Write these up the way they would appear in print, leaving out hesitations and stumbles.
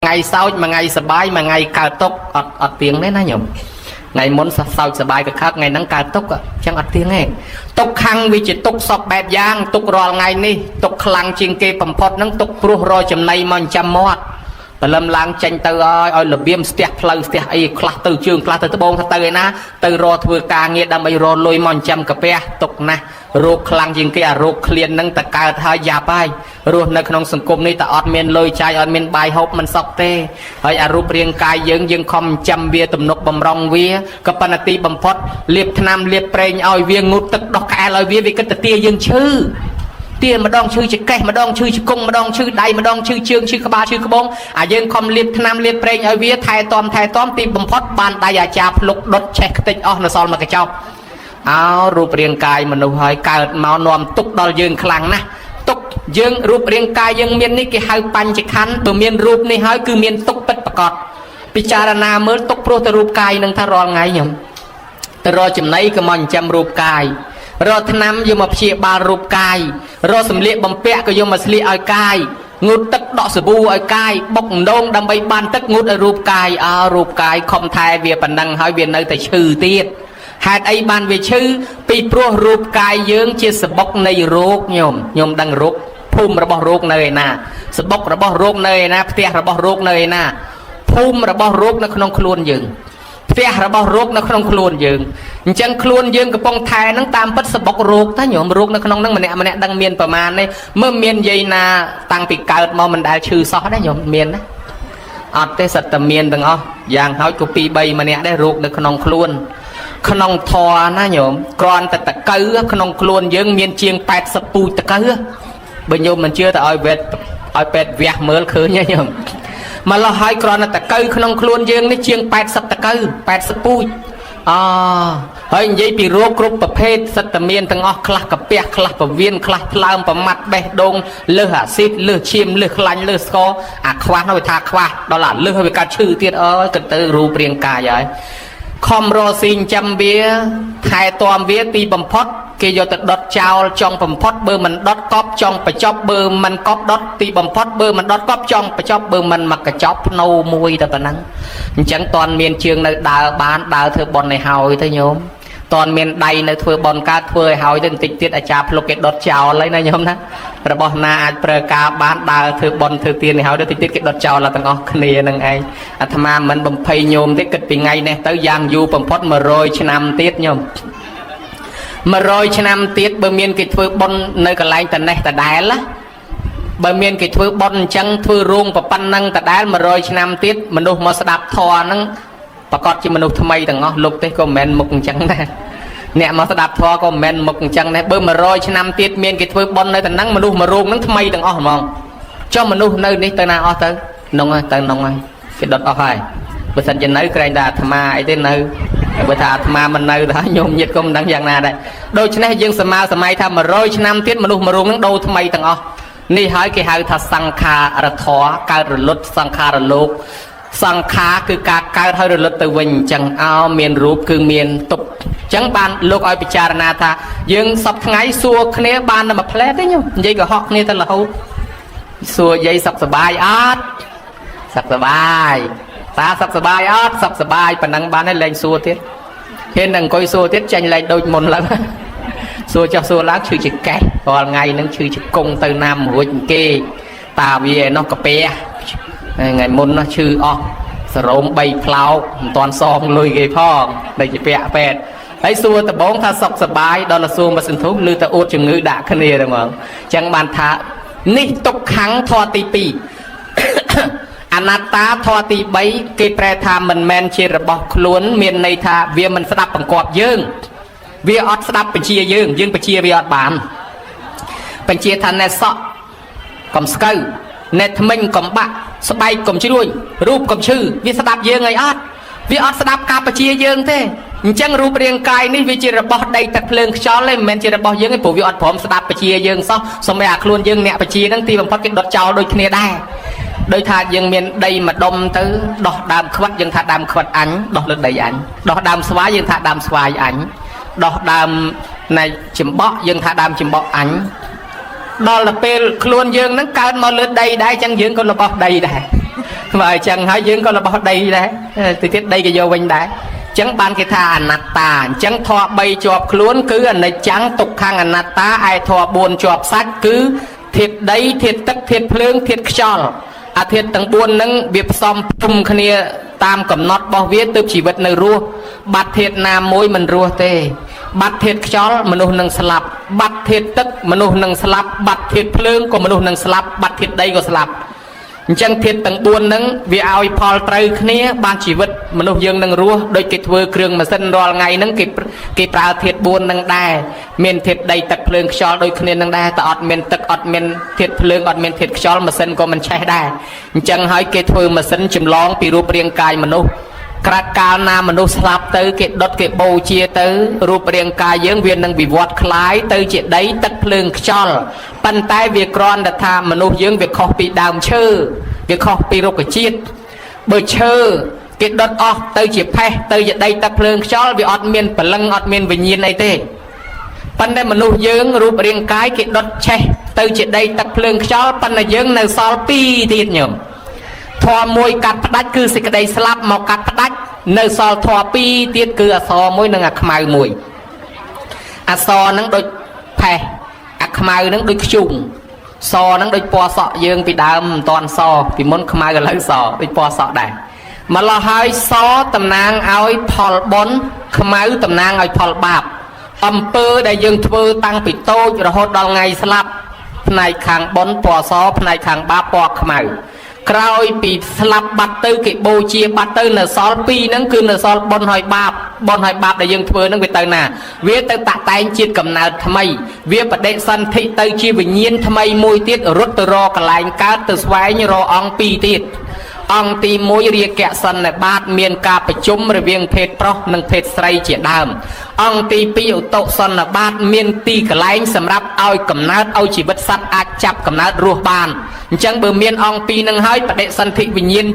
ngày sau mà ngày sờ bài mà ngày cao tốc ở tiếng đấy na nhom ngày muốn sau sờ bài cái khác ngày nắng cao tốc chẳng ở tiếng này tốc khăng vì chỉ tốc sọc bẹp giang tốc rò ngày ni tốc khăng chiên kê bầm phật nắng tốc pru roi chấm này mà chấm mót và lâm lang tranh từ ơi là viêm step flow step ấy class từ trường class từ bông từ na từ rò thừa ca nghe đam bay rò lôi mòn chấm cà phê tục na rô khlang chiên kia rô clean nâng tạc cao thay giả bay rô nơi trong sừng cụm này ta ọt miền lôi chai ọt miền bài hộp mình sọc tê hay rô riêng cài dương không chấm bia tụm nục bầm rong vía cấp panati bầm phật liệp nam liệp prey oi viên ngút tức đọc khai lôi vía vì cái tia dương chư tiền mà đong chư chỉ cây mà đong chư chỉ cung mà đong chư đầy mà đong chư chương chư ba chư bông dương không liệp nam liệp prey oi vía thay tóm tim bầm phật ban đại giả chạp lục đốt check tinh nó sol mà cái chọc áoรูปเรียงกายมันดูหอยเกิดมานอมตุกดอลยืนคลังนะตุกยืนรูปเรียงกายยังเมียนนี่กี่หายปัญจขันธ์ตัวเมียนรูปนี่หายคือเมียนตุกเป็ดประกอบพิจารณาเมื่อตุกโปรตรูปกายนั่งทารองไงยังแต่รอจำไหนก็มันจำรูปกายรอทนำยังมาเชียบารูปกายรอสำเร็จบำเพ็ญก็ยังมาสลีเอากายงูตึกดอกสบู่เอากายบกโดงดำใบบานตึกงูรูปกายรูปกายคมไทยเวียปันดังหายเวียนในแต่ชื่อเตี้ยหากไอ้บานเวชื่อปีโปรรูปกายเยื้องเชี่ยสบกในโรคโยมดังโรคภูมิระบโรคเนยนะสบกระบโรคเนยนะเตี้ยระบโรคเนยนะภูมิระบโรคในขนมคลวนยืงเตี้ยระบโรคในขนมคลวนยืงจังคลวนยืงกับปองไทยนั่งตามปัสสบกโรคถ้าโยมโรคในขนมนั่งมันเนี่ยดังเมียนประมาณนี้เมื่อเมียนใยนาตั้งปีเกิดมามันได้ชื่อซอได้โยมเมียนนะอัดเตสัตเมียนตั้งอย่างเขากุปีใบมันเนี่ยได้โรคในขนมคลวนขนมทอนะโยมกรอนแต่ตะเกือขนมคลวนยังเมียนเชียง8 สปูตะเกือบรรยมมันเชื่อแต่เอาเป็ดเวียเมื่อคืนเนี่ยโยมมาเราให้กรอนแต่เกือขนมคลวนยังนี่เชียง8 สัปตะเกือ8 สปูเฮ้ยยี่ปีโรคกรุ๊ปประเภทสัตเมียนตั้งคลากับเปียคลากับเวียนคลาพลามประมัดเบดงเลือดซิดเลือดชิมเลือดคลันเลือดสกอควานเอาไปทาควาดอลลาร์เลือดเอาไปการชื่อเตี้ยกันเตอรูเปลี่ยนกายใหญ่คอมโรซิงจำเบียไทยตอมเบียตีบำพดเกี่ยวกับดอทเจ้าจองบำพดเบอร์มันดอทก๊อปจองไปจอบเบอร์มันก๊อปดอทตีบำพดเบอร์มันดอทก๊อปจองไปจอบเบอร์มันมักกระจอบโนมวยแต่ตอนนั้นจังตอนเมียนเชียงในดาวบ้านดาวเธอบอลในเฮาเธอโยมตอนเมียนใดในเธอบอลการเธอเฮาจนติดติดอาจารย์โลเกตดอทเจ้าอะไรนะโยมนะระบบนาประกาศบ้านดาวเธอบอลเธอเตียนในเฮาได้ติดติดเกตดอทเจ้าละตั้งอ๋อคเนียนั่งไงอาตมามันบำเพ็ญโยมได้กิดเป็นไงเนี่ยเต้ายางอยู่บำพดมาโรยชนำติดโยมมาโรยชนำติดบะเมียนกิจเธอบอลในกระไรแต่ไหนแต่ได้ละบะเมียนกิจเธอบอลจังเธอรุ่งปะปันนั่งแต่ได้มาโรยชนำติดมนุษย์มาสดับทอนั่งประกอบจิมนุษย์ทำไมตั้งอ๋อลุกเต้ก็แมนมุกจังได้เนี่ยมาสดับทอก็แมนมุกจังได้เบอร์มาโรยชนำติดเมียนกิจเธอบอลในแต่นั่งมนุษย์มารุ่งนั่งทำไมตั้งอ๋อมองเจ้ามนุษย์ในนี้ตั้งนาอ๋อตั้งน้องไงตั้งน้องไงกิดดอดอ๋อให้บริษัทจะไหนใครด่าธรรมาไอ้เต้นไหนบริษัทธรรมามันไหนด่าโยมยึดก็มันดังอย่างนาได้โดยฉะนั้นยังสมัยทำมาโรยชนำติดมนุษย์มารุ่งนั่งโดทำไมตั้งอ๋อนี่หายกี่หายทัศสังขารทอการลดสังขารโลกสังขาคือการการให้ลดตัววิ่งจังเอาเมียนรูปคือเมียนตุกจังบานโลกเอาพิจารณาท่ายังสับไงสัวคเนบานนำมาเพลได้ยังยัยก็ฮอกนี่ตลอดสัวยัยสับสบายอาดสับสบายตาสับสบายอาดสับสบายปนังบานให้แรงสัวเทียเห็นหนังคอยสัวเทียจังแรงโดยมนแล้วสัวเจ้าสัวล้างชื่อจิกแก่พอไงนั่งชื่อจิกกงเตยนำหัวจิกเกตาเวียนกกระเปียไงมุนนะชื่ออ๋อสโรมใบเพลาตอนซองลุยเกยพ่อได้จะเปะเป็ดไอ้สัวตะบงถ้าสกสบายดอลลาร์สัวมาสินทุลือตะอุดจึงงือด่าคะเนียได้มั้งจังบานทะนี่ตกขังทอตีปีอนัตตาทอตีใบเกยแปรธามันแมนเชระบอกขลุ่นเมียนในทาเวียมันสดับปังกอบยืงเวียออดสดับเป็นเชียยืงเป็นเชียเวียอดบานเป็นเชียทันเนสะกอมสกัยเนทมิงกอมบะสบายกอมชื่อด้วยรูปกอมชื่อวิสดับเยืงไงอดวิอดสดับกาปเชียเยืงเท่จังรูปเรียงกายนี่วิจิระบอได้ตะเพลิงช้อนเลยแมนจิระบอเยืงไอ้ปู่วิอดผมสดับปเชียเยืงซอสมัยอาคลุนเยืงเนี่ยปเชียนั่งตีบังพัดกินดอดเจ้าโดยเนียได้โดยทายังเมียนได้มาดมตื้อดอกดำขวัดยังทาดำขวัดอันดอกเลือดใดอันดอกดำสวายยังทาดำสวายอันดอกดำในจิมบอยังทาดำจิมบออันดอลเปลคลวนยืงนั่งการมาเลือดใดได้จังยืงก็ระบอใดได้ và chẳng hỏi dương có là bao đây đấy thì tiết đây cái vô vinh đấy chẳng ban cái tha anh ta chẳng thọ bay chọp luôn cứ anh này chẳng tục khang anh ta ai thọ buồn chọp sách cứ thiệt đấy thiệt tất thiệt lương thiệt cho thiệt tầng buồn nâng việc xong chung khnia tam cầm nót bao viết từ chỉ vật nơi rùa bát thiệt nam môi mình rùa tê bát thiệt cho manu nâng slap bát thiệt tất manu nâng slap bát thiệt lương của manu nâng slap bát thiệt đây của slap chẳng thiệt tầng buồn nâng vì ao Paul trời khnia ban chỉ vật manu dương nâng rùa đôi cái thưa kêu mà sân đo ngày nâng kịp prao thiệt buồn nâng đài miền thiệt đầy tật lương cho đôi khnia nâng đài ta ọt miền tật ọt miền thiệt lương ọt miền thiệt cho mà sân của mình chạy đài chẳng hỏi cái thưa mà sân chìm lóng bị rùa riêng cài manuกระกานามันดูสลับเตอเกดดเกโบเชียเตอรูปเรียงกายยังเวียนนังวิวัฒน์คล้ายเตอเจได้ตักเพลิงจอลปันใต้เวียกรอนดัทามนุษย์ยังเวียคอปีดามเชื่อเวียคอปีโรกจิตเบอร์เชื่อเกดดออกเตอเจแพ้เตอเจได้ตักเพลิงจอลวิออดเมียนพลังออดเมียนวิญญาณไอเต้ปันได้มนุษย์ยังรูปเรียงกายเกดดเชเตอเจได้ตักเพลิงจอลปันได้ยังในซอลปีที่หนึ่งทอมวยกัดพดัดคือสิกได้สลับมากัดพดัดในซอลทอปีเตียดคืออซอมวยนังอักมายมวยอซอนังโดยแผ่อักมายนังโดยชุ่มซอนังโดยปอสอเยืองไปดามตอนซอปีมนขมายกันเลยซอโดยปอสอได้มาลอหายซอตำนางเอาไอ้พอลบนขมายตำนางเอาพอลบาบอำเภอได้ยังเธอตั้งปิดโต๊ะระหดดองไงสลับในขางบนปอซอในขางบาปอขมายคราวปีสลับบัตเตอร์เก็บโบเชียบัตเตอร์เนอซอลปีนั่นคือเนอซอลบอลหอยบาปได้ยังเธอนั่งไปเตอร์น่ะเวียเตอร์ตะไตน์จีดกำเนิดทำไมเวียประเดสันทิเตอร์ชีวิญญาณทำไมมวยติดรถตรอกลายการเตอร์สวายรอองปีติดองตีมวยเรียกแกะสันในบาดเมียนกาประชุมระเวียงเพชรเพราะนังเพชรไตรเจียดามองตีปีอุตสันในบาดเมียนตีกลายสำหรับเอากำเนิดเอาชีวิตสัตว์อาจจับกำเนิดรัวบานจังเบอร์เมียนองปีนังให้ประเดสันทิวิญญาณ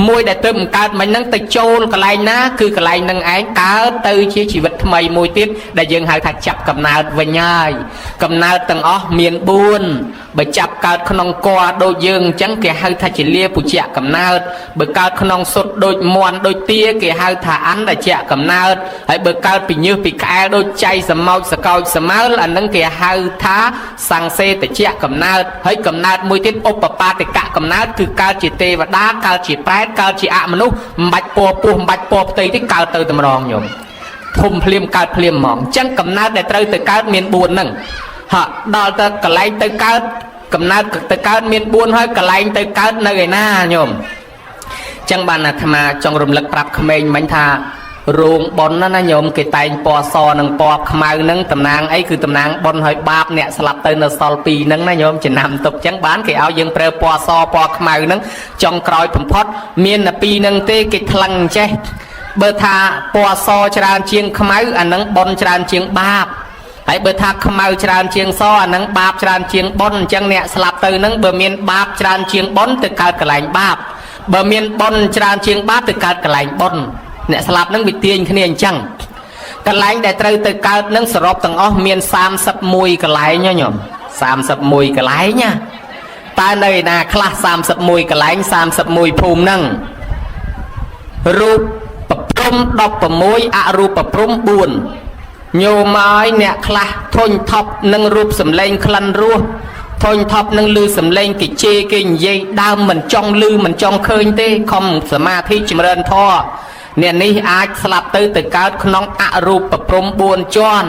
มวยได้เติมการมันนั่งติโจลกลายนะคือกลายนังไอ้การเตยชีวิตทำไมมวยติดได้ยังหาถักจับกำเนิดไว้ง่ายกำเนิดตั้งอ๋อเมียนบุญไปจับการขนมกอโดยยังจังแกให้ถักจิเลียปุจจะกำเนิดเบิกการขนมสดโดยมวนโดยเตี้ยแกให้ถ่าอันได้เจะกำเนิดให้เบิกการปีเนื้อปีแก่โดยใจสมองสกอยสมาร์อันนั้นแกให้ท้าสังเสแต่เจะกำเนิดให้กำเนิดมวยติดอุปปาติกะกำเนิดคือการจิตเทวดาการจิตแปดการจิตมนุษย์บัดปอปูบัดปอตีที่การเตยตำรองอยู่ทุ่มเพลียมการเพลียมหมองจังกำเนิดได้เตยแต่การเมียนบุญนั่งฮะดอลเตยกลายเตยการกำเนิดเตยการเมียนบุญให้กลายเตยการในหน้าโยมจังบานธรรมาจงรำลึกปรับขมิ้นมันท่าโรงบอลนั่นนะโยมเกตายปอซอนังปอขมายนังตำนางไอ้คือตำนางบอลหอยบาปเนี่ยสลับเตยนซอลปีนังนะโยมจะนำตกจังบ้านเกเอายังเปรปอซอปอขมายนังจงกรอยผมพอดเมียนปีนังเตเกทลังเจเบอร์ธาปอซอจรานเชียงขมายอันนังบอลจรานเชียงบาปไอ้เบอร์ธาขมายจรานเชียงซออันนังบาปจรานเชียงบอลจังเนี่ยสลับเตยนังเบอร์เมียนบาปจรานเชียงบอลตึกการกลายบาปเบอร์เมียนบอลจรานเชียงบาปตึกการกลายบอลเนี่ยสลับนั่งวิเตียนขณียจังกระไลได้เตยเตยการนั่งสรบตั้งอ๋อเมียน30 มวยกระไลเนี่ยโยม30 มวยกระไลเนี่ยตาในนาคลา30 มวยกระไล30 มวยภูมินั่งรูปปะพรมดอกปะมวยอรูปปะพรมบุญโยมไม้เนี่ยคลาทนทับนั่งรูปสำเร็จคลันรัวทนทับนั่งลือสำเร็จกิเจกินเย่ดาวมันจ้องลือมันจ้องเคยเต้คอมสมาธิจิมเรินท่อเนี่ยนี่อาจสลับตื้อตึกเกิดขนองอรูปประพรมบุญจวน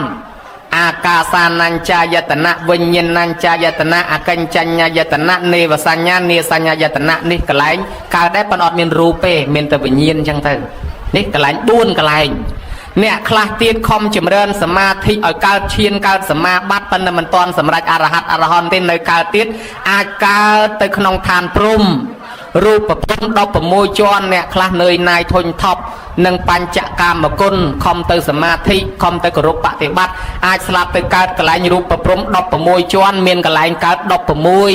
อากาสานัญจายตนะวิญญาณัญจายตนะอากัญจัญญายตนะเนวสัญญาเนสัญญายตนะนี่กระไรการได้ปนอดเมียนรูเป้เมียนตะวิญญาณจังเถอะนี่กระไรบุญกระไรเนี่ยคลาเตียนคอมจิมเริญสมาธิเอาการเชียนการสมาบัติปันมันตอนสำหรับอรหัตอรหันต์ในการเตียนอาการตึกขนองทานพรุ่มรูปประพรมดอกประมวยจวนเนี่ยคลาเนยนายทนท็อปนังปัญจกามกุลคอมเตอร์สมาธิคอมเตอร์กรุปฏิบัติอาจสลับไปการกลายรูปประพรมดอกประมวยจวนเมียนกลายการดอกประมวย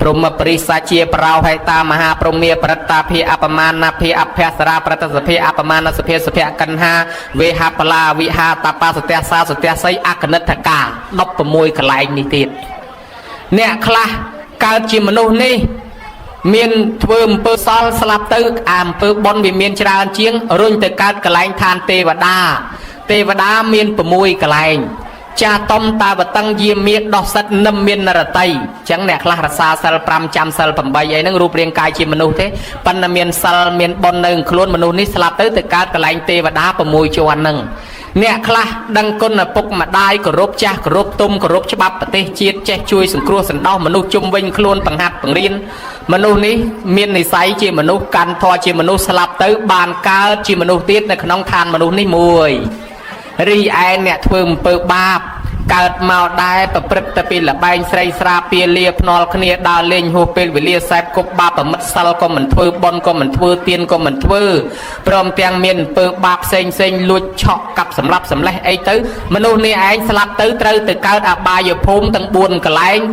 พรหมปริสาเจียปราวให้ตามหาพรหมีปรัตตาเพอปมานาเพอภสราปรัตสเพอปมานาสเพสเพกันหาเวหาปลาวิหาตาปาสเตสาสเตไซอักนัตกาดอกประมวยกลายนิติเนี่ยคลาการจิมนุนี่ miền thơm pơ sol slap tư pơ bon vì miền tràn chiếng run từ cát cả lạnh than tê và đa miền bờ môi cả lạnh cha tom ta và tăng diêm miền đỏ sắt nâm miền nà tây chẳng nè là xa sal pram trăm sal phẩm bay ấy nâng rụp riêng cai chim manu thế pan là miền sal miền bon nâng khôn manu ní slap tư từ cát cả lạnh tê và đá bờ môi cho anh nâng nè khla đăng con là bốc mà đai của rốt cha của rốt tôm của rốt cho bắp tê chiết che chui sừng cua sừng đau manu chung vinh khôn bằng hạt bằng riêng manu ní miền này say chi manu can thò chi manu slap tư bàn cao chi manu tiết này khăn than manu ní mùi ri ai nè thơm bơ bạp cợt màu đai tập prep tập pin là bay say sra pia lia pnol khnia đào lên hô pin về lia sẹp cục bạp ở mất sal có mình thưa bon có mình thưa tiên có mình thưa prom piang miền bơ bạp xanh xanh lùi chọc cặp sầm lách ấy tới manu ní anh slap tới trâu từ cợt à ba giờ phun tăng buồn cả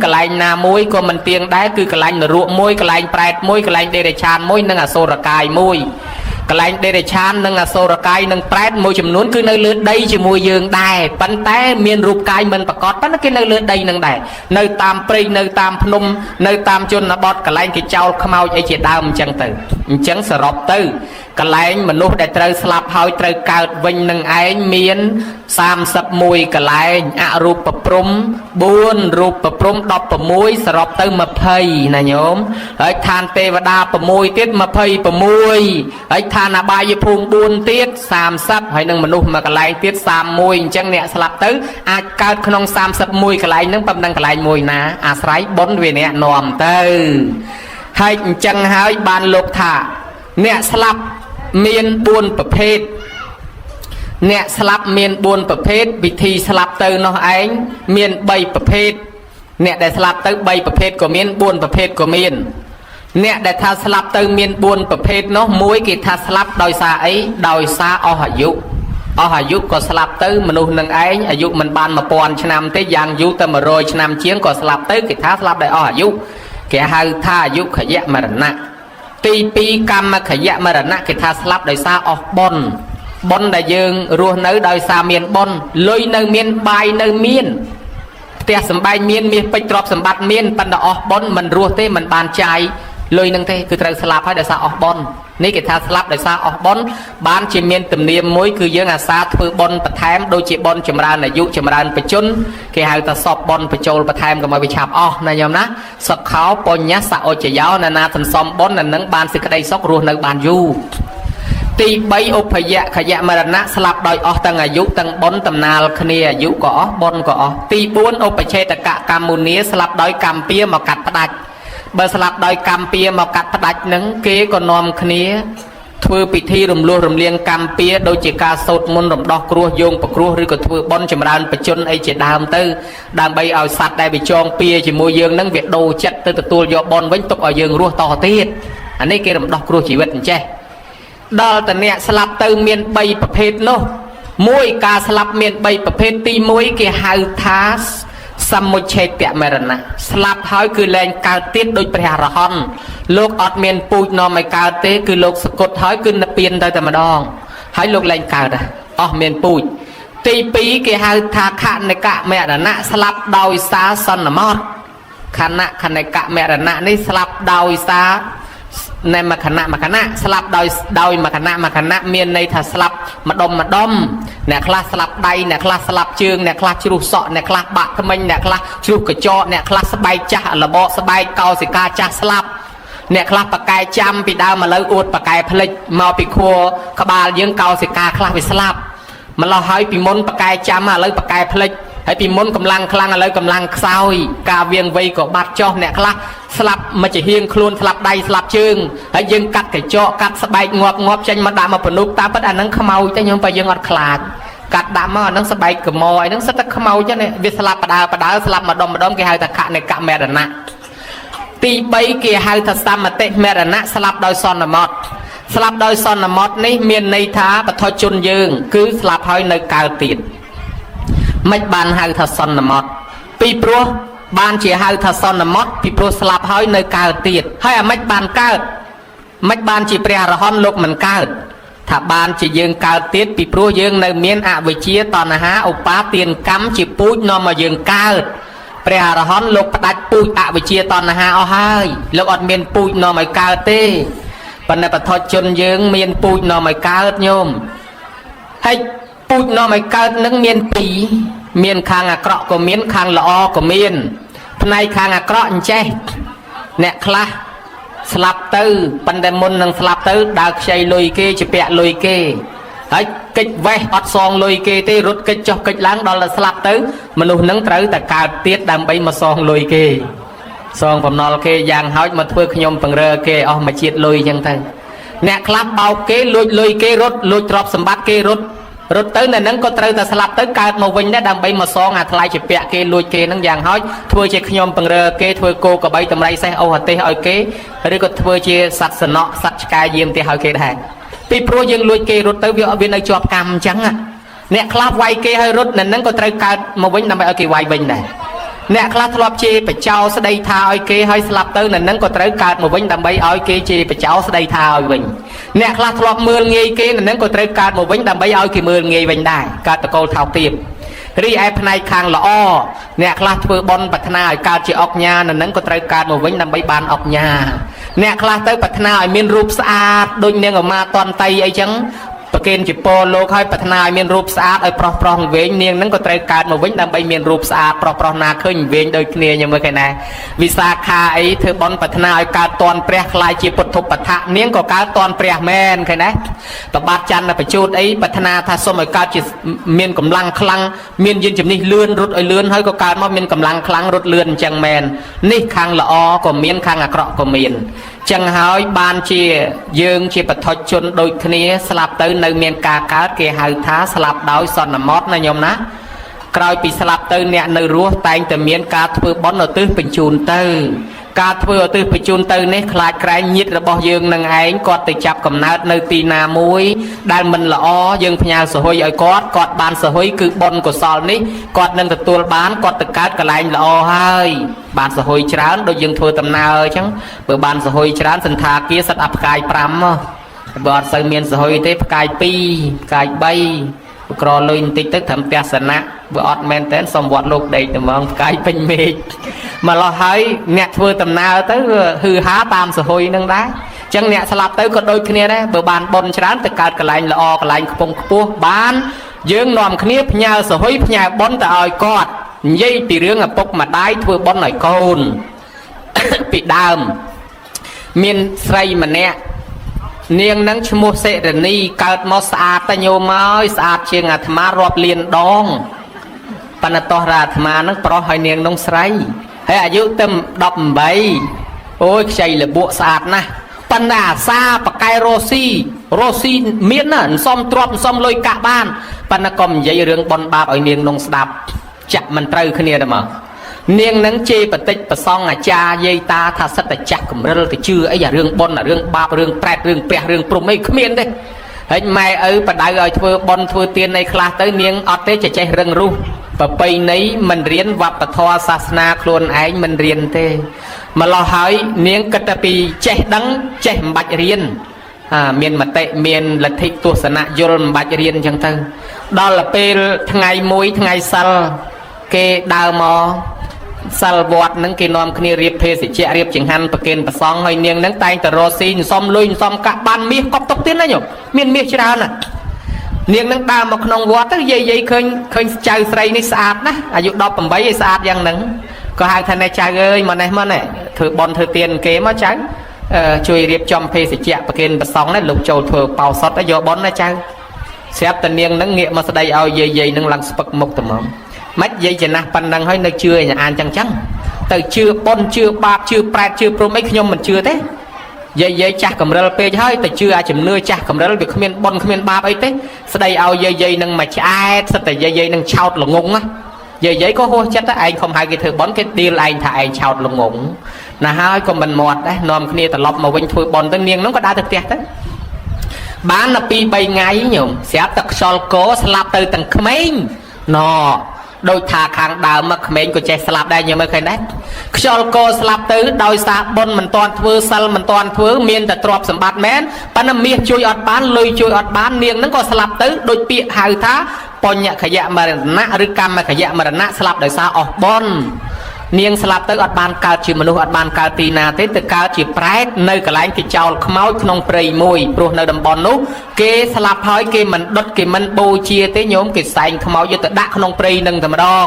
lạnh na môi có mình tiền đá cứ cả lạnh là ruộng môi cả lạnh prẹt môi cả lạnh để chan môi nâng à sô ra cài môi cái lạnh để chan nâng à sô ra cài nâng prẹt môi chấm nún cứ nơi lướt đây chỉ môi giường đài bắn té miền ruột cài mình bạc cọt bắn cái nơi lướt đây nâng đài nơi tam prey nơi tam phnom nơi tam chôn là bọt cái lạnh cái trâu khăm ao ấy chỉ đau chẳng từ chẳng sờ rọp tư cái lạnh mình nuốt để trời slap hơi trời cao vinh nâng ấy miền sam sập mùi cái lạnh à ruột bập prum buôn ruột bập prum đọc bập mùi sờ rọp tư mập thầy nè nhóm ấy than tê và đa bập mùi tiết mập thầy bập mùi ấy than là ba giờ phun buôn tiết sam sập hay nâng mình nuốt mà cái lạnh tiết sam mùi chẳng nè slap tư à cao không sam sập mùi cái lạnh nâng bập nâng cái lạnh mùi ná à sấy bốn về nè nòm tư hay chẳng hay bàn lục thả nè slap miền buônประเภท nè slap miền buôn ประเภท วิธี slap ទៅនោះឯងមាន3ប្រភេទ អ្នកដែល slap ទៅ3ប្រភេទក៏មាន4ប្រភេទក៏មាន អ្នកដែលថា slap ទៅមាន4ប្រភេទនោះមួយគេថា slap ដោយសារអីដោយសារអស់អាយុក៏ slap ទៅមនុស្សនឹងឯងអាយុមិនបាន 1000 ឆ្នាំទេយ៉ាងយូរទៅ 100 ឆ្នាំជាងក៏ slap ទៅគេថា slap ដោយអស់អាយុគេហៅថាអាយុខយៈមរណៈទី2កម្មខយៈមរណៈគេថាស្លាប់ដោយសារអស់បុណ្យដែលយើងរស់នៅដោយសារមានបុណ្យលុយនៅមានបាយនៅមានផ្ទះសម្បែងមានមាសពេជ្រទ្រព្យសម្បត្តិមានប៉ុន្តែអស់បុណ្យមិនរស់ទេមិនបានចាយលុយនឹងទេគឺត្រូវស្លាប់ហើយដោយសារអស់បុណ្យនេះគេថាស្លាប់ដោយសារអស់បុណ្យបានជាមានទំនៀមមួយគឺយើងអាសាធ្វើបុណ្យបន្ថែមដូចជាបុណ្យចម្រើនអាយុចម្រើនបច្ចុប្បន្នគេហៅថាសពបុណ្យបញ្ចូលបន្ថែមកុំឲ្យវាឆាប់អស់ណាញោមណាសុខោបញ្ញសអុចយោណានាសន្សំបុណ្យនឹងបានសេចក្តីសុខរស់នៅបានយូរទី3ឧបយៈខយៈមរណៈស្លាប់ដោយអស់ទាំងអាយុទាំងបុណ្យតំណាលគ្នាអាយុក៏អស់បុណ្យក៏អស់ទី4ឧបឆេតកកម្មមុនីស្លាប់ដោយកម្មពៀមកកាត់ផ្ដាច់បើស្លាប់ដោយកម្មពៀមកកាត់ផ្ដាច់នឹងគេក៏នាំគ្នាធ្វើពិធីរំលោះរំលៀងកម្មពៀដូចជាការសូត្រមន្តរំដោះគ្រោះយោងប្រគ្រោះឬក៏ធ្វើបុណ្យចម្រើនបច្ចុប្បន្នអីជាដើមទៅដើម្បីឲ្យសត្វដែលវាចងពៀជាមួយយើងនឹងវាដូរចិត្តទៅទទួលយកបុណ្យវិញទុកឲ្យយើងរស់តទៀតអានេះគេរំដោះគ្រោះជីវិតអញ្ចេះដល់តអ្នកស្លាប់ទៅមាន3ប្រភេទនោះមួយការស្លាប់មាន3ប្រភេទទី1គេហៅថាសមុច្ឆេតមរណៈស្លាប់ហើយគឺលែងកើតទៀតដោយព្រះអរហន្តលោកអត់មានពូជនាំឲ្យកើតទេគឺលោកសគត់ហើយគឺនិព្វានទៅតែម្ដងហើយលោកលែងកើតអស់មានពូជទី2គេហៅថាខនិកមរណៈស្លាប់ដោយសារសន្មតខនិកមរណៈនេះស្លាប់ដោយសារในมคณะស្លាប់ដោយមគណៈមានន័យថាស្លាប់ម្ដុំអ្នកខ្លះស្លាប់ដៃអ្នកខ្លះស្លាប់ជើងអ្នកខ្លះជ្រុះសក់អ្នកខ្លះបាក់ថ្មិញអ្នកខ្លះជ្រុះកញ្ចក់អ្នកខ្លះស្បែកចាស់លបកស្បែកកោសិកាចាស់ស្លាប់អ្នកខ្លះបកែចាំពីដើមឥឡូវអួតបកែផ្លិចមកពីខួរក្បាលយើងកោសិកាខ្លះវាស្លាប់ម្លោះហើយពីមុនបកែចាំឥឡូវបកែផ្លិចហើយពីមុនកម្លាំងខ្លាំងឥឡូវកម្លាំងខ្សោយការវៀងវៃក៏បាត់ចុះអ្នកខ្លះស្លាប់មកជាហៀងខ្លួនស្លាប់ដៃស្លាប់ជើងហើយយើងកាត់កញ្ចក់កាត់ស្បែកងាប់ចេញមកដាក់មកពនុកតាមពិតអាហ្នឹងខ្មោចតែខ្ញុំបើយើងអត់ខ្លាចកាត់ដាក់មកអាហ្នឹងស្បែកកមអីហ្នឹងសិតតែខ្មោចហ្នឹងវាស្លាប់បដើស្លាប់ម្ដុំគេហៅថាខនិកមរណៈទី3គេហៅថាសមតិមរណៈស្លាប់ដោយសន្មតស្លាប់ដោយសន្មតនេះមានន័យថាបឋមជនយើងគឺស្លាប់ហើយនៅកើតទៀតមិនបានហៅថាសន្មតពីព្រោះបានជាហៅថាសន្មតពីព្រោះស្លាប់ហើយនៅកើតទៀតហើយអាមិនបានកើតមិនបានជាព្រះអរហន្តលោកមិនកើតថាបានជាយើងកើតទៀតពីព្រោះយើងនៅមានអវិជ្ជាតណ្ហាឧបាទានកម្មជាពូជនាំមកយើងកើត ព្រះអរហន្តលោកផ្ដាច់ពូជអវិជ្ជាតណ្ហាអស់ហើយលោកអត់មានពូជនាំឲ្យកើតទេប៉ុន្តែបឋមជនយើងមានពូជនាំឲ្យកើតញោមហើយពូជនាំឲ្យកើតនឹងមានពីរមានខាងអាក្រក់ក៏មានខាងល្អក៏មានផ្នែកខាងអាក្រក់អញ្ចេះអ្នកខ្លះស្លាប់ទៅប៉ុន្តែមុននឹងស្លាប់ទៅដើរខ្ចីលុយគេជាពាក់លុយគេហើយកិច្ចវេះអត់សងលុយគេទេរត់កិច្ចចុះកិច្ចឡើងដល់តែស្លាប់ទៅមនុស្សនឹងត្រូវតែកើតទៀតដើម្បីមកសងលុយគេសងបំណុលគេយ៉ាងហោចមកធ្វើខ្ញុំបង្រើគេអស់មួយជាតិលុយអញ្ចឹងទៅអ្នកខ្លះបោកគេលួចលុយគេរត់លួចទ្រព្យសម្បត្តិគេរត់ទៅនៅនឹងក៏ត្រូវតែស្លាប់ទៅកើតមកវិញដែរដើម្បីមកសងអាថ្លៃជាពាក់គេលួចគេនឹងយ៉ាងហោចធ្វើជាខ្ញុំបង្រើគេធ្វើគោកបីតម្រៃសេះអូសអាទេសឲ្យគេឬក៏ធ្វើជាសត្វសំណក់សត្វឆ្កែយាមទេឲ្យគេដែរពីព្រោះយើងលួចគេរត់ទៅវានៅជាប់កម្មអញ្ចឹងអ្នកខ្លះវាយគេឲ្យរត់នៅនឹងក៏ត្រូវកើតមកវិញដើម្បីឲ្យគេវាយវិញដែរអ្នកខ្លះធ្លាប់ជាបចោស្ដីថាឲ្យគេឲ្យស្លាប់ទៅនៅនឹងក៏ត្រូវកើតមកវិញដើម្បីឲ្យគេជាបចោស្ដីថាឲ្យវិញអ្នកខ្លះធ្លាប់មើលងាយគេនៅនឹងក៏ត្រូវកើតមកវិញដើម្បីឲ្យគេមើលងាយវិញដែរកើតតកូលថោកទាបរីឯផ្នែកខាងល្អអ្នកខ្លះធ្វើបន់ប្រាថ្នាឲ្យកើតជាអុកញ៉ានៅនឹងក៏ត្រូវកើតមកវិញដើម្បីបានអុកញ៉ាអ្នកខ្លះទៅប្រាថ្នាឲ្យមានរូបស្អាតដូចនាងឧមាតន្តីអីចឹងប្រគេនជាពលលោកឲ្យប្រាថ្នាឲ្យមានរូបស្អាតឲ្យប្រុសប្រុសវែងនាងហ្នឹងក៏ត្រូវកើតមកវិញដើម្បីមានរូបស្អាតប្រុសប្រុសណាឃើញវែងដូចគ្នាខ្ញុំមើលឃើញណាវិសាខាអីធ្វើបន់ប្រាថ្នាឲ្យកើតតនព្រះខ្លាយជាពុទ្ធបដ្ឋៈនាងក៏កើតតនព្រះមែនឃើញណាប្របាទច័ន្ទបច្ចុតអីប្រាថ្នាថាសូមឲ្យកើតជាមានកម្លាំងខ្លាំងមានយានជំនិះលឿនរត់ឲ្យលឿនហើយក៏កើតមកមានកម្លាំងខ្លាំងរត់លឿនអញ្ចឹងមែននេះខាងល្អក៏មានខាងអាក្រក់ក៏មានចឹងហើយបានជាយើងជាបឋមជនដូចគ្នាស្លាប់ទៅនៅមានការកើតគេហៅថាស្លាប់ដោយសន្មតណាញោមណាក្រោយពីស្លាប់ទៅអ្នកនៅរស់តែងតែមានការធ្វើបុណ្យឧទ្ទិសបញ្ជូនទៅការធ្វើឧទ្ទិសបញ្ជូនទៅនេះខ្លាចក្រែងញាតិរបស់យើងនឹងឯងគាត់ទៅចាប់កំណើតនៅទីណាមួយដែលមិនល្អយើងផ្ញើសហុយឲ្យគាត់បានសហុយគឺបុណ្យកុសលនេះគាត់នឹងទទួលបានគាត់ទៅកើតកន្លែងល្អហើយបានសហុយច្រើនដូចយើងធ្វើដំណើរអញ្ចឹងបើបានសហុយច្រើនសន្តាគារសិតអាផ្កាយ5មកបើអត់សូវមានសហុយទេផ្កាយ2ផ្កាយ3ក្រលុយបន្តិចទៅត្រឹមផ្ទះសនៈបើអត់មែនតែសំវត្តលោកដេកតែហ្មងផ្កាយពេញមេឃមកលោះហើយអ្នកធ្វើដំណើរទៅហឺហាតាមសហុយនឹងដែរអញ្ចឹងអ្នកស្លាប់ទៅក៏ដូចគ្នាដែរបើបានបុណ្យច្រើនទៅកើតកន្លែងល្អកន្លែងខ្ពង់ខ្ពស់បានយើងនាំគ្នាផ្ញើសហុយផ្ញើបុណ្យទៅឲ្យគាត់និយាយពីរឿងឪពុកម្ដាយធ្វើបុណ្យឲ្យកូនពីដើមមានស្រីម្នាក់នាងនឹងឈ្មោះសេរនីកើតមកស្អាតតែញោមហើយស្អាតជាងអាត្មារាប់លានដងប៉ុន្តែតោះរាអាត្មានឹងប្រុសហើយនាងនឹងស្រីហើយអាយុតែ18អូយខ្ចីលបក់ស្អាតណាស់ប៉ុន្តែអាសាបកែរ៉ូស៊ីមានណាសំទ្របសំលុយកាក់បានប៉ុន្តែក៏និយាយរឿងបនបាបឲ្យនាងនឹងស្ដាប់ចាក់មិនត្រូវគ្នាទេមកនាងនឹងជេរបតិចប្រសងអាចារ្យយាយតាថាសិតតែចាស់កំរិលទៅជឿអីអារឿងបនអារឿងបាបរឿងប្រែតរឿងព្រះរឿងព្រំអីគ្មានទេហើយម៉ែឪបដៅឲ្យធ្វើបនធ្វើទានអីខ្លះទៅនាងអត់ទេចេះរឹងរូសប្រពៃណីមិនរៀនវប្បធម៌សាសនាខ្លួនឯងមិនរៀនទេម្លោះហើយនាងគិតតែពីចេះដឹងចេះមិនបាច់រៀនមានមតិមានលទ្ធិទស្សនៈយល់មិនបាច់រៀនអញ្ចឹងទៅដល់ពេលថ្ងៃមួយថ្ងៃសិលគេដើរមកសិលវត្តនឹងគេនាំគ្នារៀបភេសជ្ជៈរៀបចង្ហាន់ប្រគេនប្រសងហើយនាងនឹងតែងតែរស់ស៊ីសំលុយសំកាក់បានមាសកប់ទុកទៀតណាញោមមានមាសច្រើនណានាងនឹងដើរមកក្នុងវត្តទៅយាយឃើញចៅស្រីនេះស្អាតណាស់អាយុ18ឯស្អាតយ៉ាងហ្នឹងក៏ហៅថាណែចៅអើយមកនេះមកណែធ្វើបន់ធ្វើទានគេមកចៅជួយរៀបចំភេសជ្ជៈប្រគេនប្រសងណាលោកចូលធ្វើបោសុតយកបន់ណាចៅស្រាប់តែនាងនឹងងាកមកស្ដីឲ្យយាយនឹងឡើងស្ពឹកមុខត្មងមិនយាយចំណាស់ប៉ុណ្ណឹងហើយនៅជឿឯអានចឹងទៅជឿបន់ជឿបាបជឿប្រែតជឿព្រំអីខ្ញុំមិនជឿទេយាយចាស់កំរិលពេកហើយតែជឿអាជំនឿចាស់កំរិលវាគ្មានបន់គ្មានបាបអីទេស្ដីឲ្យយាយនឹងមកឆ្អែតសិតតែយាយនឹងឆោតល្ងងណាយាយក៏ហួសចិត្តតែឯងខំហៅគេធ្វើបន់គេឌីលឯងថាឯងឆោតល្ងងណាហើយក៏មិនមាត់ដែរនាំគ្នាត្រឡប់មកវិញធ្វើបន់ទៅនាងនោះក៏ដើរទៅផ្ទះទៅបានដល់2 3ថ្ងៃញោមស្រាប់តែខ្យល់កោស្លាប់ទៅទាំងក្មេងណដូចថាខាងដើមមកក្មេងក៏ចេះស្លាប់ដែរញោមមើលឃើញដែរខ្យល់កោស្លាប់ទៅដោយសារបុណ្យមិនតាន់ធ្វើសិលមិនតាន់ធ្វើមានតែទ្រព្យសម្បត្តិមែនប៉ុន្តែមាសជួយអត់បានលុយជួយអត់បាននាងហ្នឹងក៏ស្លាប់ទៅដូចពាក្យហៅថាបញ្ញខយៈមរណៈឬកម្មខយៈមរណៈស្លាប់ដោយសារអស់បុណ្យ នាងស្លាប់ទៅអត់បានកើតជាមនុស្សអត់បានកើតទីណាទេទៅកើតជាប្រែតនៅកន្លែងគេចោលខ្មោចក្នុងព្រៃមួយព្រោះនៅតំបន់នោះគេស្លាប់ហើយគេមិនដុតគេមិនបូជាទេញោមគេសែងខ្មោចយកទៅដាក់ក្នុងព្រៃនឹងតែម្ដង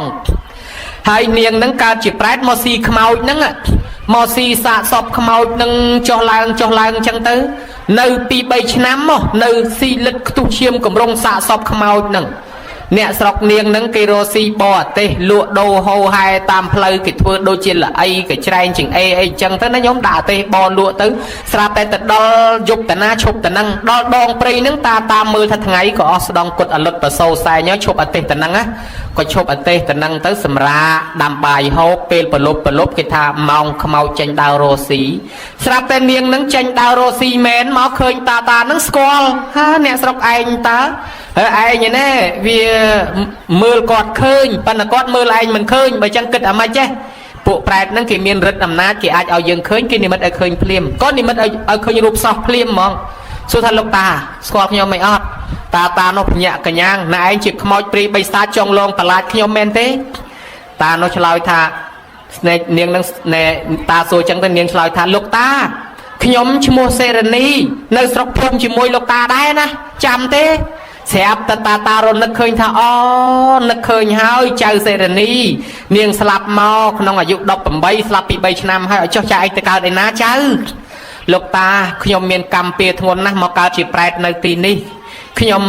ហើយនាងនឹងកើតជាប្រែតមកស៊ីខ្មោចហ្នឹងមកស៊ីសាកសពខ្មោចនឹងចុះឡើងអញ្ចឹងទៅនៅពី3ឆ្នាំមកនៅស៊ីលិតខ្ទុះឈាមកម្រងសាកសពខ្មោចហ្នឹងអ្នកស្រុកនាងហ្នឹងគេរស់ស៊ីបរទេសលក់ដូរហោហែតាមផ្លូវគេធ្វើដូចជាល្អីកច្រែងជាងអីអញ្ចឹងទៅណាញោមដាក់ទេសបរលក់ទៅស្រាប់តែទៅដល់យប់តាណាឈប់តាហ្នឹងដល់ដងព្រៃហ្នឹងតាមើលថាថ្ងៃក៏អស់ស្ដងគុតអលុតប្រសោសែងឈប់អទេសតាហ្នឹងណាក៏ឈប់អទេសតាហ្នឹងទៅសម្រាដាំបាយហូបពេលប្រលប់គេថាម៉ោងខ្មោចចេញដើររស់ស៊ីស្រាប់តែនាងហ្នឹងចេញដើររស់ស៊ីមែនមកឃើញតាហ្នឹងស្គាល់ហាអ្នកស្រុកឯងតើឯងណែវាមើលគាត់ឃើញប៉ុន្តែគាត់មើលឯងមិនឃើញបើចឹងគិតអាម៉េចចេះពួកប្រែតហ្នឹងគេមានឫទ្ធិអំណាចគេអាចឲ្យយើងឃើញគេនិមិត្តឲ្យឃើញភ្លាមក៏និមិត្តឲ្យឃើញរូបសោះភ្លាមហ្មងសួរថាលោកតាស្គាល់ខ្ញុំមិនអត់តានោះភញាក់កញ្ញាងណែឯងជាខ្មោចព្រីបិសាចចងលងប្រឡាចខ្ញុំមែនទេតានោះឆ្លើយថានាងនឹងតាសួរចឹងទៅនាងឆ្លើយថាលោកតាខ្ញុំឈ្មោះសេរនីនៅស្រុកភូមិជាមួយលោកតាដែរណាចាំទេស្រាប់តែតារនឹកឃើញថាអូនឹកឃើញហើយចៅសេរនីនាងស្លាប់មកក្នុងអាយុ18ស្លាប់ពី3ឆ្នាំហើយឲ្យចុះចាឯងទៅកើតឯណាចៅលោកតាខ្ញុំមានកម្មពៀធ្ងន់ណាស់មកកើតជាប្រែតនៅទីនេះខ្ញុំ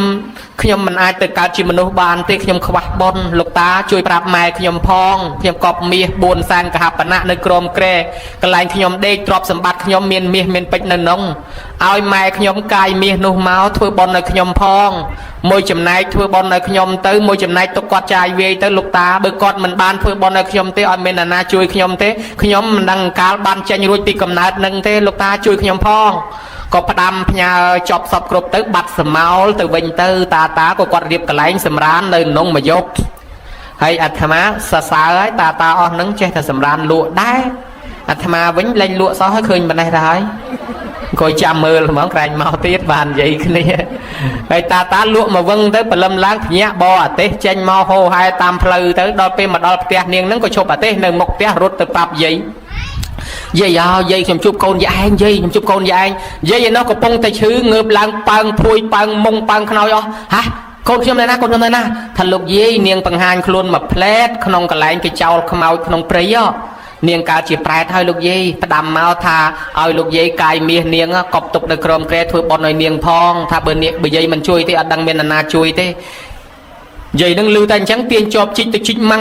មិនអាចទៅកើតជាមនុស្សបានទេខ្ញុំខ្វះបុណ្យលោកតាជួយប្រាប់ម៉ែខ្ញុំផងខ្ញុំកប់មាស4សានកហបណៈនៅក្រមក្រែកន្លែងខ្ញុំដេកទ្រព្យសម្បត្តិខ្ញុំមានមាសមានពេជ្រនៅក្នុងឲ្យម៉ែខ្ញុំកាយមាសនោះមកធ្វើបុណ្យនៅខ្ញុំផងមួយចំណែកធ្វើបុណ្យនៅខ្ញុំទៅមួយចំណែកទុកគាត់ចាយវាយទៅលោកតាបើគាត់មិនបានធ្វើបុណ្យនៅខ្ញុំទេអត់មានអ្នកណាជួយខ្ញុំទេខ្ញុំមិនដឹងកាលបានចេញរួចពីកំណើតនឹងទេលោកតាជួយខ្ញុំផងក៏ផ្ដាំផ្ញើចប់សពគ្រប់ទៅបាត់សមោលទៅវិញទៅតាក៏គាត់រៀបកន្លែងសម្រាននៅក្នុងមួយយប់ហើយអាត្មាសរសើរហើយតាអស់ហ្នឹងចេះតែសម្រានលក់ដែរអាត្មាវិញលែងលក់សោះហើយឃើញប៉ុណ្ណេះទៅហើយអង្គុយចាំមើលហ្មងក្រែងមកទៀតបាននិយាយគ្នាហើយតាលក់មកវឹងទៅព្រលឹមឡើងភ្ញាក់បរអាទេសចេញមកហោហែតាមផ្លូវទៅដល់ពេលមកដល់ផ្ទះនាងហ្នឹងក៏ឈប់អាទេសនៅមុខផ្ទះរត់ទៅប៉ាប់យាយយាយខ្ញុំជួបកូនយាយឯងយាយខ្ញុំជួបកូនយាយឯងយាយឯនោះកំពុងតែឈឺងើបឡើងប៉ើងព្រួយប៉ើងមុងប៉ើងខ្នើយអស់ហាកូនខ្ញុំនៅណាថាលោកយាយនាងបង្ហាញខ្លួនមកផ្លែតក្នុងកន្លែងគេចោលខ្មោចក្នុងព្រៃនាងកើតជាប្រែតហើយលោកយាយផ្ដាំមកថាឲ្យលោកយាយកាយមាសនាងកប់ទុកនៅក្រោមក្រែធ្វើបុណ្យឲ្យនាងផងថាបើយាយមិនជួយទេអត់ដឹងមាននរណាជួយទេយាយនឹងលឺតែអញ្ចឹងទាញជាប់ជីកទៅជីកម៉ាំ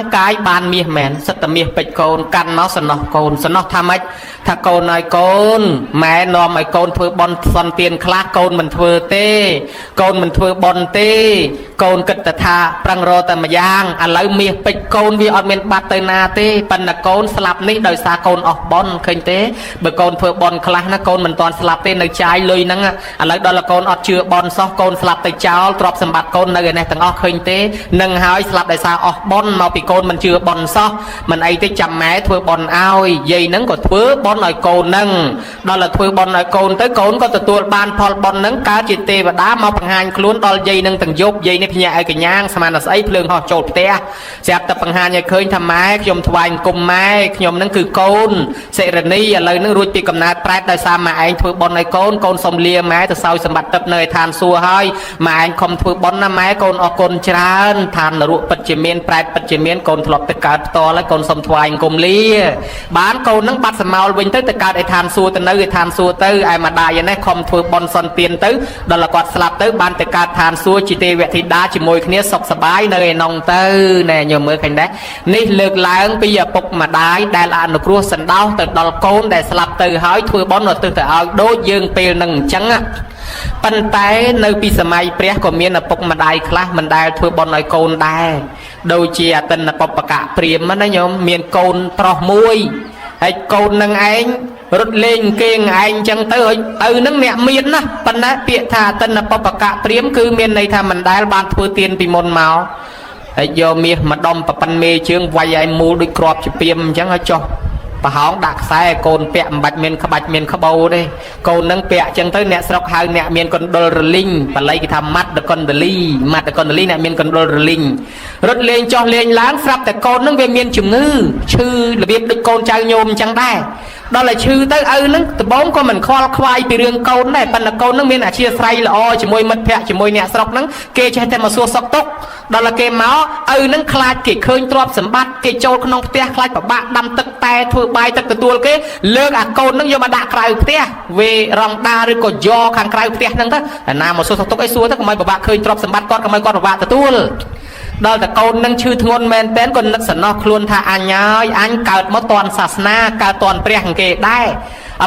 ងកាយបានមាសមែនសិតតែមាសពេជ្រកូនកាន់មកសំណោះកូនសំណោះថាម៉េចថាកូនឲ្យកូនម៉ែនាំឲ្យកូនធ្វើបន់សន្តានខ្លះកូនមិនធ្វើទេកូនមិនធ្វើបន់ទេកូនគិតតែថាប្រឹងរកតែម្យ៉ាងឥឡូវមាសពេជ្រកូនវាអត់មានបាត់ទៅណាទេប៉ុន្តែកូនស្លាប់នេះដោយសារកូនអស់បន់ឃើញទេបើកូនធ្វើបន់ខ្លះណាកូនមិនតាន់ស្លាប់ទេនៅចាយលុយហ្នឹងឥឡូវដល់កូនអត់ជឿបន់សោះកូនស្លាប់ទៅចោលទ្រព្យសម្បត្តិកូននៅឯនេះទាំងអស់ឃើញទេនឹងហើយស្លាប់ដោយសារអស់បន់មកពីកូនមិនជឿបន់សោះមិនអីទេចាំម៉ែធ្វើបន់ឲ្យយាយហ្នឹងក៏ធ្វើបន់ឲ្យកូនហ្នឹងដល់តែធ្វើបន់ឲ្យកូនទៅកូនក៏ទទួលបានផលបន់ហ្នឹងកើតជាទេវតាមកបង្ហាញខ្លួនដល់យាយហ្នឹងទាំងយប់យាយនេះភ្ញាក់ឲ្យកញ្ញាងស្មានតែស្អីភ្លើងហោះចូលផ្ទះស្រាប់តែបង្ហាញឲ្យឃើញថាម៉ែខ្ញុំថ្វាយអង្គមម៉ែខ្ញុំហ្នឹងគឺកូនសិរនីឥឡូវហ្នឹងរួចពីកំណើតប្រែតដោយសារម៉ែឯងធ្វើបន់ឲ្យកូនកូនសុំលាម៉ែទៅសោយសម្បត្តិទឹកនៅឯឋានសួគ៌ហើយម៉ែឯងខំធ្វើបន់ណាម៉ែកូនអរគុណច្រើនឋាននរកពិតជាមានប្រែតពិតជាមានកូនធ្លាប់ទៅកើតផ្ទាល់ហើយកូនសុំថ្វាយអង្គមលាបានកូនហ្នឹងបាត់សមោលវិញទៅកើតឯឋានសួគ៌ទៅនៅឯឋានសួគ៌ទៅឯម្ដាយនេះខំធ្វើបន់សន្តានទៅដល់គាត់ស្លាប់ទៅបានទៅកើតឋានសួគ៌ជាទេវធីតាជាមួយគ្នាសុខសប្បាយនៅឯក្នុងទៅណែញោមមើលឃើញដែរនេះលើកឡើងពីឪពុកម្ដាយដែលអនុគ្រោះសណ្ដោសទៅដល់កូនដែលស្លាប់ទៅហើយធ្វើបន់ទៅឲ្យដូចយើងពេលហ្នឹងអញ្ចឹងប៉ុន្តែនៅពីសម័យព្រះក៏មានឪពុកម្ដាយខ្លះមិនដែលធ្វើបន់ឲ្យកូនដែរដូចជាអតិនបបកៈព្រាហ្មណ៍ណាញោមមានកូនប្រុសមួយហើយកូននឹងឯងរត់លេងគេងឯងចឹងទៅឲ្យឪនឹងអ្នកមានណាប៉ុន្តែពាក្យថាអតិនបបកៈព្រាហ្មណ៍គឺមានន័យថាមិនដែលបានធ្វើទានពីមុនមកហើយយកមាសមកដំប្រប៉ិនមេជើងវាយឲ្យមូលដូចក្របជាពីមអញ្ចឹងឲ្យចុះ bà hóng đặc sai côn pẹ bạch miên khá bầu đây côn nâng pẹ chẳng tới nẹ sọc hai nẹ miên con đô rờ linh và lấy cái thăm mắt được con đờ ly nẹ miên con đô rờ linh rốt lên cho lên láng sắp tại côn nâng về miên chừng ngư chư là biết được côn trai nhôm chẳng đai đó là chư tới nâng từ bóng con mình khoai bị rương côn này phần là côn nâng miên à chia say là o chỉ môi mất pẹ chỉ môi nẹ sọc nâng kê cho thêm mà xua sọc tốc đó là kê máu nâng khai kì khơi trọp sầm bát kê châu con nông tia khai bảo bạn đâm tức tay thưa bay tức từ tua cái lương côn nâng vô mà đã khai tia về rong đa rồi có do khang khai tia nâng đó là một số tốc ấy xua tức mày bảo bạn khơi trọp sầm bát con mày con bạn từ tua đó là côn nâng chư thôn men tên con nấc sần nó luôn tha anh nhơi anh cợt mất toàn sạt na cả toàn preng kê đai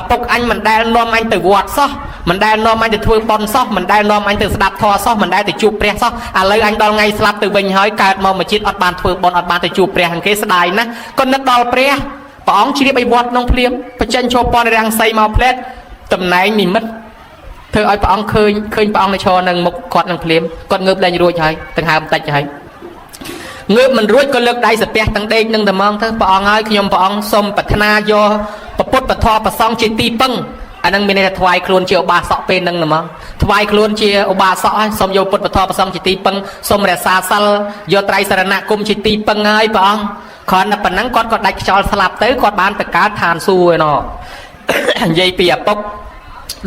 bốc anh mình đang nom anh từ vọt xó mình đang nom anh từ thui bon xó mình đang nom anh từ đạp thò xó mình đang từ chụp preng xó lấy anh đo ngay slap từ bình hỏi cợt mà chít ọt bàn thui bon ọt bàn từ chụp preng kê sài nè con nấc đo preng bóng chỉ đi bay vọt nông phliếm phải chân cho bon đang xây màu plét tầm này mình mất thưa ai bóng khơi bóng này cho nâng một quạt nông phliếm con ngợp lên rồi chạy từng hai tay chạy ngើបមិនរួចក៏លើកដៃសាពះទាំងដេកនឹងតែមកទៅព្រះអង្គហើយខ្ញុំព្រះអង្គសូមប្រាថ្នាយកពុទ្ធពធប្រសង់ជាទីពឹងអានឹងមានន័យថាថ្វាយខ្លួនជាឧបាសកពេលនឹងតែមកថ្វាយខ្លួនជាឧបាសកហើយសូមយកពុទ្ធពធប្រសង់ជាទីពឹងសូមរក្សាសិលយកត្រៃសរណគមជាទីពឹងហើយព្រះអង្គគ្រាន់តែប៉ុណ្ណឹងគាត់ក៏ដាច់ខ្យល់ស្លាប់ទៅគាត់បានទៅកើតឋានសួគ៌ឯណោះនិយាយពីឪពុក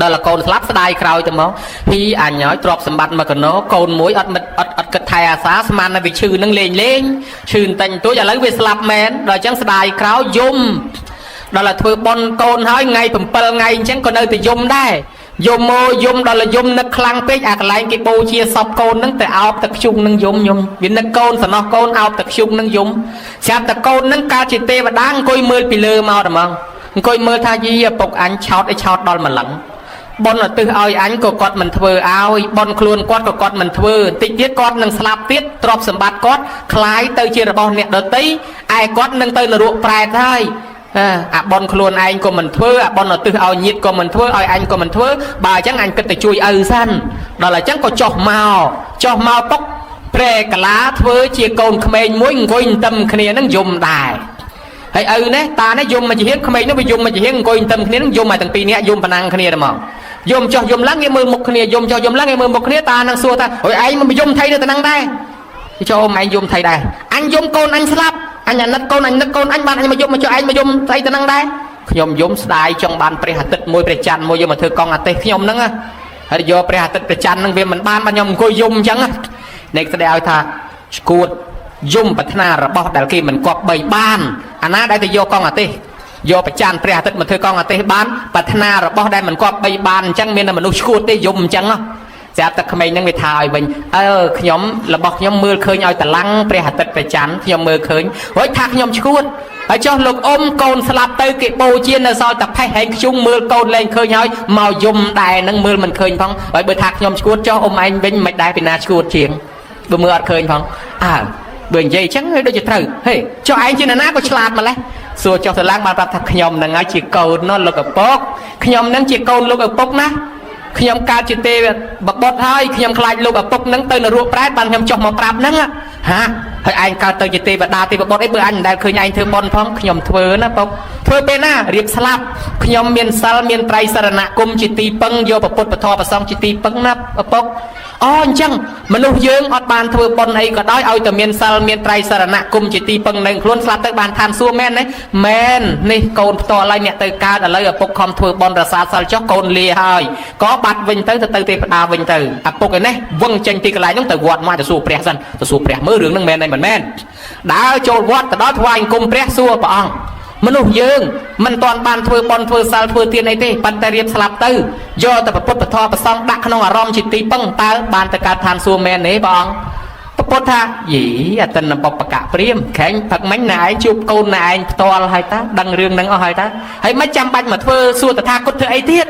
ដល់កូនស្លាប់ស្ដាយក្រោយទៅមកពីអញហើយទ្រពសម្បត្តិមកកណោកូនមួយអត់គិតថែអាសាស្មានតែវាឈឺនឹងលេងឈឺតែញទួចឥឡូវវាស្លាប់មែនដល់អញ្ចឹងស្ដាយក្រោយយំដល់តែធ្វើបន់កូនហើយថ្ងៃ7ថ្ងៃអញ្ចឹងក៏នៅតែយំដែរយំមកយំដល់យំនឹកខ្លាំងពេកអាកន្លែងគេបូជាសពកូនហ្នឹងទៅអោបទឹកខ្ជុងនឹងយំវានឹកកូនសំណោះកូនអោបទឹកខ្ជុងនឹងយំស្រាប់តែកូនហ្នឹងកើតជាទេវតាអង្គុយមើលពីលើមកតែហ្មងអង្គុយមើលថាយីឪពុកអញឆោតឲ្យឆោតដល់ម្លឹងបនទៅឲ្យអញក៏គាត់មិនធ្វើឲ្យបនខ្លួនគាត់ក៏គាត់មិនធ្វើតិចទៀតគាត់នឹងស្លាប់ទៀតទ្រព្យសម្បត្តិគាត់คล้ายទៅជារបស់អ្នកដតីឯគាត់នឹងទៅនរកប្រែតហើយអាបនខ្លួនឯងក៏មិនធ្វើអាបនទៅឲ្យញាតិក៏មិនធ្វើឲ្យអញក៏មិនធ្វើបើអញ្ចឹងអញគិតទៅជួយឪសិនដល់អញ្ចឹងក៏ចុះមកតុកព្រែកាឡាធ្វើជាកូនក្មេងមួយអង្គុយតឹមគ្នានឹងយំដែរហើយឪនេះតានេះយំមកជាហៀងក្មេងនោះវាយំមកជាហៀងអង្គុយតឹមគ្នានឹងយំមកទាំងពីរនាក់យំប៉ុណ្ណឹងគ្នាតែមកយំចុះយំឡើងគេមើលមុខគ្នាយំចុះយំឡើងគេមើលមុខគ្នាតានឹងសួរថាអើយឯងមិនយំថៃនៅតែហ្នឹងដែរចូលអមឯងយំថៃដែរអញយំកូនអញស្លាប់អញអាណិតកូនអញនឹកកូនអញបានអញមកយំមកចុះឯងមកយំថៃតែហ្នឹងដែរខ្ញុំយំស្ដាយចង់បានព្រះអាទិត្យមួយព្រះច័ន្ទមួយយកមកធ្វើកង់អាទេសខ្ញុំហ្នឹងហើយយកព្រះអាទិត្យព្រះច័ន្ទហ្នឹងវាមិនបានខ្ញុំអង្គុយយំអញ្ចឹងនេះស្ដាយឲ្យថាស្គួតយំប្រាថ្នារបស់ដែលគេមិនគប្បីបានអាណាដែលទៅយកកង់អាទេសយកប្រចាំព្រះអាទិត្យមកធ្វើកង់អាទេសបានប្រាថ្នារបស់ដែលមិនគប្បីបានអញ្ចឹងមានតែមនុស្សឈួតទេយំអញ្ចឹងស្រាប់តែក្មេងហ្នឹងវាថាឲ្យវិញខ្ញុំរបស់ខ្ញុំមើលឃើញឲ្យតឡាំងព្រះអាទិត្យប្រចាំខ្ញុំមើលឃើញរួចថាខ្ញុំឈួតហើយចុះលោកអ៊ំកូនស្លាប់ទៅគេបូជានៅសល់តែផេះហែងខ្ជុំមើលកូនលែងឃើញហើយមកយំដែរហ្នឹងមើលមិនឃើញផងហើយបើថាខ្ញុំឈួតចុះអ៊ំឯងវិញមិនដែរពីណាឈួតជាងបើមើលអត់ឃើញផងបើនិយាយអញ្ចឹងដូចជាត្រូវហេចុះឯងជាណាក៏ឆ្លាតម្ល៉េះសួរចុះទៅឡើងបានប្រាប់ថាខ្ញុំហ្នឹងហើយជាកូននោះលោកឪពុកខ្ញុំហ្នឹងជាកូនលោកឪពុកណាខ្ញុំកើតជាទេវបុត្រហើយខ្ញុំខ្លាចលោកឪពុកហ្នឹងទៅនរកប្រែតបានខ្ញុំចុះមកប្រាប់ហ្នឹងហើយឯងកើតទៅជាទេវតាទេវបុត្រអីបើអញមិនដែលឃើញឯងធ្វើបន់ផងខ្ញុំធ្វើណាពុកធ្វើពេលណារៀបស្លាប់ខ្ញុំមានសិលមានត្រៃសរណគមជាទីពឹងយកពុទ្ធពធប្រសងជាទីពឹងណាឪពុកអញ្ចឹងមនុស្សយើងអត់បានធ្វើបុណ្យអីក៏ដោយឲ្យតែមានសិលមានត្រៃសរណគមជាទីពឹងនឹងខ្លួនស្លាប់ទៅបានឋានសួគ៌មែនទេមែននេះកូនផ្ទាល់ហើយអ្នកទៅកើតឥឡូវឪពុកខំធ្វើបុណ្យរសាសិលចុះកូនលាហើយក៏បាត់វិញទៅទេវតាវិញទៅឪពុកឯនេះវឹងចេញពីកន្លែងនោះទៅវត្តមកទៅសួរព្រះសិនទៅសួរព្រះមើលរឿងហ្នឹងមែនទេមិនមែនដើរចូលវត្តទៅដល់ថ្វាយអង្គមព្រះសួរព្រះអង្គមនុស្សយើងមិនទាន់បានធ្វើបន់ធ្វើសិលធ្វើទានអីទេប៉ុន្តែរៀបស្លាប់ទៅយកតែពុទ្ធពធប្រសងដាក់ក្នុងអារម្មណ៍ជាទីពឹងតើបានទៅកើតឋានសួគ៌មែនទេព្រះអង្គពុទ្ធថាយីអតិនបបកៈព្រាមខែងផឹកមិញណែឯងជួបកូនណែឯងផ្ទាល់ហើយតាដឹងរឿងហ្នឹងអស់ហើយតាហើយមិនចាំបាច់មកធ្វើសួរតថាគតធ្វើអីទៀត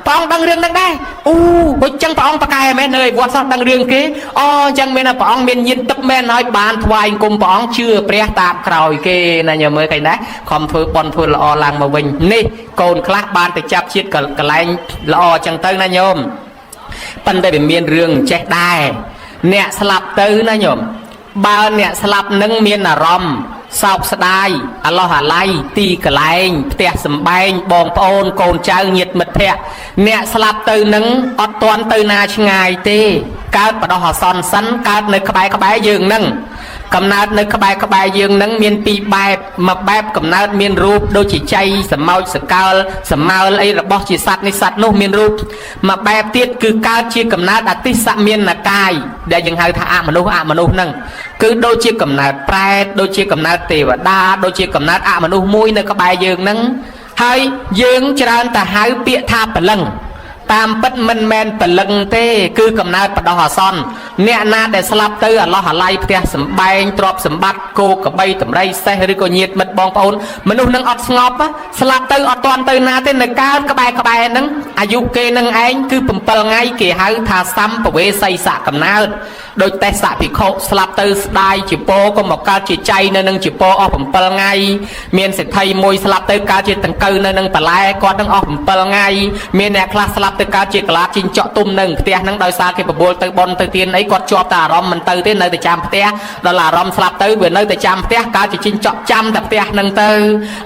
ព្រះអង្គដឹងរឿងហ្នឹងដែរបើចឹងព្រះអង្គប្រកែមែននៅវត្តសោះដឹងរឿងគេចឹងមានថាព្រះអង្គមានញាណទឹកមែនហើយបានថ្វាយអង្គមព្រះអង្គជឿព្រះតាមក្រោយគេណាញោមមើលឃើញដែរខំធ្វើបន់ធ្វើល្អឡើងមកវិញនេះកូនខ្លះបានទៅចាប់ជាតិកន្លែងល្អចឹងទៅណាញោមប៉ុន្តែវាមានរឿងចេះដែរអ្នកស្លាប់ទៅណាញោមបើអ្នកស្លាប់នឹងមានអារម្មណ៍ សោកស្ដាយអាឡោះអាឡៃទីកន្លែងផ្ទះសម្បែងបងប្អូនកូនចៅញាតិមិត្តភ័ក្តិអ្នកស្លាប់ទៅនឹងអត់ទាន់ទៅណាឆ្ងាយទេកើតបដោះអាសន្នសិនកើតនៅក្បែរយើងនឹងកំណើតនៅក្បែរយើងនឹងមានពីរបែបមួយបែបកំណើតមានរូបដូចជាចៃសម្ោចសកលសម្មើលអីរបស់ជាសត្វនេះសត្វនោះមានរូបមួយបែបទៀតគឺកើតជាកំណើតអតិសមានកាយដែលយើងហៅថាអមនុស្សហ្នឹងគឺដូចជាកំណើតប្រែតដូចជាកំណើតទេវតាដូចជាកំណើតអមនុស្សមួយនៅក្បែរយើងហ្នឹងហើយយើងច្រើនតែហៅពាក្យថាព្រលឹងតាមពិតមិនមែនព្រលឹងទេគឺកំណើតបដោះអាសន្នអ្នកណាដែលស្លាប់ទៅអាឡោះអាឡៃផ្ទះសម្បែងទ្រព្យសម្បត្តិគោក្របីតម្រៃសេះឬក៏ញាតិមិត្តបងប្អូនមនុស្សនឹងអត់ស្ងប់ស្លាប់ទៅអត់ទាន់ទៅណាទេនៅកើតក្បែរហ្នឹងអាយុគេនឹងឯងគឺ7ថ្ងៃគេហៅថាសម្ពវេសីសៈកំណើតដោយទេសៈភិក្ខុស្លាប់ទៅស្ដាយជាពោក៏មកកើតជាចៃនៅនឹងជាពោអស់7ថ្ងៃមានសេដ្ឋីមួយស្លាប់ទៅកើតជាតង្កូវនៅនឹងបន្លែគាត់នឹងអស់7ថ្ងៃមានអ្នកខ្លះស្លាប់ទៅកើតជាកលាបជីងចក់ទុំនៅផ្ទះហ្នឹងដោយសារគេបបួលទៅបនទៅទៀនអីគាត់ជាប់តែអារម្មណ៍មិនទៅទេនៅតែចាំផ្ទះដល់អារម្មណ៍ស្លាប់ទៅវានៅតែចាំផ្ទះកើតជាជីងចក់ចាំតែផ្ទះហ្នឹងទៅ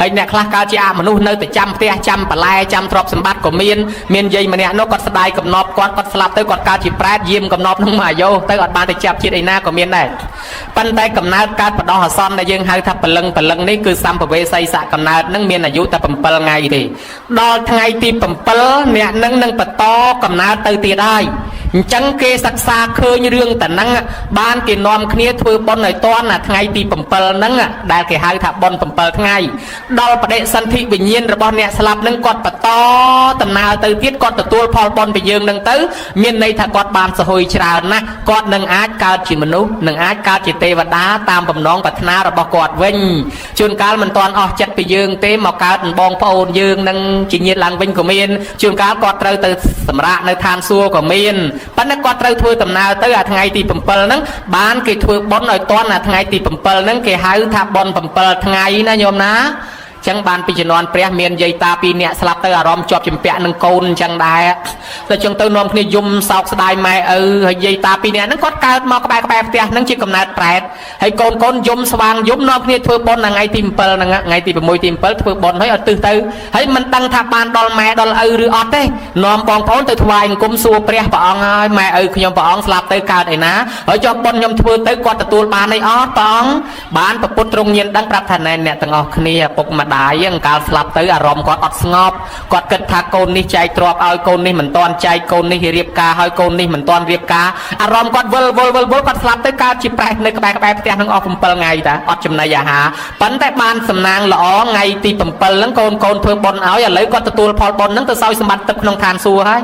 ហើយអ្នកខ្លះកើតជាអមនុស្សនៅតែចាំផ្ទះចាំបន្លែចាំទ្រព្យសម្បត្តិក៏មានយាយម្នាក់នោះគាត់ស្ដាយកំណប់គាត់ស្លាប់ទៅគាត់កើតជាប្រែតយាមកំណប់ហ្នឹងមកអាយុទៅអត់បានទៅចាប់ជាតិអីណាក៏មានដែរប៉ុន្តែកំណើតកើតបដោះអាសន្នដែលយើងហៅថាព្រលឹងនេះគឺសម្ពវេសីសៈកំណើតហ្នឹងមានអាយុតែ7ថ្ងៃទេដល់ថ្ងៃទី7អ្នកនឹងបន្តកំណើតទៅទៀតហើយអញ្ចឹងគេសិក្សាឃើញរឿងតាហ្នឹងបានគេនាំគ្នាធ្វើបុណ្យឲ្យតន់ថ្ងៃទី7ហ្នឹងដែលគេហៅថាបុណ្យ7ថ្ងៃដល់បដិសន្ធិវិញ្ញាណរបស់អ្នកស្លាប់ហ្នឹងគាត់បន្តដំណើរទៅទៀតគាត់ទទួលផលបុណ្យពីយើងហ្នឹងទៅមានន័យថាគាត់បានសហួយច្រើនណាស់គាត់នឹងអាចកើតជាមនុស្សនឹងអាចកើតជាទេវតាតាមបំណងប្រាថ្នារបស់គាត់វិញជួនកាលមិនទាន់អស់ចិត្តពីយើងទេមកកើតបងប្អូនយើងនឹងជាញាតិឡើងវិញក៏មានជួនកាលគាត់ត្រូវទៅសម្រាកនៅឋានសួគ៌ក៏មានប៉ុន្តែគាត់ត្រូវធ្វើដំណើរទៅអាថ្ងៃទី7ហ្នឹងបានគេធ្វើបុណ្យឲ្យតន់អាថ្ងៃទី7ហ្នឹងគេហៅថាបុណ្យ7ថ្ងៃណាញោមណាចឹងបានពីជំនាន់ព្រះមានយាយតាពីរនាក់ស្លាប់ទៅអារម្មណ៍ជាប់ជំពាក់នឹងកូនចឹងដែរតែចឹងទៅនាំគ្នាយំសោកស្ដាយម៉ែឪហើយយាយតាពីរនាក់ហ្នឹងគាត់កើតមកក្បែរផ្ទះហ្នឹងជាកំណើតប្រែតហើយកូនយំស្វាងយំនាំគ្នាធ្វើបុណ្យថ្ងៃទី7ហ្នឹងថ្ងៃទី6ទី7ធ្វើបុណ្យហើយឲ្យទឹះទៅហើយមិនដឹងថាបានដល់ម៉ែដល់ឪឬអត់ទេនាំបងប្អូនទៅថ្វាយអង្គមសួរព្រះព្រះអង្គហើយម៉ែឪខ្ញុំព្រះអង្គស្លាប់ទៅកើតឯណាហើយចុះបុណ្យខ្ញុំធ្វើទៅគាត់ទទួលបានអីអត់ព្រះអង្គបានប្រពុតទ្រង់ញៀនដឹងប្រាប់ថាណែអ្នកទាំងអស់គ្នាពុកម្ដាយកាលស្លាប់ទៅអារម្មណ៍គាត់អត់ស្ងប់គាត់គិតថាកូននេះចែកទ្រព្យឲ្យកូននេះមិនទាន់ចែកកូននេះរៀបការឲ្យកូននេះមិនទាន់រៀបការអារម្មណ៍គាត់វិលគាត់ស្លាប់ទៅកើតជាប្រេះនៅក្បែរផ្ទះនឹងអស់7ថ្ងៃតាអត់ចំណីអាហារប៉ុន្តែបានសំណាងល្អថ្ងៃទី7ហ្នឹងកូនធ្វើបុណ្យឲ្យឥឡូវគាត់ទទួលផលបុណ្យហ្នឹងទៅសោយសម្បត្តិទឹកក្នុងឋានសួគ៌ហើយ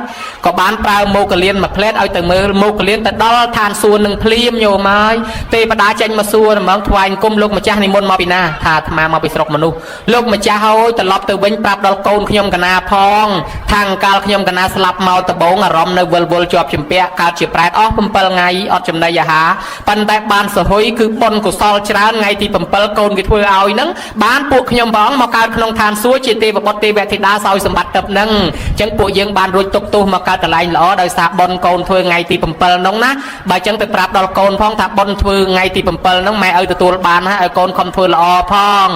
ក៏បានប្រើមោគលានមួយផ្លែតឲ្យទៅមើលមោគលានទៅដល់ឋានសួគ៌នឹងភ្លាមញោមហើយទេវតាចេញមកសួរហ្មងថ្វាយអង្គមលោកម្ចាស់និមន្តមកពីណាថាអាត្មាមកពីស្រុកមនុស្សលោកម្ចាស់ហើយត្រឡប់ទៅវិញប្រាប់ដល់កូនខ្ញុំកណាផងថាងកាលខ្ញុំកណាស្លាប់មកដំបងអារម្មណ៍នៅវិលជាប់ជំពាក់កើតជាប្រែតអស់7ថ្ងៃអត់ចំណីអាហារប៉ុន្តែបានសហុយគឺបុណ្យកុសលច្រើនថ្ងៃទី7កូនគេធ្វើឲ្យហ្នឹងបានពួកខ្ញុំព្រះអង្គមកកើតក្នុងឋានសួគ៌ជាទេវបុត្រទេវធីតាសោយសម្បត្តិទឹកហ្នឹងអញ្ចឹងពួកយើងបានរួចទុកទោសមកកើតកន្លែងល្អដោយសារបុណ្យកូនធ្វើថ្ងៃទី7ហ្នឹងណាបើអញ្ចឹងទៅប្រាប់ដល់កូនផងថាបុណ្យធ្វើថ្ងៃទី7ហ្នឹងម៉ែឲ្យទទួលបានហើយឲ្យកូនខំធ្វើល្អផង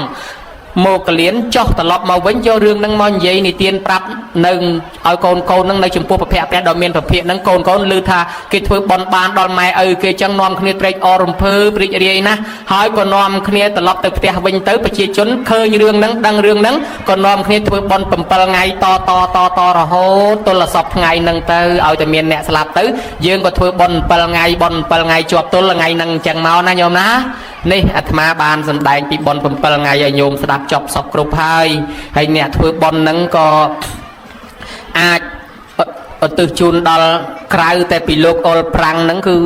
មកកលៀនចុះត្រឡប់មកវិញយករឿងហ្នឹងមកនិយាយនិទានប្រាប់នៅឲ្យកូនហ្នឹងនៅចំពោះប្រភពព្រះដ៏មានប្រភពហ្នឹងកូនឮថាគេធ្វើបន់បានដល់ម៉ែឪគេចឹងនាំគ្នាត្រេកអររំភើបរីករាយណាស់ហើយក៏នាំគ្នាត្រឡប់ទៅផ្ទះវិញទៅប្រជាជនឃើញរឿងហ្នឹងដឹងរឿងហ្នឹងក៏នាំគ្នាធ្វើបន់7ថ្ងៃតរហូតទល់សពថ្ងៃហ្នឹងទៅឲ្យតែមានអ្នកស្លាប់ទៅយើងក៏ធ្វើបន់7ថ្ងៃជាប់ទល់ថ្ងៃហ្នឹងចឹងមកណាញោមណានេះអាត្មាបានសម្ដែងពីបុណ្យ7ថ្ងៃឲ្យញោមស្ដាប់ចប់សពគ្រប់ហើយអ្នកធ្វើបុណ្យហ្នឹងក៏អាចឧទ្ទិសជូនដល់ក្រៅតែពីលោកអុលប្រាំងហ្នឹងគឺ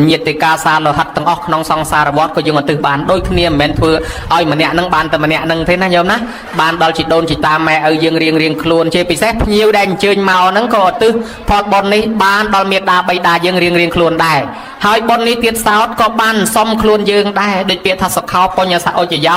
ញាតិកាសាលោហិតទាំងអស់ក្នុងសង្សារវដ្តក៏យើងឧទ្ទិសបានដូចគ្នាមិនមែនធ្វើឲ្យម្នាក់ហ្នឹងបានតែម្នាក់ហ្នឹងទេណាញោមណាបានដល់ជីដូនជីតាម៉ែឪយើងរៀងខ្លួនជាពិសេសភ្ញៀវដែលអញ្ជើញមកហ្នឹងក៏ឧទ្ទិសផលបុណ្យនេះបានដល់មេដាបៃតាយើងរៀងខ្លួនដែរ ហើយបននេះទៀតសោតក៏បានសំខ្លួនយើងដែរដូចពាក្យថាសខោបញ្ញសអុជយោ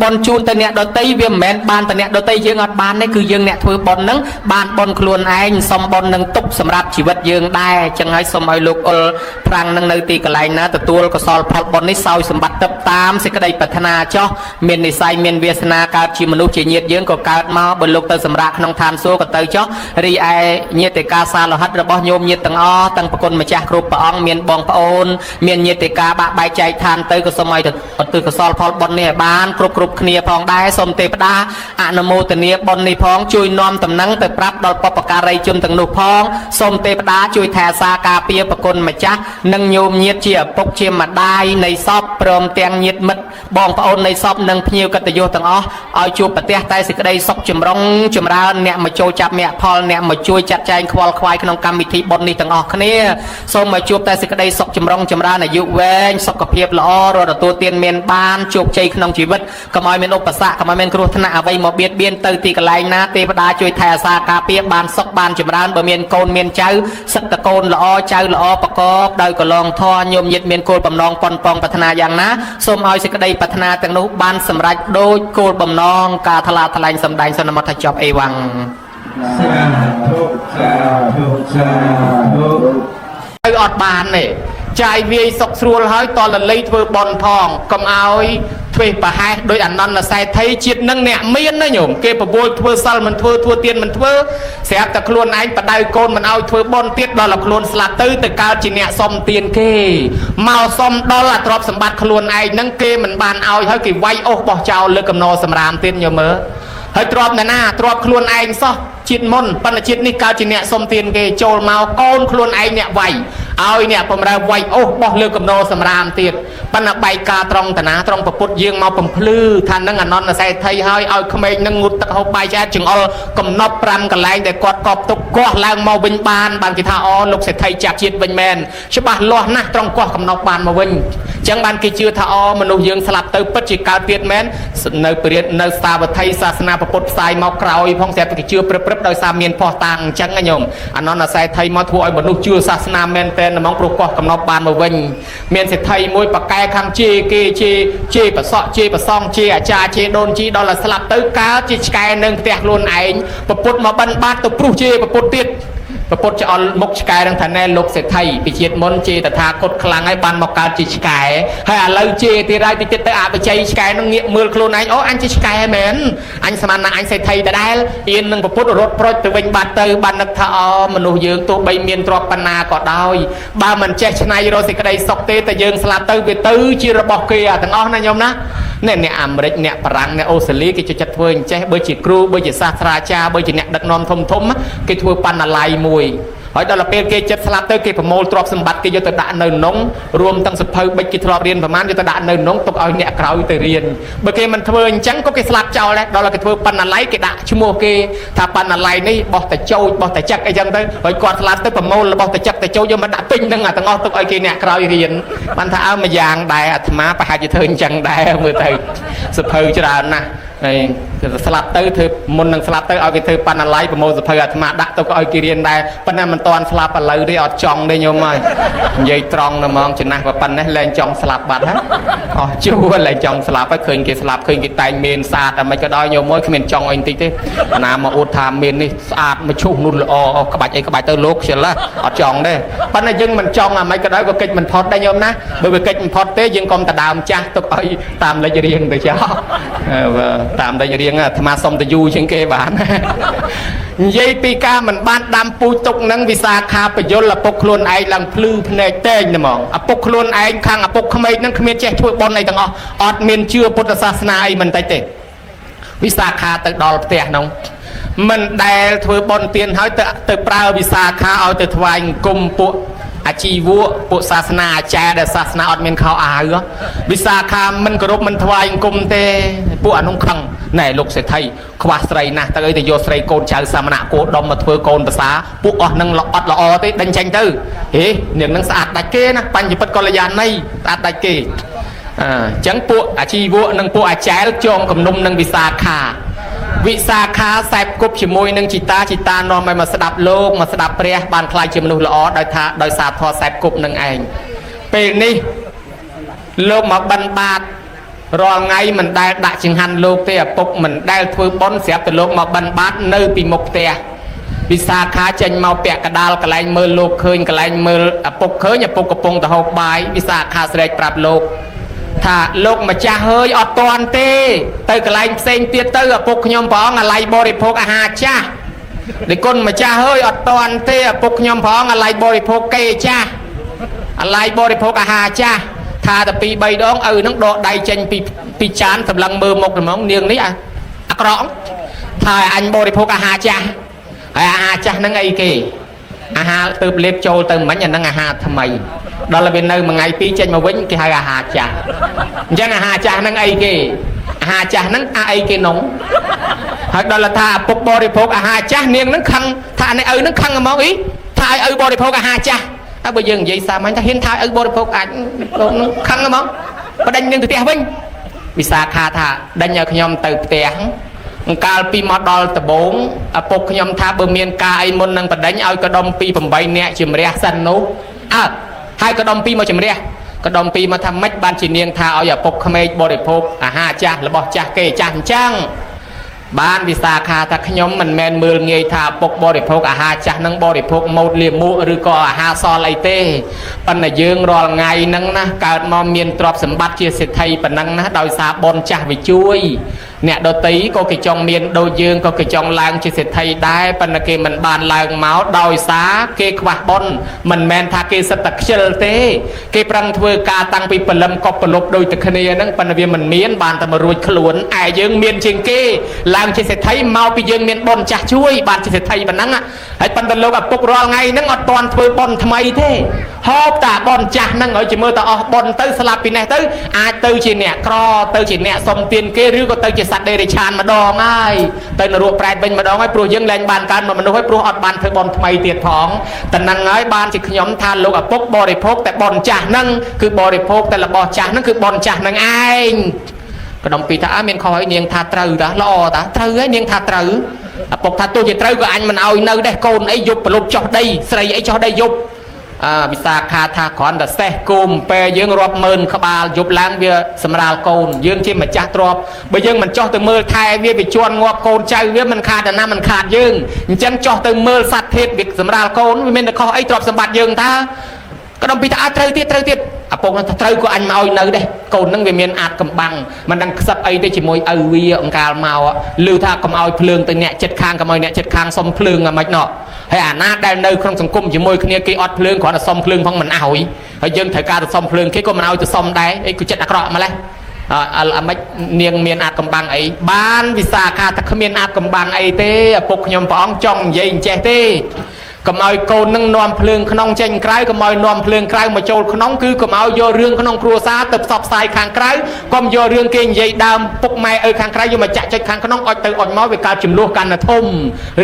បនជូនទៅអ្នកដតីវាមិនមែនបានទៅអ្នកដតីយើងអត់បានទេគឺយើងអ្នកធ្វើបនហ្នឹងបានបនខ្លួនឯងសុំបននឹងទុកសម្រាប់ជីវិតយើងដែរចឹងហើយសូមឲ្យលោកអុលប្រាំងនឹងនៅទីកន្លែងណាទទួលកុសលផលបននេះសោយសម្បត្តិទៅតាមសេចក្តីប្រាថ្នាចោះមាននិស្ស័យមានវាសនាកើតជាមនុស្សជាញាតិយើងក៏កើតមកបើលោកទៅសម្រាប់ក្នុងឋានសួគ៌ក៏ទៅចោះរីឯញាតិកាសាលោហិតរបស់ញោមញាតិទាំងអស់ទាំងប្រគុណម្ចាស់គ្រប់ព្រះអង្គមានបងប្អូនមានញាតិកាបាក់បែកចែកឋានទៅក៏សូមឲ្យឧទ្ទិសកុសលផលបុណ្យនេះឲ្យបានគ្រប់គ្នាផងដែរសូមទេវតាអនុមោទនាបុណ្យនេះផងជួយនាំដំណឹងទៅប្រាប់ដល់បុព្វការីជនទាំងនោះផងសូមទេវតាជួយថែសាការពារប្រគុណម្ចាស់និងញោមញាតិជាឪពុកជាម្ដាយនៃសពព្រមទាំងញាតិមិត្តបងប្អូននៃសពនិងភ្ញៀវកិត្តិយសទាំងអស់ឲ្យជួបប្រទះតែសេចក្តីសុខចម្រុងចម្រើនអ្នកមកចូលចាប់មគ្គផលអ្នកមកជួយចាត់ចែងខ្វល់ខ្វាយក្នុងកម្មវិធីបុណ្យនេះទាំងអស់គ្នាសូមមកជួបតែសេចក្តីសុខចម្រុងចម្រើនអាយុវែងសុខភាពល្អរកទទួលទានមានបានជោគជ័យក្នុងជីវិតកុំឲ្យមានឧបសគ្គកុំឲ្យមានគ្រោះថ្នាក់អ្វីមកបៀតបៀនទៅទីកន្លែងណាទេវតាជួយថែអាសាការពារបានសុខបានចម្រើនបើមានកូនមានចៅសឹកតកូនល្អចៅល្អប្រកបដោយកលងធម៌ញោមញាតិមានគោលបំណងប៉ុនប៉ងប្រាថ្នាយ៉ាងណាសូមឲ្យសេចក្តីប្រាថ្នាទាំងនោះបានសម្រេចដោយគោលបំណងការថ្លាថ្លែងសម្ដែងសន្មតថាចប់អេវ៉ាំងសាធុសាធុសាធុទៅអត់បានទេចាយវាយសុកស្រួលហើយតលលីធ្វើបនផងកុំឲ្យធ្វើប្រហែសដោយអនន្តសេដ្ឋីជាតិនឹងអ្នកមានណាញោមគេប្រមូលធ្វើសិលមិនធ្វើទៀនមិនធ្វើស្រាប់តែខ្លួនឯងបដៅកូនមិនឲ្យធ្វើបនទៀតដល់តែខ្លួនស្លាប់ទៅកើតជាអ្នកសុំទៀនគេមកសុំដល់អាទ្រព្យសម្បត្តិខ្លួនឯងហ្នឹងគេមិនបានឲ្យហើយគេវាយអូសបោះចោលលើកំណរសម្រាមទៀតញោមមើលហើយទ្រព្យណាទ្រព្យខ្លួនឯងសោះជាតិមុនប៉ុន្តែជាតិនេះកើតជាអ្នកសុំទានគេចូលមកកូនខ្លួនឯងអ្នកវាយឲ្យអ្នកបំរើវាយអូសបោះលើកំណរសម្រាមទៀតប៉ុន្តែបែកការត្រង់តាណាត្រង់ប្រពុតយើងមកបំភ្លឺថានឹងអនន្តសេដ្ឋីហើយឲ្យក្មេងនឹងងូតទឹកហូបបាយចែកចង្អុលកំណប់5កន្លែងដែលគាត់កប់ទុកគាស់ឡើងមកវិញបានគេថាអូលោកសេដ្ឋីចាប់ជាតិវិញមែនច្បាស់លាស់ណាស់ត្រង់គាស់កំណប់បានមកវិញអញ្ចឹងបានគេជឿថាអូមនុស្សយើងស្លាប់ទៅពិតជាកើតទៀតមែននៅពរិទ្ធនៅសាវត្ថីសាសនាពុទ្ធផ្សាយមកក្រោយផងស្រាប់តែគេជឿព្រឹបដោយសារមានផោះតាំងអញ្ចឹងណាញោមអនន្តសេដ្ឋីមកធ្វើឲ្យមនុស្សជឿសាសនាមែនតែហ្មងព្រោះកោះកំណប់បានមកវិញមានសេដ្ឋីមួយបកែខាងជេគេជេប្រសក់ជេប្រសងជេអាចារ្យជេដូនជីដល់តែស្លាប់ទៅកើតជាឆ្កែនឹងផ្ទះខ្លួនឯងប្រពុតមកបិណ្ឌបាតទៅព្រុសជេប្រពុតទៀតប្រពុតច្អល់មុខឆ្កែនឹងថាណែលោកសេដ្ឋីពីជាតិមុនជេតថាគតខ្លាំងហើយបានមកកើតជាឆ្កែហើយឥឡូវជេទៀតហើយតិចទៅអបជ័យឆ្កែនឹងងាកមើលខ្លួនឯងអូអញជាឆ្កែមែនអញស្មានណាអញសេដ្ឋីដដែលអៀននឹងប្រពុតរត់ប្រូចទៅវិញបាត់ទៅបាននឹកថាអូមនុស្សយើងទោះបីមានទ្រព្យបណ្ណាក៏ដោយបើមិនចេះច្នៃរកសេចក្តីសុខទេតែយើងស្លាប់ទៅវាទៅជារបស់គេទាំងអស់ណាញោមណាអ្នកអាមេរិកអ្នកបារាំងអ្នកអូស្ត្រាលីគេចូលចិត្តធ្វើអញ្ចេះបើជាគ្រូបើជាសាស្ត្រាចារ្យបើជាអ្នកដឹកនាំធំគេធ្វើបណ្ណាល័យមួយហើយដល់ពេលគេចិត្តស្លាប់ទៅគេប្រមូលទ្រព្យសម្បត្តិគេយកទៅដាក់នៅនងរួមទាំងសភៅបិចគេធ្លាប់រៀនប្រមាណយកទៅដាក់នៅនងទុកឲ្យអ្នកក្រោយទៅរៀនបើគេមិនធ្វើអញ្ចឹងក៏គេស្លាប់ចោលដែរដល់គេធ្វើបណ្ណាល័យគេដាក់ឈ្មោះគេថាបណ្ណាល័យនេះបោះតែចោចបោះតែចឹកអីចឹងទៅហើយគាត់ស្លាប់ទៅប្រមូលរបស់តែចឹកតែចោចយកមកដាក់ពេញហ្នឹងទាំងអស់ទុកឲ្យគេអ្នកក្រោយរៀនបានថាឲ្យមួយយ៉ាងដែរអាត្មាប្រហែលជាធ្វើអញ្ចឹងដែរមើលទៅសភៅច្រើនណាស់ហើយស្លាប់ទៅធ្វើមុននឹងស្លាប់ទៅឲ្យគេធ្វើបណ្ណាល័យប្រមូលសភៅអាត្មាដាក់ទៅក៏ឲ្យគេរៀនដែរប៉ុន្តែមិនតាន់ស្លាប់ឥឡូវទេអត់ចង់ទេញោមហើយនិយាយត្រង់ណាហ្មងចំណាស់ប៉ុណ្ណេះលែងចង់ស្លាប់បាត់ហើយអស់ជួលែងចង់ស្លាប់ហើយឃើញគេស្លាប់ឃើញគេតែងមានស្អាតតែមិនក៏ដោយញោមមួយគ្មានចង់អីបន្តិចទេណាមកអួតថាមាននេះស្អាតមកឈូសនោះល្អក្បាច់អីក្បាច់ទៅលោកខ្ជិលអត់ចង់ទេប៉ុន្តែយើងមិនចង់អាមិនក៏ដោយក៏កិច្ចមិនផុតដែរញោមណាបើវាកិច្ចមិនផុតទេយើងកុំតដើមចាស់ទុកឲ្យតាមលេចរៀងទៅចោលតាមលេចរៀងអាត្មាសុំទៅយូរជាងគេបាននិយាយពីការមិនបានដាំពូជទុកនឹងវិសាខាបយលឪពុកខ្លួនឯងឡើងភ្លឺភ្នែកតែងហ្មងឪពុកខ្លួនឯងខាងឪពុកក្មេកនឹងគ្មានចេះធ្វើបុណ្យអីទាំងអស់អត់មានជឿពុទ្ធសាសនាអីមិនតិចទេវិសាខាទៅដល់ផ្ទះនោះមិនដែលធ្វើបុណ្យទានហើយទៅប្រើវិសាខាឲ្យទៅថ្វាយអង្គមពួកអាជីវៈពួកសាសនាអាចារ្យដែលសាសនាអត់មានខោអាវវិសាខាមិនគោរពមិនថ្វាយអង្គមទេពួកអានោះខឹងណែលោកសេដ្ឋីខ្វះស្រីណាស់ទៅអីទៅយកស្រីកូនចៅសាមណៈគោដុំមកធ្វើកូនប្រសាពួកអស់នឹងអត់ល្អទេដេញចេញទៅហេនាងនឹងស្អាតដាច់គេណាបញ្ញពិតកល្យាណីស្អាតដាច់គេអញ្ចឹងពួកអាជីវៈនិងពួកអាចារ្យចងគំនុំនឹងវិសាខាសែបគប់ជាមួយនឹងជីតានាំឲ្យមកស្ដាប់លោកមកស្ដាប់ព្រះបានខ្លាចជាមនុស្សល្អដោយសារធម៌សែបគប់នឹងឯង ពេលនេះលោកមកបិណ្ឌបាតរាល់ថ្ងៃមិនដែលដាក់ចង្ហាន់លោកទេឪពុកមិនដែលធ្វើបុណ្យស្រាប់តែលោកមកបិណ្ឌបាតនៅពីមុខផ្ទះវិសាខាចេញមកពាក់កដាលកន្លែងមើលលោកឃើញកន្លែងមើលឪពុកឃើញឪពុកកំពុងទៅហូបបាយវិសាខាស្រែកប្រាប់លោកថាលោកម្ចាស់ហើយអត់តាន់ទេទៅកន្លែងផ្សេងទៀតទៅឪពុកខ្ញុំព្រះអង្គអាឡ័យបរិភោគអាហារចាស់ដែលគុណម្ចាស់ហើយអត់តាន់ទេឪពុកខ្ញុំព្រះអង្គអាឡ័យបរិភោគកេចាស់អាឡ័យបរិភោគអាហារចាស់ថាតែ2 3ដងឪនឹងដកដៃចេញពីចានសម្លឹងមើលមុខហ្មងនាងនេះអាក្រក់ថាអញបរិភោគអាហារចាស់ហើយអាហារចាស់ហ្នឹងអីគេអាហារទៅលេបចូលទៅមិញអាហ្នឹងអាហារថ្មីដល់ពេលនៅមួយថ្ងៃពីរចេញមកវិញគេហៅអាហារចាស់អញ្ចឹងអាហារចាស់ហ្នឹងអីគេអាហារចាស់ហ្នឹងអីគេនងហើយដល់ថាឪពុកបរិភោគអាហារចាស់នាងហ្នឹងខឹងថាអ្នកឪហ្នឹងខឹងហ្មងអីថាឲ្យឪបរិភោគអាហារចាស់តែបើយើងនិយាយសាមញ្ញថាហ៊ានថាឪបរិភោគអាចលោកហ្នឹងខឹងហ្មងបដិញនាងទៅផ្ទះវិញវិសាខាថាដេញឲ្យខ្ញុំទៅផ្ទះកាលពីមកដល់ដំបងឪពុកខ្ញុំថាបើមានការអីមុននឹងបដិញឲ្យកដុំពី8នាក់ជំរះសិននោះហើយកដុំពីមកជំរះកដុំពីមកថាម៉េចបានជានាងថាឲ្យឪពុកក្មេកបរិភោគអាហារចាស់របស់ចាស់គេចាស់អញ្ចឹងបានវិសាខាថាខ្ញុំមិនមែនមើលងាយថាឪពុកបរិភោគអាហារចាស់នឹងបរិភោគម៉ូតលាមកឬក៏អាហារសល់អីទេប៉ុន្តែយើងរាល់ថ្ងៃហ្នឹងណាកើតមកមានទ្រព្យសម្បត្តិជាសេដ្ឋីប៉ុណ្ណឹងណាដោយសារបុណ្យចាស់វាជួយអ្នកដតីក៏គេចង់មានដូចយើងក៏គេចង់ឡើងជាសេដ្ឋីដែរប៉ុន្តែគេមិនបានឡើងមកដោយសារគេខ្វះបុណ្យមិនមែនថាគេសិតតែខ្ជិលទេគេប្រឹងធ្វើការតាំងពីព្រលឹមកប់ប្រលប់ដូចតែគ្នាហ្នឹងប៉ុន្តែវាមិនមានបានតែមករួចខ្លួនឯយើងមានជាងគេឡើងជាសេដ្ឋីមកពីយើងមានបុណ្យចាស់ជួយបានជាសេដ្ឋីប៉ុណ្ណឹងហើយប៉ុន្តែលោកឪពុករាល់ថ្ងៃហ្នឹងអត់ទាន់ធ្វើបុណ្យថ្មីទេហូបតាបុណ្យចាស់ហ្នឹងឲ្យជាមើលតែអស់បុណ្យទៅស្លាប់ពីនេះទៅអាចទៅជាអ្នកក្រទៅជាអ្នកសុំទានគេឬក៏ទៅជាសត្វដេរិឆានម្ដងហើយទៅនរកប្រែតវិញម្ដងហើយព្រោះយើងលែងបានកើតមកមនុស្សហើយព្រោះអត់បានធ្វើបុណ្យថ្មីទៀតផងតែហ្នឹងហើយបានជាខ្ញុំថាលោកឪពុកបរិភោគតែបុណ្យចាស់ហ្នឹងគឺបរិភោគតែរបស់ចាស់ហ្នឹងគឺបុណ្យចាស់ហ្នឹងឯងក៏ដំពីថាមានខុសហើយនាងថាត្រូវតាល្អតាត្រូវហើយនាងថាត្រូវឪពុកថាទោះជាត្រូវក៏អញមិនឲ្យនៅដែរកូនអីយប់ប្រលប់ចោះដីស្រីអីចោះដីយប់វិសាខាថាគ្រាន់តែសេះគោមពេលយើងរាប់ម៉ឺនក្បាលយប់ឡើងវាសម្រាលកូនយើងជាម្ចាស់ទ្រព្យបើយើងមិនចោះទៅមើលថែវាជន់ងាប់កូនចៅវាមិនខាតតែណាមិនខាតយើងអញ្ចឹងចោះទៅមើលសត្វធាតុវាសម្រាលកូនវាមានតែខុសអីទ្រព្យសម្បត្តិយើងថាក៏ដំពីថាត្រូវទៀតឪពុកថាត្រូវក៏អញមកឲ្យនៅដែរកូននឹងវាមានអាចកំបាំងមិនដឹងខ្សឹបអីទេជាមួយឪវាអង្កាលមកឮថាកុំឲ្យភ្លើងទៅអ្នកចិត្តខាងកុំឲ្យអ្នកចិត្តខាងសុំភ្លើងអាម៉េចណោះហើយអាណាដែលនៅក្នុងសង្គមជាមួយគ្នាគេអត់ភ្លើងគ្រាន់តែសុំភ្លើងផងមិនឲ្យហើយយើងត្រូវការទៅសុំភ្លើងគេក៏មិនឲ្យទៅសុំដែរអីគឺចិត្តអាក្រក់ម្លេះអាម៉េចនាងមានអាចកំបាំងអីបានវិសាខាថាគ្មានអាចកំបាំងអីទេឪពុកខ្ញុំព្រះអង្គចង់និយាយអញ្ចេះទេកុំឲ្យកូននឹងនាំភ្លើងក្នុងចេញក្រៅកុំឲ្យនាំភ្លើងក្រៅមកចូលក្នុងគឺកុំឲ្យយករឿងក្នុងគ្រួសារទៅផ្សព្វផ្សាយខាងក្រៅកុំយករឿងគេនិយាយដើមពុកម៉ែឪខាងក្រៅយកមកចាក់ចុចខាងក្នុងអុចទៅអុចមកវាកើតចំនួនកាន់តែធំ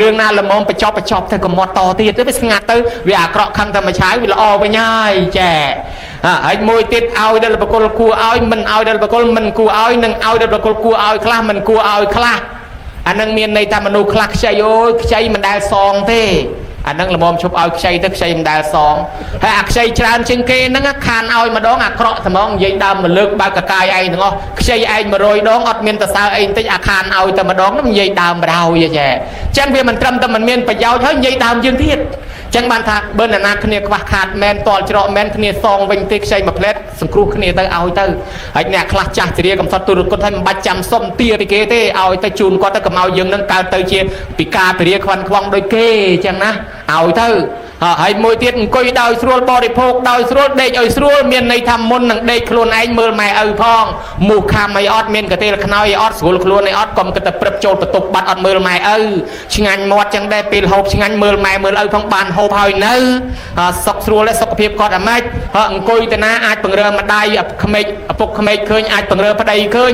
រឿងណាល្មមបញ្ចប់ទៅកុំមកតទៀតទៅវាស្ងាត់ទៅវាអាក្រក់ខឹងតែមួយឆាយវាល្អវិញហើយចាហើយមួយទៀតឲ្យដល់បកលគួរឲ្យមិនឲ្យដល់បកលមិនគួរឲ្យនឹងឲ្យដល់បកលគួរឲ្យខ្លះមិនគួរឲ្យខ្លះអានឹងមានន័យថាមនុស្សខ្លះខ្ចីអូយខ្ចីមិនដែលសងទេអានឹងល្មមឈប់ឲ្យខ្ចីទៅខ្ចីមិនដែលសងហើយអាខ្ចីច្រើនជាងគេហ្នឹងខានឲ្យម្ដងអាក្រក់ត្មងនិយាយដើមមកលើកបើកកាយឯងទាំងអស់ខ្ចីឯង100ដងអត់មានតសើអីបន្តិចអាខានឲ្យតែម្ដងហ្នឹងនិយាយដើមបដ ாய் ចាអញ្ចឹងវាមិនត្រឹមតែមិនមានប្រយោជន៍ហើយនិយាយដើមយើងទៀតអញ្ចឹងបានថាបើនរណាគ្នាខ្វះខាតមែនតល់ច្រកមែនគ្នាសងវិញទេខ្ចីមួយផ្លែតសង្គ្រោះគ្នាទៅឲ្យទៅហើយអ្នកខ្លះចាស់ជ្រាកំសត់ទូរគតឲ្យមិនបាច់ចាំសុំទាពីគេទេឲ្យទៅជូនគាត់ទៅកុំឲ្យយើងនឹងកើតទៅជាពិការពរាខ្វាន់ខ្វងដូចគេអញ្ចឹងណាឲ្យទៅហើយមួយទៀតអង្គុយដោយស្រួលបរិភោគដោយស្រួលដេកឲ្យស្រួលមានន័យថាមុននឹងដេកខ្លួនឯងមើលម៉ែឪផងមូសខាំអីអត់មានកន្ទេលខ្នើយអីអត់ស្រួលខ្លួនអីអត់កុំគិតតែព្រឹបចូលបន្ទប់បាត់អត់មើលម៉ែឪឆ្ងាញ់មាត់ចឹងដែរពេលហូបឆ្ងាញ់មើលម៉ែមើលឪផងបានហូបហើយនៅសុខស្រួលដែរសុខភាពគាត់អាម៉េចអង្គុយទៅណាអាចបង្រើម្ដាយក្មេកឪពុកក្មេកឃើញអាចបង្រើប្តីឃើញ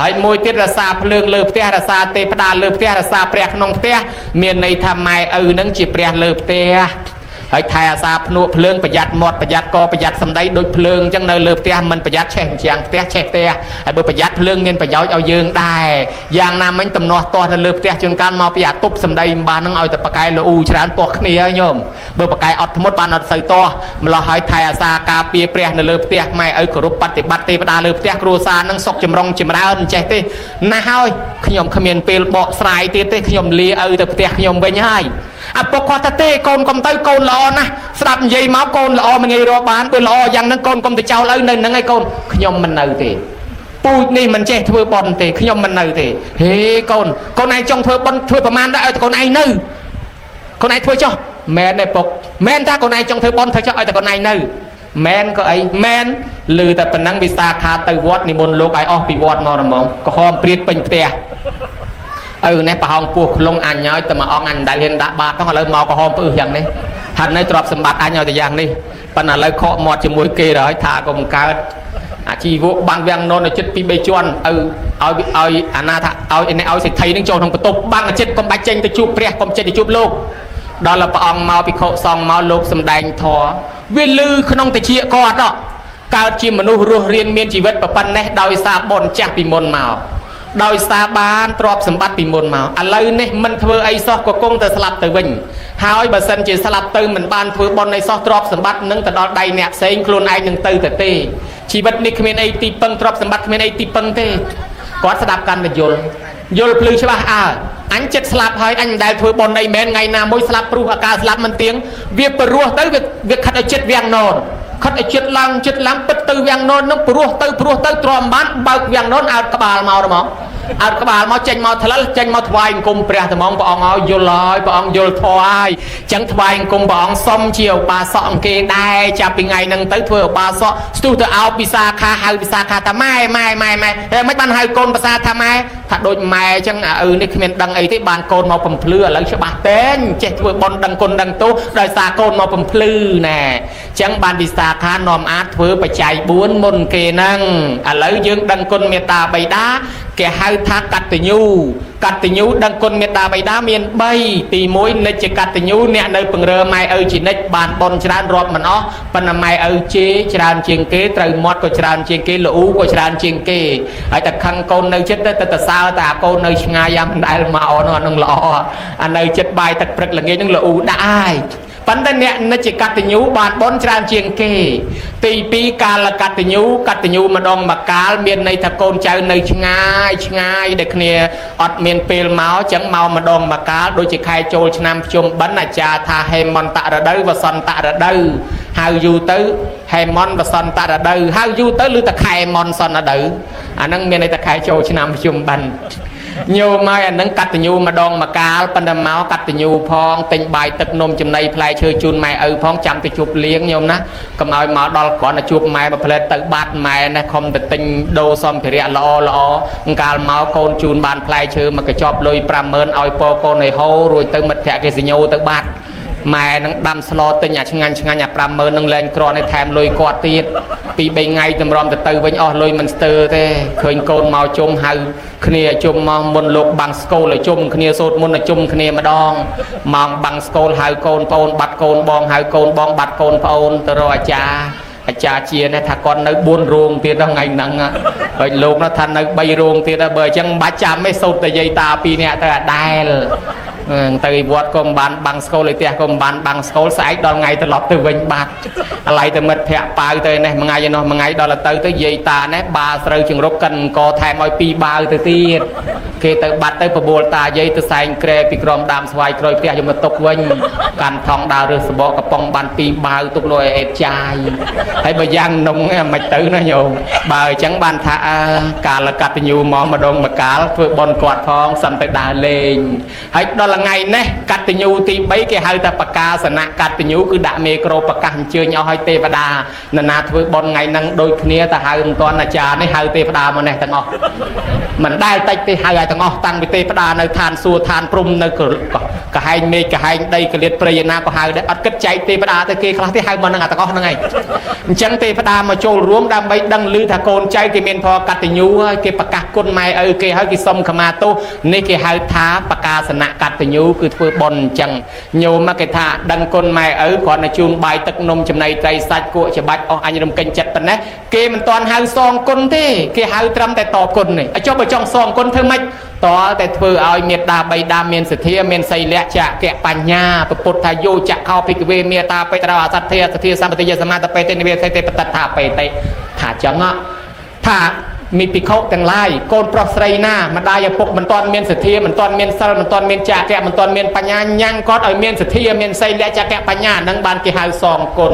ហើយមួយទៀតរសាភ្លើងលើផ្ទះរសាទេវតាលើផ្ទះរសាព្រះក្នុងផ្ទះមានន័យថាម៉ែឪនឹងជាព្រះលើផ្ទះ ហើយថែអាសាភ្នក់ភ្លើងប្រយ័ត្នមាត់ប្រយ័ត្នកប្រយ័ត្នសម្ដីដូចភ្លើងអញ្ចឹងនៅលើផ្ទះមិនប្រយ័ត្នឆេះជាងផ្ទះឆេះផ្ទះហើយបើប្រយ័ត្នភ្លើងមានប្រយោជន៍ឲ្យយើងដែរយ៉ាងណាមិញទំនាស់ទាស់នៅលើផ្ទះជួនកាលមកពីអាទប់សម្ដីមិនបាននឹងឲ្យតែបកែលូច្រើនទាស់គ្នាញោមបើបកែអត់ធ្មត់បានអត់សូវទាស់ម្លោះហើយថែអាសាការពារព្រះនៅលើផ្ទះម៉ែឲ្យគោរពបប្រតិបត្តិទេវតាលើផ្ទះគ្រួសារនឹងសុខចម្រុងចម្រើនចេះទេណាស់ហើយខ្ញុំគ្មានពេលបកស្រាយទៀតទេខ្ញុំលាឪទៅផ្ទះខ្ញុំវិញហើយឪពុកគាត់ថាទេកូនកុំទៅកូនល្អណាស់ស្ដាប់និយាយមកកូនល្អមិនងាយរកបានពេលល្អយ៉ាងហ្នឹងកូនកុំទៅចោលឪនៅហ្នឹងឯងកូនខ្ញុំមិននៅទេពូជនេះមិនចេះធ្វើបន់ទេខ្ញុំមិននៅទេហេកូនឯងចង់ធ្វើបន់ធ្វើប្រមាណដែរឲ្យកូនឯងនៅកូនឯងធ្វើចុះមែនទេពុកមែនថាកូនឯងចង់ធ្វើបន់ធ្វើចុះឲ្យតែកូនឯងនៅមែនក៏អីមែនឮតែប៉ុណ្ណឹងវិសាខាទៅវត្តនិមន្តលោកឲ្យអស់ពីវត្តមករហ្មងក៏ហមព្រាតពេញផ្ទះនេះប្រហោងពោះខ្លងអញហើយតែមួយអង្គអញដែលហ៊ានដាក់បាតហ្នឹងឥឡូវមកក៏ហមផ្អឹសយ៉ាងនេះហាត់នៅទ្រព្យសម្បត្តិអញឲ្យតែយ៉ាងនេះប៉ុន្តែឥឡូវខកមាត់ជាមួយគេហើយថាកុំកើតអាជីវកបាំងវាំងននចិត្ត2 3ជាន់ឲ្យអាណាថាឲ្យសេដ្ឋីនឹងចូលក្នុងបន្ទប់បាំងចិត្តកុំបាច់ចេញទៅជួបព្រះកុំចេញទៅជួបលោកដល់ព្រះអង្គមកភិក្ខុសង្ឃមកលោកសំដែងធម៌វាលឺក្នុងតិចគាត់កើតជាមនុស្សរស់រៀនមានជីវិតប៉ុណ្ណេះដោយសារបុណ្យចាស់ពីមុនមកដោយសារបានទ្រព្យសម្បត្តិពីមុនមកឥឡូវនេះមិនធ្វើអីសោះក៏គង់តែស្លាប់ទៅវិញហើយបើសិនជាស្លាប់ទៅមិនបានធ្វើបុណ្យអីសោះទ្រព្យសម្បត្តិនឹងទៅដល់ដៃអ្នកផ្សេងខ្លួនឯងនឹងទៅទេជីវិតនេះគ្មានអីទីពឹងទ្រព្យសម្បត្តិគ្មានអីទីពឹងទេគាត់ស្ដាប់កាន់តែយល់ភ្លឺច្បាស់អញចិត្តស្លាប់ហើយអញមិនដែលធ្វើបុណ្យអីមែនថ្ងៃណាមួយស្លាប់ព្រោះអាការស្លាប់មិនទៀងវាព្រោះទៅវាខិតឲ្យចិត្តវាំងននខិតឲ្យចិត្តឡើងពិតទៅវាំងនននឹងព្រោះទៅទ្រាំបានបើកវាំងននអោតក្បាលមកហ្មងអោតក្បាលមកចេញមកថ្លិលចេញមកថ្វាយអង្គមព្រះត្មងព្រះអង្គឲ្យយល់ហើយព្រះអង្គយល់ធម៌ហើយចឹងថ្វាយអង្គមព្រះអង្គសុំជាឧបាសកអង្គគេដែរចាប់ពីថ្ងៃហ្នឹងទៅធ្វើឧបាសកស្ទុះទៅអោបវិសាខាហៅវិសាខាថាម៉ែហេមិនបានហៅកូនភាសាថាម៉ែថាដូចម៉ែចឹងនេះគ្មានដឹងអីទេបានកូនមកបំភ្លឺឥឡូវច្បាស់តែងចេះធ្វើបុណ្យដឹងគុណដឹងទោសដោយសារកូនមកបំភ្លឺណែចឹងបានវិសាខានាំអាចធ្វើបច្ច័យ4មុនគេហ្នឹងឥឡូវយើងដឹងគុណមេត្តាបិតាគេហៅថាកតញ្ញូដឹងគុណមេត្តាបិតាមាន3ទី1និច្ចកតញ្ញូអ្នកនៅពង្រើម៉ែឪជានិច្ចបានបន់ច្រើនរាប់មិនអស់ប៉ុន្តែម៉ែឪជេរច្រើនជាងគេត្រូវមាត់ក៏ច្រើនជាងគេល្អូក៏ច្រើនជាងគេហើយតែខឹងកូននៅចិត្តទៅសើតែកូននៅឆ្ងាយយ៉ាងមិនដែលមកនោះអានឹងល្អអានៅចិត្តបាយទឹកព្រឹកល្ងាចនឹងល្អូដាក់ហើយប៉ុន្តែអ្នកនិច្ចកតញ្ញូបានបន់ច្រើនជាងគេទី2កាលកតញ្ញូម្ដងមកកាលមានន័យថាកូនចៅនៅឆ្ងាយដែលគ្នាអត់មានពេលមកចឹងមកម្ដងមកកាលដូចជាខែចូលឆ្នាំភ្ជុំបិណ្ឌអាចារ្យថាហេមន្តរដូវវសន្តរដូវហៅយូរទៅហេមន្តវសន្តរដូវហៅយូរទៅឬតែខែមន្តសន្តរដូវអាហ្នឹងមានន័យថាខែចូលឆ្នាំភ្ជុំបិណ្ឌញោមហើយអានឹងកតញ្ញូម្ដងមកកាលប៉ុន្តែមកកតញ្ញូផងទិញបាយទឹកនំចំណីផ្លែឈើជូនម៉ែឪផងចាំទៅជួបលៀងញោមណាកុំឲ្យមកដល់គ្រាន់តែជួបម៉ែមួយផ្លែទៅបាត់ម៉ែណាខំទៅទិញដូរសម្ភារៈល្អកាលមកកូនជូនបានផ្លែឈើមកកញ្ចប់លុយ 50000 ឲ្យពរកូនឲ្យហូររួចទៅមិត្តភក្តិគេសញ្ញោទៅបាត់ម៉ែនឹងដាំស្លទិញអាឆ្ងាញ់អា 50000 នឹងលែងគ្រាន់តែថែមលុយគាត់ទៀត2 3ថ្ងៃតម្រាំទៅវិញអស់លុយមិនស្ទើរទេឃើញកូនមកជុំហៅគ្នាជុំមកមុនលោកបាំងស្គូលឲ្យជុំគ្នាសូត្រមុនឲ្យជុំគ្នាម្ដងម៉ោងបាំងស្គូលហៅកូនប្អូនបាត់កូនបងហៅកូនបងបាត់កូនប្អូនទៅរកអាចារ្យជាណាថាគាត់នៅ4រោងទៀតដល់ថ្ងៃហ្នឹងហើយលោកនោះថានៅ3រោងទៀតហើយបើអញ្ចឹងមិនបាច់ចាំទេសូត្រតែយាយតា2នាក់ទៅអាដែលទៅវត្តក៏មិនបានបាំងស្គូលឯផ្ទះក៏មិនបានបាំងស្គូលស្អែកដល់ថ្ងៃត្រឡប់ទៅវិញបាត់ឥឡូវទៅមិត្តភក្តិប៉ាវទៅនេះមួយថ្ងៃដល់ទៅយាយតានេះបាស្រូវចង្រុកកិនអង្គថែមឲ្យ2បាវទៅទៀតគេទៅបាត់ទៅបបួលតាយាយទៅសែងក្រែពីក្រមដើមស្វាយក្រោយផ្ទះយកមកទុកវិញកាន់ថងដើររើសសបកកំប៉ុងបាន2បាវទុកលុយឲ្យអេតចាយហើយបើយ៉ាងនំមិនទៅណាញោមបើអញ្ចឹងបានថាកាលកតញ្ញូមកម្ដងមកកាលធ្វើបន់គាត់ផងសិនទៅដើរលេងហើយដល់ថ្ងៃនេះកតញ្ញូទី3គេហៅថាបកាសនៈកតញ្ញូគឺដាក់មេក្រូប្រកាសអញ្ជើញអស់ឲ្យទេវតានរណាធ្វើបន់ថ្ងៃហ្នឹងដូចគ្នាតែហៅមិនទាន់អាចារ្យនេះហៅទេវតាមកនេះទាំងអស់ mình đai tay tê hai ai thằng ngõ tăng bị tê đà nơi than xua than prum nơi cả hai mê cả hai đây cái liệt prey na có hai đấy ắt cất chạy tê đà tới kia khác tê hai mình thằng ngõ thằng ngày chẳng tê đà mà trôi ruộng đam bay đăng lư thà côn chạy cái miền phò cắt nhú cái bạc cắt côn mai ở cái hai cái sông khama tô nơi cái hai thá bạc cà sân nạ cắt nhú cứ phơi bòn chẳng nhiều mà cái thà đăng côn mai ở còn là chuông bài tắc nôm chấm này tay sạch của chỉ bạch anh đồng kênh chặt tận đấy kia mình toàn hai song côn thế kia hai trăm tay to côn này cho bởi trong song côn thơm mạch toแต่ធ្វើឲ្យមេត្តាបៃតាមានសទ្ធាមានសីលៈចក្កបញ្ញាពុទ្ធថាយោចក្ខោភិក្ខវេមេត្តាបៃតាអសទ្ធាសទ្ធាសម្បតិយសមាតបេតិនិវេសិតេបតថាបេតិថាចឹងថាมีปิโคទាំងឡាយកូនប្រុសស្រីណាម្ដាយឪពុកមិនទាន់មានសទ្ធាមិនទាន់មានសិលមិនទាន់មានចក្កៈមិនទាន់មានបញ្ញាញ៉ាំងគាត់ឲ្យមានសទ្ធាមានសីលៈចក្កៈបញ្ញានឹងបានគេហៅសងគុណ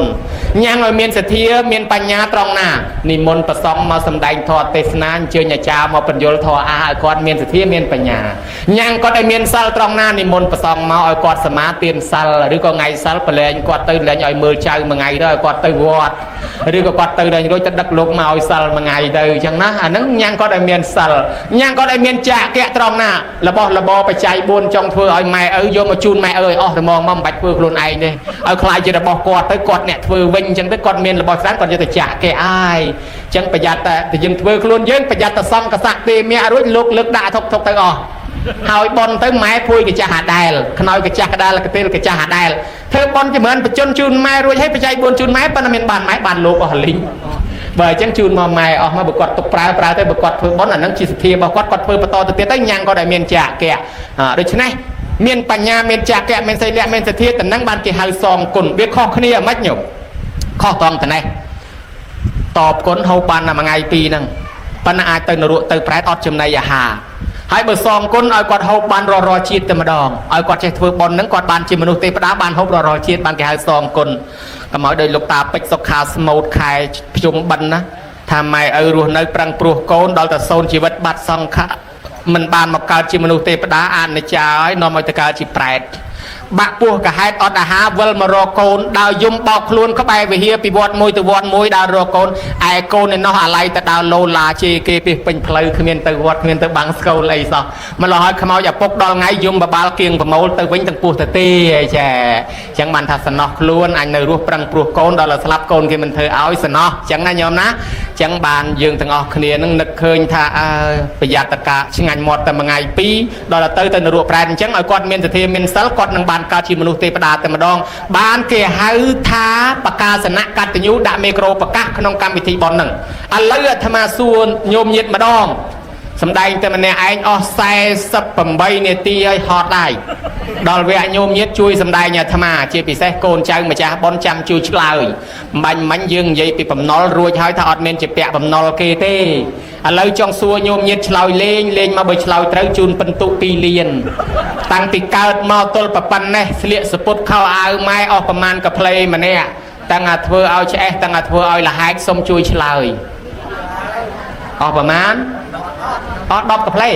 ញ៉ាំងឲ្យមានសទ្ធាមានបញ្ញាត្រង់ណានិមន្តប្រសងមកសម្ដែងធម៌ទេសនាអញ្ជើញអាចារ្យមកបញ្យលធម៌ឲ្យគាត់មានសទ្ធាមានបញ្ញាញ៉ាំងគាត់ឲ្យមានសិលត្រង់ណានិមន្តប្រសងមកឲ្យគាត់សមាទានសិលឬក៏ថ្ងៃសិលប្រឡែងគាត់ទៅលែងឲ្យមើលចៅមួយថ្ងៃទៅឲ្យគាត់ទៅវត្តឬក៏គាត់ទៅលែងរួចទៅដឹកលោកមកឲ្យសិលមួយថ្ងៃទៅអញ្ចឹងណាអាហ្នឹងញ៉ាំងគាត់ឲ្យមានសិលញ៉ាំងគាត់ឲ្យមានចក្កៈត្រង់ណារបស់របរបច្ច័យ4ចង់ធ្វើឲ្យម៉ែឪយកមកជូនម៉ែឪឲ្យអស់តែមកមិនបាច់ធ្វើខ្លួនឯងទេឲ្យខ្លាយជារបស់គាត់ទៅគាត់អ្នកធ្វើវិញអញ្ចឹងទៅគាត់មានរបស់ស្រានគាត់យកទៅចាក់គេអាយអញ្ចឹងប្រយ័ត្នតែយើងធ្វើខ្លួនយើងប្រយ័ត្នតែសំកសៈទេមារួចលោកលើកដាក់ធុកទៅអស់ហើយបនទៅម៉ែភួយកចាស់អាដែលខ្នើយកចាស់កដាលកទេលកចាស់អាដែលធ្វើបនចម្រើនបញ្ជនជូនម៉ែរួចហើយបច្ច័យ4ជូនម៉ែប៉ុន្តែមានបានម៉ែបានលោកអស់លីងបើអញ្ចឹងជូនមកម៉ែអស់មកបើគាត់ទុកប្រើទៅបើគាត់ធ្វើបនអាហ្នឹងជាសទ្ធារបស់គាត់ធ្វើបន្តទៅទៀតទៅញ៉ាំងគាត់ឲ្យមានចក្កៈដូច្នេះមានបញ្ញាមានចក្កៈមានសីលៈមានសទ្ធាតំណឹងបានគេហៅសងគុណវាខុសគ្នាមិនញោមខុសត្រង់តែនេះតបគុណហូបបានតែមួយថ្ងៃពីរហ្នឹងប៉ុន្តែអាចទៅនរកទៅប្រែតអត់ចំណីអាហារហើយបើសងគុណឲ្យគាត់ហូបបានរាល់ជាតិតែម្ដងឲ្យគាត់ចេះធ្វើបុណ្យហ្នឹងគាត់បានជាមនុស្សទេវតាបានហូបរាល់ជាតិបានគេហៅសងគុណកុំឲ្យដោយលោកតាពេជ្រសុខាស្មូតខែភ្ជុំបិណ្ឌណាថាម៉ែឪរស់នៅប្រឹងព្រោះកូនដល់តែសូនជីវិតបាត់សង្ខៈមិនបានមកកើតជាមនុស្សទេវតាអនិច្ចាហើយនាំឲ្យទៅកើតជាប្រែតបាក់ពោះកាហេតុអត់អាហារវិលមករកកូនដើរយំបោកខ្លួនក្បែរវិហារពីវត្តមួយទៅវត្តមួយដើររកកូនឯកូនឯនោះអាឡ័យទៅដើរលោឡាជេរគេពីពេញផ្លូវគ្មានទៅវត្តគ្មានទៅបាំងស្កូលអីសោះម្ល៉េះហើយខ្មោចឪពុកដល់ថ្ងៃយំបបាល់គៀងប្រមូលទៅវិញទាំងពោះទៅទេចាអញ្ចឹងបានថាសំណោះខ្លួនអញនៅរស់ប្រឹងព្រោះកូនដល់តែស្លាប់កូនគេមិនធ្វើឲ្យសំណោះអញ្ចឹងណាញោមណាអញ្ចឹងបានយើងទាំងអស់គ្នានឹងនឹកឃើញថាប្រយ័ត្នតកាឆ្ងាញ់មាត់តែមួយថ្ងៃពីរដល់ទៅនរកប្រែតអញ្ចឹងឲ្យគាត់មានសទ្ធាមានសិលគាត់នឹងបានកើតជាមនុស្សទេវតាតែម្ដងបានគេហៅថាបកាសនៈកតញ្ញូដាក់មេក្រូប្រកាសក្នុងកម្មវិធីបនហ្នឹងឥឡូវអាត្មាសួរញោមញាតិម្ដងសម្ដែងតែម្នាក់ឯងអស់48នាទីហើយហត់ដែរដល់វគ្គញោមញាតិជួយសម្ដែងអាត្មាជាពិសេសកូនចៅម្ចាស់បនចាំជួយឆ្លើយមិនបាញ់យើងនិយាយពីបំណុលរួចហើយថាអត់មានជាពាក់បំណុលគេទេឥឡូវចង់សួរញោមញាតិឆ្លើយលេងមកបើឆ្លើយត្រូវជូនពិន្ទុ2លានតាំងពីកើតមកទល់ប៉ុណ្ណេះស្លៀកសពុតខោអាវម៉ែអស់ប្រមាណកាផ្លេម្នាក់តាំងអាធ្វើឲ្យឆ្អេះតាំងអាធ្វើឲ្យលហែកសុំជួយឆ្លើយអស់ប្រមាណអត់10កាផ្លេ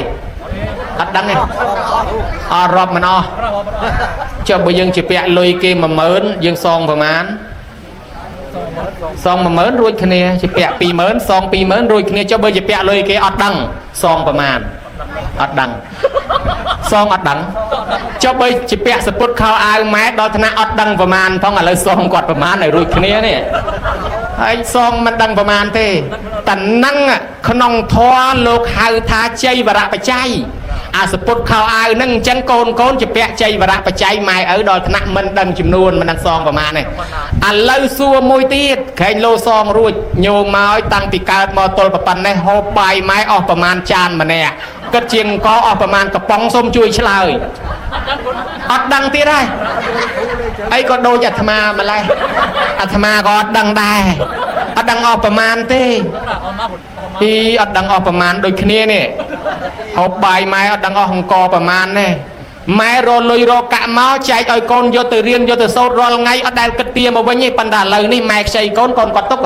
អត់ដឹងទេអត់រាប់មិនអស់ចុះបើយើងជាពាក់លុយគេ10000យើងសងប្រមាណសង10000រួចគ្នាជាពាក់20000សង20000រួចគ្នាចុះបើជាពាក់លុយគេអត់ដឹងសងប្រមាណអត់ដឹងសងអត់ដឹងចុះបើជាពាក់សពុតខោអាវម៉ែដល់ថ្នាក់អត់ដឹងប្រមាណផងឥឡូវសងគាត់ប្រមាណឲ្យរួចគ្នានេះហើយសងមិនដឹងប្រមាណទេតែនឹងក្នុងធម៌លោកហៅថាជ័យវរៈបច្ច័យអាសពុតខោអាវហ្នឹងអញ្ចឹងកូនជាពាក់ជ័យវរៈបច្ច័យម៉ែឪដល់ថ្នាក់មិនដឹងចំនួនមិនដឹងសងប្រមាណទេឥឡូវសួរមួយទៀតក្រែងលោសងរួចញោមមកតាំងពីកើតមកទល់ប៉ុណ្ណេះហូបបាយម៉ែអស់ប្រមាណចានម្នាក់គិតជាងកអស់ប្រមាណកំប៉ុងសូមជួយឆ្លើយអត់ដឹងទៀតហើយអីក៏ដូចអាត្មាម្លេះអាត្មាក៏អត់ដឹងដែរអត់ដឹងអស់ប្រមាណទេពីអត់ដឹងអស់ប្រមាណដូចគ្នានេះហូបបាយម៉ែអត់ដឹងអស់អង្គប្រមាណទេម៉ែរលុយរកកាក់មកចែកឲ្យកូនយកទៅរៀនយកទៅសូត្ររាល់ថ្ងៃអត់ដែលគិតទាមកវិញទេប៉ុន្តែឥឡូវនេះម៉ែខ្ចីកូនគាត់ទុក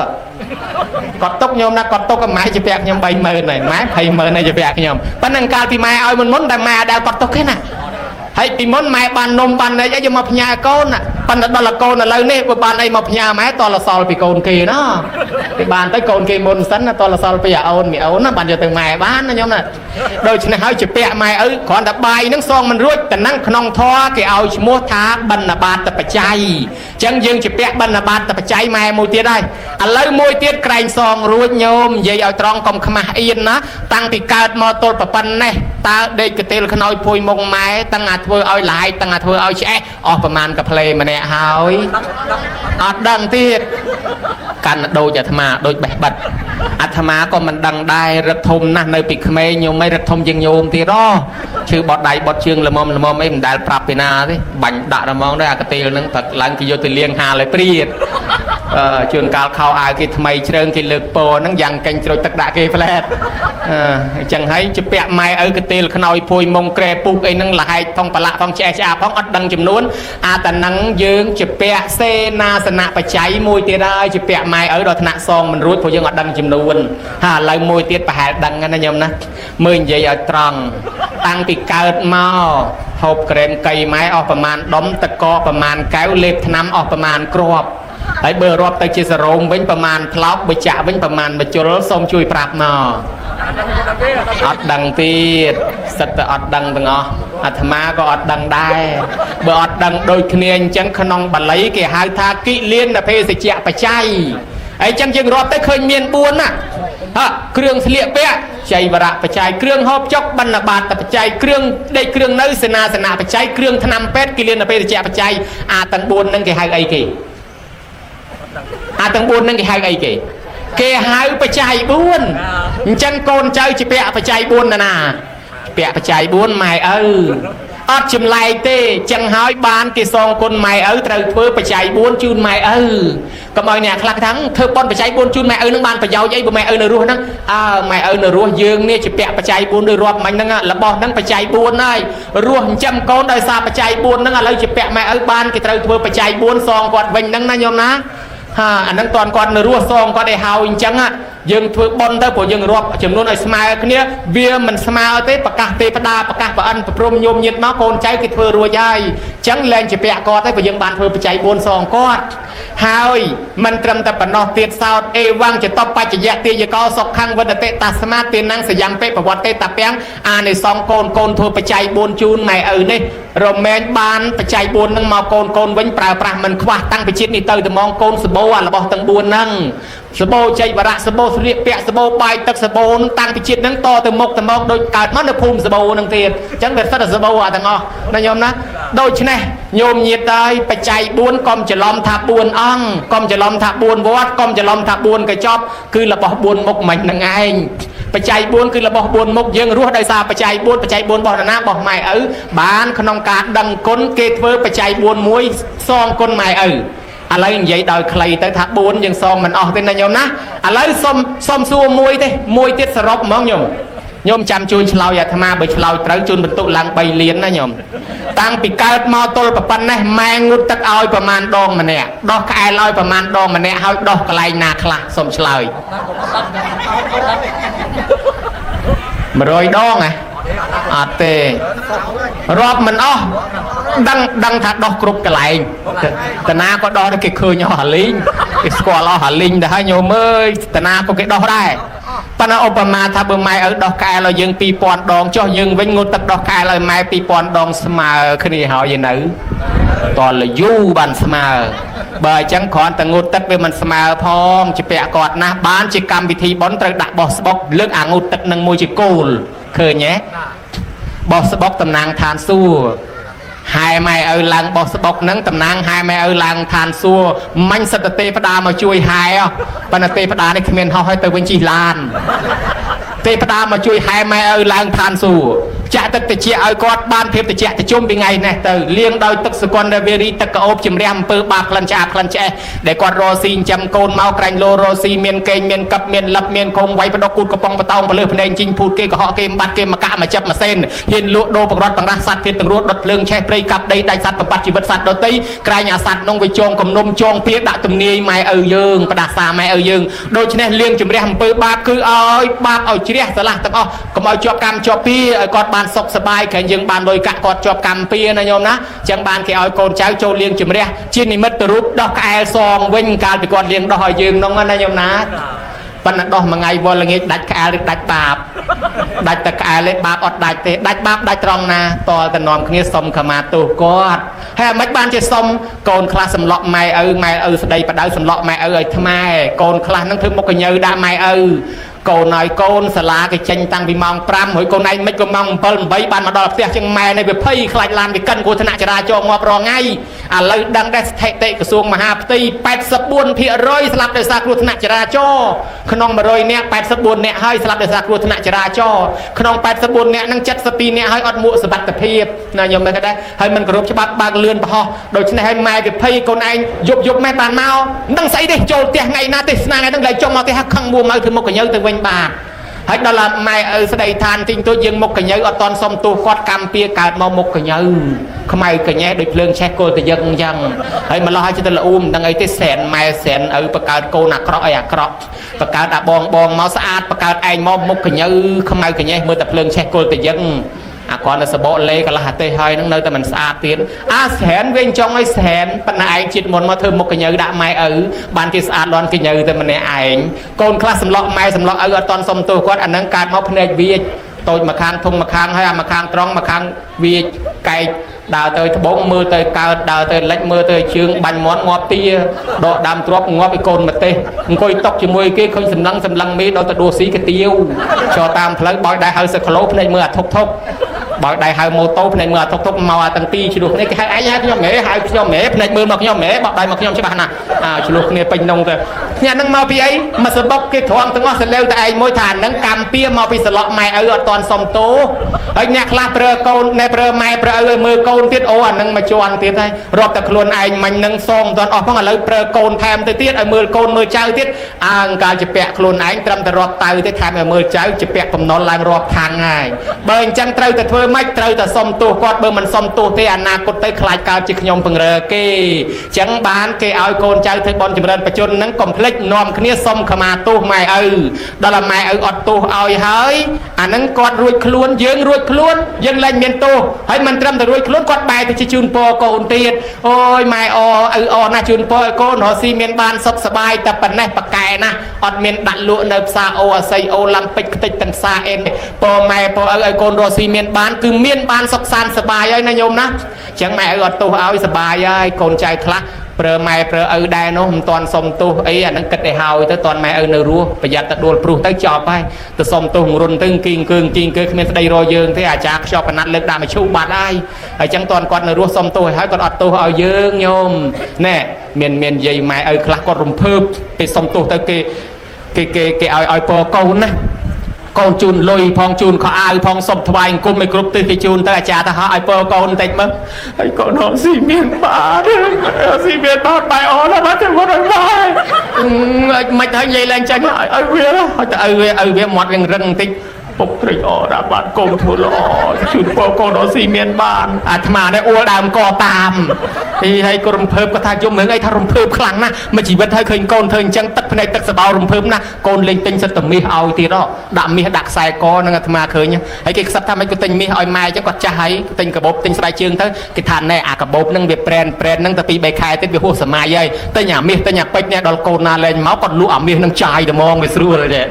គាត់ទុកញោមណាគាត់ទុកម៉ែជាពាក់ខ្ញុំ30000ហើយម៉ែ20000ហើយជាពាក់ខ្ញុំប៉ុន្តែកាលពីម៉ែឲ្យមុនតែម៉ែអត់ដែលគាត់ទុកទេណាហើយពីមុនម៉ែបាននំបានអីយកមកផ្ញើកូន ប៉ុន្តែដល់កូនឥឡូវនេះបើបានអីមកផ្ញើម៉ែតលសល់ពីកូនគេណាគេបានទៅកូនគេមុនសិនណាតលសល់ពីអូនមីអូនណាបានយកទៅម៉ែបានណាខ្ញុំណាដូច្នេះហើយជាពាក់ម៉ែឪគ្រាន់តែបាយនឹងសងមិនរួចតែនឹងក្នុងធម៌គេឲ្យឈ្មោះថាបណ្ឌបាតបច្ច័យអញ្ចឹងយើងជាពាក់បណ្ឌបាតបច្ច័យម៉ែមួយទៀតហើយឥឡូវមួយទៀតក្រែងសងរួចញោមនិយាយឲ្យត្រង់កុំខ្មាស់អៀនណាតាំងពីកើតមកទល់ប៉ុណ្ណេះតើដេកកទេលខ្នើយភួយមុខម៉ែតាំងអាធ្វើឲ្យឡាយតាំងអាធ្វើឲ្យឆ្អេះអស់ប្រមាណកាផ្លេម្នាក់ហើយអត់ដឹងទៀតកាន់ដូចអាត្មាដូចបេះបិទអាត្មាក៏មិនដឹងដែររឹកធំណាស់នៅពីក្មេងញោមមិនរឹកធំជាងញោមទៀតឈឺបត់ដៃបត់ជើងល្មមអីមិនដែលប្រាប់ពីណាទេបាញ់ដាក់ហ្មងដែរអាកទេលហ្នឹងទឹកឡើងគេយកទៅលាងហាលឲ្យព្រាតជួនកាលខោអាវគេថ្មីជ្រើងគេលើកពោហ្នឹងយ៉ាងកេញជ្រោចទឹកដាក់គេផ្លែតអញ្ចឹងហើយជាពាក់ម៉ែឪកទេលខ្នើយភួយមុងក្រែពុកអីហ្នឹងលហែកផងប្រឡាក់ផងឆ្អេះឆ្អាផងអត់ដឹងចំនួនអាតានឹងយើងជាពាក់សេនាសនៈបច្ច័យមួយទៀតហើយជាពាក់ម៉ែឪដល់ថ្នាក់សងមិនរួចព្រោះយើងអត់ដឹងចំនួនហើយឥឡូវមួយទៀតប្រហែលដឹងណាញោមណាមើលនិយាយឲ្យត្រង់តាំងពីកើតមកហូបក្រែមកៃម៉ែអស់ប្រមាណដុំទឹកកកប្រមាណកែវលេបថ្នាំអស់ប្រមាណគ្រាប់ហើយបើរាប់ទៅជាសរោងវិញប្រមាណថ្លោកបើចាក់វិញប្រមាណបជុលសូមជួយប្រាប់មកអត់ដឹងទៀតសិតតែអត់ដឹងទាំងអស់អាត្មាក៏អត់ដឹងដែរបើអត់ដឹងដូចគ្នាអញ្ចឹងក្នុងបាលីគេហៅថាគិលានភេសជ្ជៈបច្ច័យហើយអញ្ចឹងយើងរាប់ទៅឃើញមាន4ណាគ្រឿងស្លៀកពាក់ចៃវរៈបច្ច័យគ្រឿងហូបចុកបណ្ឌបាតបច្ច័យគ្រឿងដេកគ្រឿងនៅសេនាសនៈបច្ច័យគ្រឿងថ្នាំពេទ្យគិលានភេសជ្ជៈបច្ច័យអាទាំង4ហ្នឹងគេហៅអីគេអាទាំង4ហ្នឹងគេហៅអីគេហៅបច្ច័យ4អញ្ចឹងកូនចៅជាពាក់បច្ច័យ4ណាពាក់បច្ច័យ4ម៉ែឪអត់ចម្លែកទេចឹងហើយបានគេសងគុណម៉ែឪត្រូវធ្វើបច្ច័យ4ជូនម៉ែឪកុំឲ្យអ្នកខ្លះថាធ្វើប៉ុនបច្ច័យ4ជូនម៉ែឪនឹងបានប្រយោជន៍អីបើម៉ែឪនៅរស់ហ្នឹងម៉ែឪនៅរស់យើងនេះជាពាក់បច្ច័យ4ដោយរាប់មិញហ្នឹងរបស់ហ្នឹងបច្ច័យ4ហើយរស់ចិញ្ចឹមកូនដោយសារបច្ច័យ4ហ្នឹងឥឡូវជាពាក់ម៉ែឪបានគេត្រូវធ្វើបច្ច័យ4សងគាត់វិញហ្នឹងណាញោមណាអាហ្នឹងតន់គាត់នៅរស់សងគាត់ឲ្យហើយអញ្ចឹងយើងធ្វើប៉ុនទៅព្រោះយើងរាប់ចំនួនឲ្យស្មើគ្នាវាមិនស្មើទេប្រកាសទេវតាប្រកាសប្រអិនប្រព្រំញោមញាតមកកូនចៅគេធ្វើរួចហើយអញ្ចឹងលែងជាពាក់គាត់ទេព្រោះយើងបានធ្វើបច្ច័យ4សងគាត់ហើយមិនត្រឹមតែប៉ុណ្ណោះទៀតសោតអេវ៉ាំងចតបច្ចយៈទាយកោសុខੰវតតិតាស្មាទានំសយំពេប្រវត្តិតាពាំងអានិសងកូនធ្វើបច្ច័យ4ជូនម៉ែឪនេះរមែងបានបច្ច័យ4នឹងមកកូនវិញប្រើប្រាស់មិនខ្វះតាំងពីជាតិនេះទៅតែមកកូនសបោអារបស់ទាំង4ហ្នឹងសបោចៃវរៈសបោស្លៀកពាក់សបោបាយទឹកសបោតាំងពីជាតិហ្នឹងតទៅមុខទៅមកដូចកើតមកនៅភូមិសបោហ្នឹងទៀតអញ្ចឹងវាសិតតែសបោអាទាំងអស់ណាញោមណាដូច្នេះញោមញាតហើយបច្ច័យ4កុំច្រឡំថា4អង្គកុំច្រឡំថា4វត្តកុំច្រឡំថា4កញ្ចប់គឺរបស់4មុខមិនហ្នឹងឯងបច្ច័យ4គឺរបស់4មុខយើងរស់ដោយសារបច្ច័យ4បច្ច័យ4របស់ណារបស់ម៉ែឪបានក្នុងការដឹងគុណគេធ្វើបច្ច័យ4មួយសងគុណម៉ែឪឥឡូវនិយាយដោយខ្លីទៅថា4យើងសងមិនអស់ទេណាញោមណាឥឡូវសុំសួរមួយទៀតសរុបហ្មងញោមចាំជួយឆ្លើយអាត្មាបើឆ្លើយត្រូវជូនបន្ទុកឡើង3លានណាញោមតាំងពីកើតមកទល់ប៉ុណ្ណេះម៉ែងូតទឹកឲ្យប្រមាណដងម្នាក់ដោះក្អែលឲ្យប្រមាណដងម្នាក់ហើយដោះកន្លែងណាខ្លះសុំឆ្លើយ100ដងអត់ទេរាប់មិនអស់ដឹងថាដោះគ្រប់កន្លែងតាណាក៏ដោះគេឃើញអស់ហាលីងគេស្គាល់អស់ហាលីងទៅហើយញោមអើយតាណាក៏គេដោះដែរប៉ុន្តែឧបមាថាបើម៉ែឲ្យដោះក្អែលឲ្យយើង2000ដងចុះយើងវិញងូតទឹកដោះក្អែលឲ្យម៉ែ2000ដងស្មើគ្នាហើយនៅតលយូបានស្មើបើអញ្ចឹងគ្រាន់តែងូតទឹកវាមិនស្មើផងជាពាក់គាត់ណាស់បានជាកម្មវិធីបុណ្យត្រូវដាក់បោះស្បុកលើកអាងូតទឹកនឹងមួយជាគោលឃើញទេបោះស្បុកតំណាងឋានសួគ៌ហើយម៉ែឲ្យឡើងបោះស្បុកហ្នឹងតំណាងហើយម៉ែឲ្យឡើងឋានសួគ៌មាញ់សិតទេវតាមកជួយហើយប៉ុន្តែទេវតានេះគ្មានហោះឲ្យទៅវិញជិះឡានទេវតាមកជួយហើយម៉ែឲ្យឡើងឋានសួគ៌ចាក់ទឹកត្រជាក់ឲ្យគាត់បានភាពត្រជាក់ត្រជុំពីថ្ងៃនេះទៅលាងដោយទឹកសុគន្ធវេរីទឹកក្អូបជំរះអំពើបាបក្លិនឆ្អាបក្លិនឆ្អេះដែលគាត់រស់ស៊ីចិញ្ចឹមកូនមកក្រែងលោរស់ស៊ីមានកេងមានកັບមានលឹបមានខុំវាយបដកគូតកំប៉ុងបតោងបលើភ្នែកជីងភូតគេកុហកគេបាត់គេមកកាក់មកចាប់មកសេនហ៊ានលក់ដូរបង្រត់បង្រាស់សត្វទៀតទាំងរស់ដុតភ្លើងឆេះព្រៃកាប់ដីដាច់សត្វបំបត្តិជីវិតសត្វដទៃក្រែងអាសត្វនោះវាចងគំនុំចងពៀដាក់ទំនាយម៉ែឪយើងផ្ដាសាម៉ែឪយើងដូច្នេះលាងជំរះអំពើបាបគឺឲ្យបាបឲ្យជ្រះស្រឡះទាំងអស់កុំឲ្យជាប់កម្មជាប់ពីឲ្យគាត់បាន បានសុខសប្បាយក្រែងយើងបានលុយកាក់គាត់ជាប់កម្មពៀណាញោមណាចឹងបានគេឲ្យកូនចៅចូលលៀងជំរះជានិមិត្តរូបដោះក្អែលសងវិញកាលពីគាត់លៀងដោះឲ្យយើងនោះណាញោមណាប៉ុន្តែដោះមួយថ្ងៃវល់ល្ងាចដាច់ក្អែលឬដាច់បាបដាច់តែក្អែលទេបាបអត់ដាច់ទេដាច់បាបដាច់ត្រង់ណាតលតែនាំគ្នាសុំខមាទោសគាត់ហើយមិនបានជាសុំកូនខ្លះសម្លក់ម៉ែឪស្ដីបដៅសម្លក់ម៉ែឪឲ្យថ្មែកូនខ្លះនឹងធ្វើមុខកញើដាក់ម៉ែឪកូនឲ្យកូនសាលាគេចេញតាំងពីម៉ោង5ហើយកូនឯងមិនក៏ម៉ោង7 8បានមកដល់ផ្ទះជាងម៉ែនៃវាភ័យខ្លាចឡានវាកិនគ្រោះថ្នាក់ចរាចរណ៍ងាប់រាល់ថ្ងៃឥឡូវដឹងដែរស្ថិតិក្រសួងមហាផ្ទៃ 84% ស្លាប់ដោយសារគ្រោះថ្នាក់ចរាចរណ៍ក្នុង100នាក់84នាក់ហើយស្លាប់ដោយសារគ្រោះថ្នាក់ចរាចរណ៍ក្នុង84នាក់នឹង72នាក់ហើយអត់មួកសុវត្ថិភាពណាខ្ញុំមិនដែរហើយមិនគោរពច្បាប់បើកលឿនប្រហោះដូច្នេះហើយម៉ែវាភ័យកូនឯងយប់ម៉ែបានមកនឹងស្អីទេចូលផ្ទះថ្ងៃណាទេសនាថ្ងៃហ្នឹងឡើងចុងមកទេហឹកខឹងមួម៉ៅធ្វើមុខកញើទៅវិញបាទហើយដល់ម៉ែឪស្ដីឋានទិញទូចយើងមុខកញើអត់តន់សុំទោសគាត់កម្មពៀកើតមកមុខកញើខ្មៅកញែដូចភ្លើងឆេះគល់ទៅយើងអញ្ចឹងហើយម្លោះឲ្យទៅល្អូមមិនដឹងអីទេសែនម៉ែសែនឪបកើតកូនអាក្រក់អីអាក្រក់បកើតអាបងមកស្អាតបកើតឯងមកមុខកញើខ្មៅកញែមើលតែភ្លើងឆេះគល់ទៅយើងអាគាត់នៅសបកលេកន្លះអាទេសហើយនឹងនៅតែមិនស្អាតទៀតអាស្រែនវិញចង់ឲ្យស្រែនប៉ុន្តែឯងជាតិមុនមកធ្វើមុខកញើដាក់ម៉ែឪបានគេស្អាតលាន់កញើតែម្នាក់ឯងកូនខ្លះសម្លក់ម៉ែសម្លក់ឪអត់តន់សុំទោសគាត់អានឹងកើតមកភ្នែកវាចតូចមកខាងធំមកខាងហើយអាមកខាងត្រង់មកខាងវាចកែកដើរទៅត្បូងមើលទៅកើតដើរទៅលិចមើលទៅជើងបាញ់មាត់ងាប់ទាដកដើមទ្របងាប់ឲ្យកូនម្ទេសអង្គុយតុកជាមួយគេឃើញសម្លឹងមីដល់ទៅដួស៊ីកាទៀវចោតាមផ្លូវបោយដែរហៅសក្លោភ្នែកមើលអាធុកបើដៃហៅម៉ូតូភ្នែកមើលអាទុកមកអាទាំងពីរឆ្លោះគ្នាគេហៅឯងហៅខ្ញុំហ៎ហៅខ្ញុំហ៎ភ្នែកមើលមកខ្ញុំហ៎បោះដៃមកខ្ញុំច្បាស់ណាស់ឆ្លោះគ្នាពេញនងទៅគ្នាហ្នឹងមកពីអីមកសបុកគេត្រង់ទាំងអស់សលេវតែឯងមួយថាហ្នឹងកម្មពៀមកពីសឡក់ម៉ែឪអត់តន់សុំទោសហើយអ្នកខ្លះប្រើកូនណែប្រើម៉ែប្រើឪឲ្យមើលកូនទៀតអូអាហ្នឹងមកជន់ទៀតហើយរាប់តែខ្លួនឯងមិញហ្នឹងសងតន់អស់ផងឥឡូវប្រើកូនថែមទៅទៀតឲ្យមើលកូនមើលចៅទៀតអង្ការជាពាក់ខ្លួនឯងត្រឹមតែរាប់តៅទេថែមឲ្យមើលចៅជាពាក់កំណត់ឡើងរាប់ខាងហើយបើអញ្ចឹងត្រូវតែធ្វើមិនត្រូវតែសុំទោសគាត់បើមិនសុំទោសទេអនាគតទៅខ្លាចកើតជាខ្ញុំពង្រើគេអញ្ចឹងបានគេឲ្យកូនចៅធ្វើបន់ចម្រើនបច្ចុប្បន្នហ្នឹងកុំភ្លេចនាំគ្នាសុំខមាទោសម៉ែឪដល់ម៉ែឪអត់ទោសឲ្យហើយអាហ្នឹងគាត់រួចខ្លួនយើងរួចខ្លួនយើងលែងមានទោសហើយមិនត្រឹមតែរួចខ្លួនគាត់បែរទៅជាជូនពរកូនទៀតអូយម៉ែអឪអណាស់ជូនពរឲ្យកូនរស់ស៊ីមានបានសុខសប្បាយតែប៉ុណ្ណេះប៉កែណាអត់មានដាក់លក់នៅផ្សារអូអាស័យអូឡាំពិចខ្ទេចទាំងផ្សារអេនពរម៉ែពរឪឲ្យកូនរស់ស៊ីមានបានគឺមានបានសុខសាន្តសប្បាយហើយណាញោមណាអញ្ចឹងម៉ែឪអត់ទោសឲ្យសប្បាយហើយកូនចៅខ្លះប្រើម៉ែប្រើឪដែរនោះមិនតាន់សុំទោសអីអាហ្នឹងគិតឲ្យហើយទៅតាន់ម៉ែឪនៅរស់ប្រយ័ត្នតែដួលព្រុសទៅចប់ហើយទៅសុំទោសរុនទៅគីងគឺគ្មានស្ដីរយើងទេអាចារ្យខ្ជាប់កណាត់លើកដាក់មកឈូបាត់ហើយអញ្ចឹងតាន់គាត់នៅរស់សុំទោសឲ្យហើយគាត់អត់ទោសឲ្យយើងញោមណែមាននិយាយម៉ែឪខ្លះគាត់រំភើបពេលសុំទោសទៅគេឲ្យពរកូនណាកូនជូនលុយផងជូនខោអាវផងសុំថ្វាយអង្គមឲ្យគ្រប់ទិសគេជូនទៅអាចារ្យទៅហោះឲ្យពរកូនបន្តិចមើលហើយកូនរកស៊ីមានបានស៊ីមានបានបាយអស់ណាស់បាត់ទៅមកឲ្យបាយមិនហើយនិយាយឡើងចាញ់ឲ្យវាឲ្យទៅឲ្យវាមាត់វារឹងបន្តិចពុកត្រេកអរដាក់បានកូនធ្វើល្អជូនពរកូនរកស៊ីមានបានអាត្មានេះអួលដើមកតាមពីហើយកូនរំភើបគាត់ថាយំរឿងអីថារំភើបខ្លាំងណាស់មួយជីវិតហើយឃើញកូនធ្វើអញ្ចឹងទឹកភ្នែកទឹកសបោរំភើបណាស់កូនលេងទិញសិតតែមាសឲ្យទៀតដាក់មាសដាក់ខ្សែកនឹងអាត្មាឃើញហើយគេខ្សឹបថាមិនគាត់ទិញមាសឲ្យម៉ែអញ្ចឹងគាត់ចាស់ហើយទិញកាបូបទិញស្បែកជើងទៅគេថាណែអាកាបូបនឹងវាប្រែននឹងទៅ2 3ខែទៀតវាហួសសម័យហើយទិញអាមាសទិញអាពេជ្រនេះដល់កូនណាលេងមកគាត់លក់អាមាសនឹងចាយតែហ្មងវាស្រួលទេ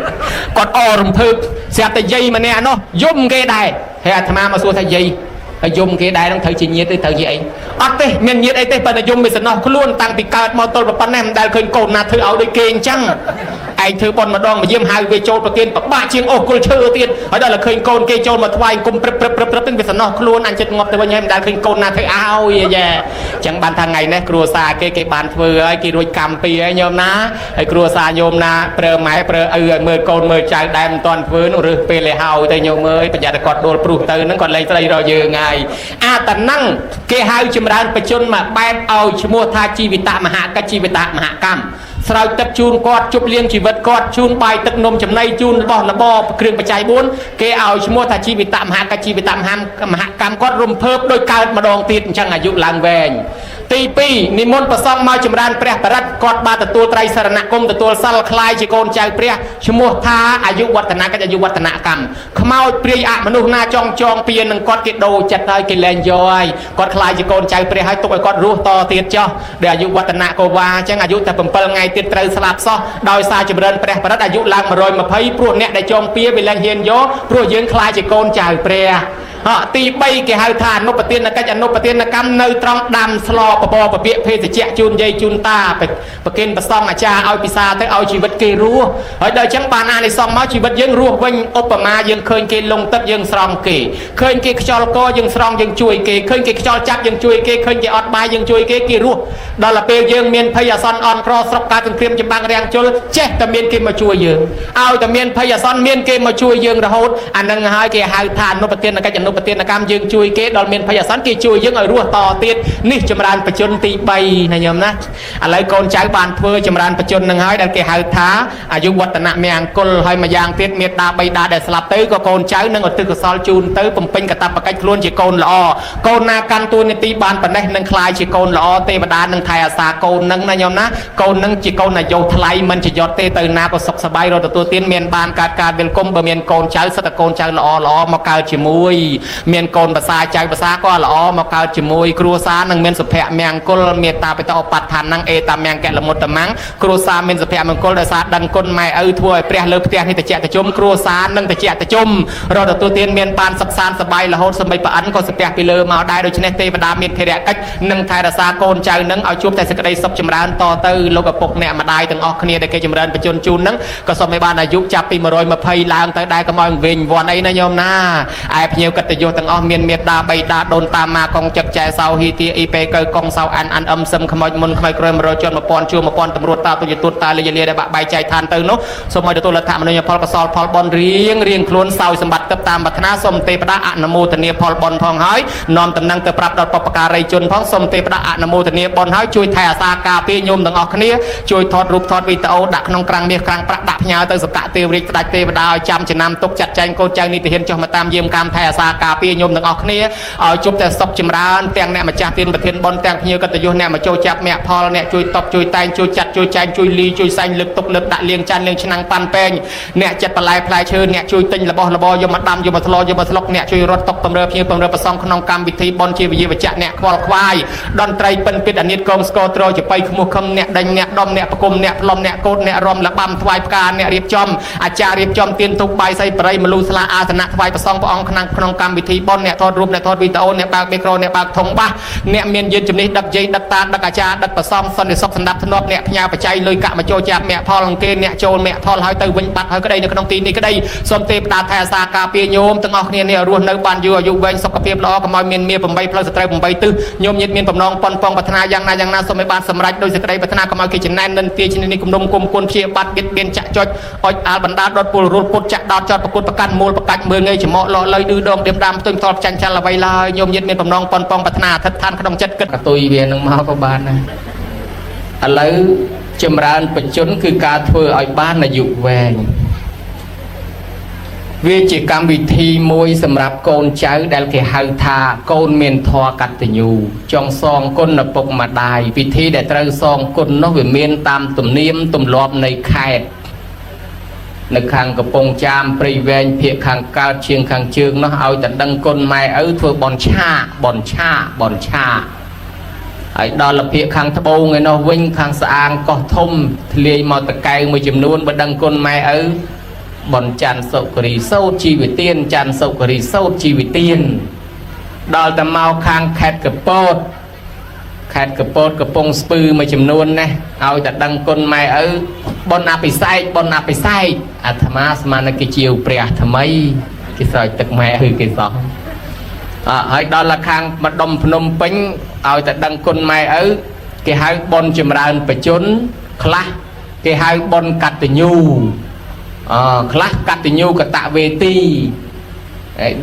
គាត់អរំភើបស្រាប់តែយាយម្នាក់នោះយំគេដែរហើយអាត្មាមកសួរថាយាយហើយយំគេដែរនឹងត្រូវជាញាតិទេត្រូវជាអីអត់ទេមានញាតិអីទេប៉ុន្តែយំវាសំណោះខ្លួនតាំងពីកើតមកទល់ប៉ុណ្ណេះមិនដែលឃើញកូនណាធ្វើឲ្យដូចគេអញ្ចឹងឯងធ្វើបន់ម្ដងមកយាមហៅវាចូលប្រគិនប្របាក់ជាងអូសគល់ឈើទៀតហើយដល់តែឃើញកូនគេចូលមកថ្វាយគុំព្រឹបទាំងវាសំណោះខ្លួនអញចិត្តងាប់ទៅវិញហើយមិនដែលឃើញកូនណាធ្វើឲ្យយ៉ាអញ្ចឹងបានថាថ្ងៃនេះគ្រួសារគេបានធ្វើហើយគេរួចកម្មពីហើយញោមណាហើយគ្រួសារញោមណាប្រើម៉ែប្រើឪឲ្យមើលកូនមើលចៅដែរមិនតាន់ធ្វើនោះរើសពេលឲ្យហើយទៅញោមអើយប្រយ័ត្នតែគាត់ដួលព្រុសទៅហ្នឹងគាត់លែងស្ដីរកយើងហើយអាតាណឹងគេហៅចម្រើនបជនមកបែបឲ្យឈ្មោះថាជីវិតមហាកិច្ចជីវិតមហាកម្មស្រោចទឹកជូនគាត់ជប់លៀងជីវិតគាត់ជូនបាយទឹកនំចំណីជូនរបស់របរគ្រឿងបច្ច័យ4គេឲ្យឈ្មោះថាជីវិតមហាកិច្ចជីវិតមហាកម្មគាត់រំភើបដោយកើតម្ដងទៀតអញ្ចឹងអាយុឡើងវែង ទី2និមន្តប្រសងមកចម្រើនព្រះបរិត្តគាត់បានទទួលត្រៃសរណគមទទួលសិលខ្លាយជាកូនចៅព្រះឈ្មោះថាអាយុវឌ្ឍនកិច្ចអាយុវឌ្ឍនកម្មខ្មោចព្រាយអមនុស្សណាចងពៀននឹងគាត់គេដូរចិត្តហើយគេលែងយកហើយគាត់ខ្លាយជាកូនចៅព្រះហើយទុកឲ្យគាត់រស់តទៀតចុះដែលអាយុវឌ្ឍនក៏វាអញ្ចឹងអាយុតែ7ថ្ងៃទៀតត្រូវស្លាប់សោះដោយសារចម្រើនព្រះបរិត្តអាយុឡើង120ព្រោះអ្នកដែលចងពៀវាលែងហ៊ានយកព្រោះយើងខ្លាយជាកូនចៅព្រះទី3គេហៅថាអនុប្រទានកិច្ចអនុប្រទានកម្មនៅត្រង់ដាំស្លបបរពពាកភេសជ្ជៈជូនយាយជូនតាប្រគិនប្រសងអាចារ្យឲ្យពិសាទៅឲ្យជីវិតគេរស់ហើយដល់អញ្ចឹងបានអានិសង្សមកជីវិតយើងរស់វិញឧបមាយើងឃើញគេលងទឹកយើងស្រង់គេឃើញគេខ្យល់កយើងស្រង់យើងជួយគេឃើញគេខ្យល់ចាប់យើងជួយគេឃើញគេអត់បាយយើងជួយគេរស់ដល់ពេលយើងមានភ័យអាសន្នអន់ក្រស្រុកកើតសង្គ្រាមចម្បាំងរាំងជលចេះតែមានគេមកជួយយើងឲ្យតែមានភ័យអាសន្នមានគេមកជួយយើងរហូតអានឹងហើយគេហៅថាអនុប្រទានកិច្ចអនុប្រទានកម្មយើងជួយគេដល់មានភ័យអាសន្នគេជួយយើងឲ្យរស់តទៀតនេះចម្រើនបជនទី3ណាញោមណាឥឡូវកូនចៅបានធ្វើចម្រើនបជននឹងហើយដែលគេហៅថាអាយុវឌ្ឍនមង្គលហើយមួយយ៉ាងទៀតមេត្តាបៃតាដែលស្លាប់ទៅក៏កូនចៅនឹងឧទ្ទិសកុសលជូនទៅបំពេញកាតព្វកិច្ចខ្លួនជាកូនល្អកូនណាកាន់តួនាទីបានប៉ុណ្ណេះនឹងខ្លាយជាកូនល្អទេវតានឹងថែអាសាកូននឹងណាញោមណាកូននឹងជាកូនអាយុថ្លៃមិនជាយត់ទេទៅណាក៏សុខសប្បាយរត់ទទួលទានមានបានកើតការវិលគុំបើមានកូនចៅសិតតែកូនចៅល្អមកកើតជាមួយមានកូនភាសាចៅភាសាក៏ល្អមកកើតជាមួយគ្រួសារនឹងមានសុភមង្គលមេត្តាបិតាឧបដ្ឋាននឹងអេតាមង្គលមុតតមង្គគ្រួសារមានសុភមង្គលដោយសារដឹងគុណម៉ែឪធ្វើឲ្យព្រះលើផ្ទះនេះតិចតិជុំគ្រួសារនឹងតិចតិជុំរត់ទទួលទានមានបានសុខសាន្តសប្បាយរហូតសម្បីប្រអិនក៏សុភពីលើមកដែរដូច្នេះទេវតាមានធរៈកិច្ចនឹងថែរក្សាកូនចៅនឹងឲ្យជួបតែសេចក្តីសុខចម្រើនតទៅលោកឪពុកអ្នកម្ដាយទាំងអស់គ្នាដែលគេចម្រើនបញ្ជូនជូននឹងក៏សូមឲ្យបានអាយុចាប់ពី120ឡើងទៅដែរកុំឲ្យវិញវ័នអីណាញោមណាឯភ្ញៀវកិត្តិយសទាំងអស់មានមេត្តាបៃតាដូនតាម៉ាកងចឹកចែសោហ៊ីទាអ៊ីពេកើកងសោអានអឹមសឹមខ្មោចមុនខ្មោចក្រោយ100ជាន់1000ជួ1000តម្រួតតាទុយទូតតាលីលាដែលបាក់បែកចែកឋានទៅនោះសូមឲ្យទទួលលទ្ធមនុញ្ញផលកសលផលបនរៀងខ្លួនសោយសម្បត្តិទឹកតាមប្រាថ្នាសូមទេវតាអនុមោទនាផលបនផងហើយនាំតំណែងទៅប្រាប់ដល់បុព្វការីជនផងសូមទេវតាអនុមោទនាបនហើយជួយថែអាសាការពារញោមទាំងអស់គ្នាជួយថតរូបថតវីដេអូដាក់ក្នុងក្រាំងមាសក្រាំងប្រាក់ដាក់ផ្ញើទៅសកៈទេវរាជស្ដេចទេវតាឲ្យចាំចំណាំទុកចាត់ចែងកូនចៅនីតិហ៊ានចុះមកតាមយាមកម្មថែអាសាការពារញោមទាំងអស់គ្នាឲ្យជប់តែសុខចម្រើនទាំងអ្នកម្ចាស់ទានប្រធានបនទាំងភ្ញៀវកិត្តិយសអ្នកមកចូលចាប់មគ្គផលអ្នកជួយតបជួយតែងជួយចាត់ជួយចែងជួយលីជួយសែងលើកទុកលើកដាក់លៀងចានលៀងឆ្នាំងប៉ាន់ពេងអ្នកចិត្តបន្លែផ្លែឈើអ្នកជួយទិញរបស់របរយកមកដាំយកមកស្លយកមកស្លុកអ្នកជួយរត់តុកបំរើភ្ញៀវបំរើប្រសងក្នុងកម្មវិធីបនជាវិយាវចៈអ្នកខ្វល់ខ្វាយតន្ត្រីពិនពិតអានិតកងស្គរត្រជាបៃខ្មោះខំអ្នកដេញអ្នកដំអ្នកប្រគុំអ្នកផ្លុំអ្នកកូនអ្នករំលបាំថ្វាយផ្កាអ្នករៀបចំអាចារ្យរៀបចំទានទុកបាយសៃបរិយមលូស្លាអាសនៈថ្វាយប្រសងព្រះអង្គក្នុងកម្មវិធីបនអ្នកថតរូបអ្នកថតវីដេអូអ្នកបើកមីក្រូអ្នកបើកធុងបាសអ្នកមានយានជំនិះដឹកយាយដឹកតាដឹកអាចារ្យដឹកប្រសងសន្តិសុខសម្ដាប់ធ្នាប់អ្នកផ្ញើបច្ច័យលុយកាក់មកចូលចាប់មគ្គផលអង្គគេអ្នកចូលមគ្គផលហើយទៅវិញបាត់ហើយក្តីនៅក្នុងទីនេះក្តីសូមទេវតាថែអាសាការពារញោមទាំងអស់គ្នានេះរស់នៅបានយូរអាយុវែងសុខភាពល្អកុំឲ្យមានមារ8ផ្លូវសត្រូវ8ទិសញោមញាតិមានបំណងប៉ុនប៉ងប្រាថ្នាយ៉ាងណាសូមឲ្យបានសម្រេចដោយសេចក្តីប្រាថ្នាកុំឲ្យគេចំណែននិន្ទាឈ្នេះនេះគំនុំគុំគុណព្យាបាត់បៀតបៀនចាក់ចុចអុចអាលបណ្ដាដុតពលរុលពុតចាក់ដោតចោតប្រគុតប្រកាន់មូលប្រកាច់មើលងាយច្មោកលោលុយឌឺដងដៀមដាំផ្ទុយផ្ទាល់ចាញ់ចាល់អ្វីឡើយញោមញាតិមានបំណងប៉ុនប៉ងប្រាថ្នាអធិដ្ឋានក្នុងចិត្តគិតកតុយវានឹងមកក៏បានដែរឥឡូវចម្រើនបជនគឺការធ្វើឲ្យបានអាយុវែងវាជាកម្មវិធីមួយសម្រាប់កូនចៅដែលគេហៅថាកូនមានធម៌កតញ្ញូចង់សងគុណឪពុកម្ដាយពិធីដែលត្រូវសងគុណនោះវាមានតាមទំនៀមទម្លាប់នៃខេត្តនៅខាងកំពង់ចាមព្រៃវែងភាគខាងកើតជាងខាងជើងនោះឲ្យតែដឹងគុណម៉ែឪធ្វើបន់ឆាហើយដល់ភាគខាងត្បូងឯនោះវិញខាងស្អាងកោះធំធ្លាយមកតកែវមួយចំនួនបើដឹងគុណម៉ែឪបនច័ន្ទសុគរីសោតជីវិទានច័ន្ទសុគរីសោតជីវិទានដល់តែមកខាងខេត្តកពតកំពង់ស្ពឺមួយចំនួនណាឲ្យតែដឹងគុណម៉ែឪបនអភិសេកអាត្មាស្មានគេជាវព្រះថ្មីគេស្រោចទឹកម៉ែឪគេសោះហើយដល់ខាងម្ដុំភ្នំពេញឲ្យតែដឹងគុណម៉ែឪគេហៅបនចម្រើនបជនខ្លះគេហៅបនកតញ្ញូខ្លះកតញ្ញូកតវេទី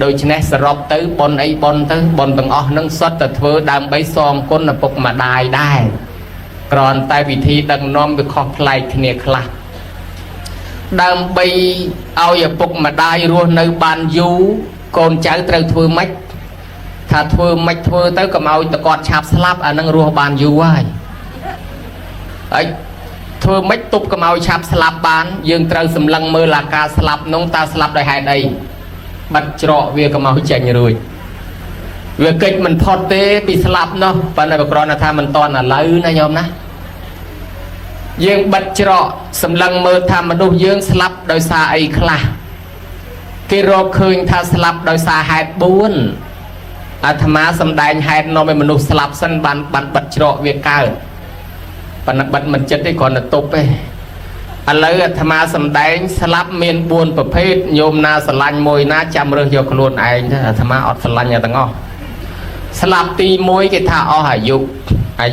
ដូច្នេះសរុបទៅបនអីបនទៅបនទាំងអស់នឹងសុទ្ធតែធ្វើដើម្បីសងគុណឪពុកម្ដាយដែរគ្រាន់តែវិធីដឹកនាំវាខុសប្លែកគ្នាខ្លះដើម្បីឲ្យឪពុកម្ដាយរស់នៅបានយូរកូនចៅត្រូវធ្វើម៉េចថា ថាធ្វើមិនធ្វើទៅកុំឲ្យតកត់ឆាប់ស្លាប់អានឹងរស់បានយូរហើយធ្វើមិនទប់កុំឲ្យឆាប់ស្លាប់បានយើងត្រូវសម្លឹងមើលអាការស្លាប់នោះតើស្លាប់ដោយហេតុអីបាត់ច្រកវាកុំឲ្យចេញរួចវាកិច្ចមិនផុតទេពីស្លាប់នោះប៉ុន្តែប្រក្រណថាមិនតន់ឥឡូវណាញោមណាយើងបាត់ច្រកសម្លឹងមើលថាមនុស្សយើងស្លាប់ដោយសារអីខ្លះគេរកឃើញថាស្លាប់ដោយសារហេតុ4អាត្មាសំដែងហេតុនាំឲ្យមនុស្សស្លាប់សិនបានបាត់ច្រកវាកើតប៉ុន្តែបាត់មិនចិត្តទេគ្រាន់តែទប់ទេឥឡូវអាត្មាសំដែងស្លាប់មាន4ប្រភេទញោមណាស្រឡាញ់មួយណាចាំរើសយកខ្លួនឯងទៅអាត្មាអត់ស្រឡាញ់ទាំងអស់ស្លាប់ទី1គេថាអស់អា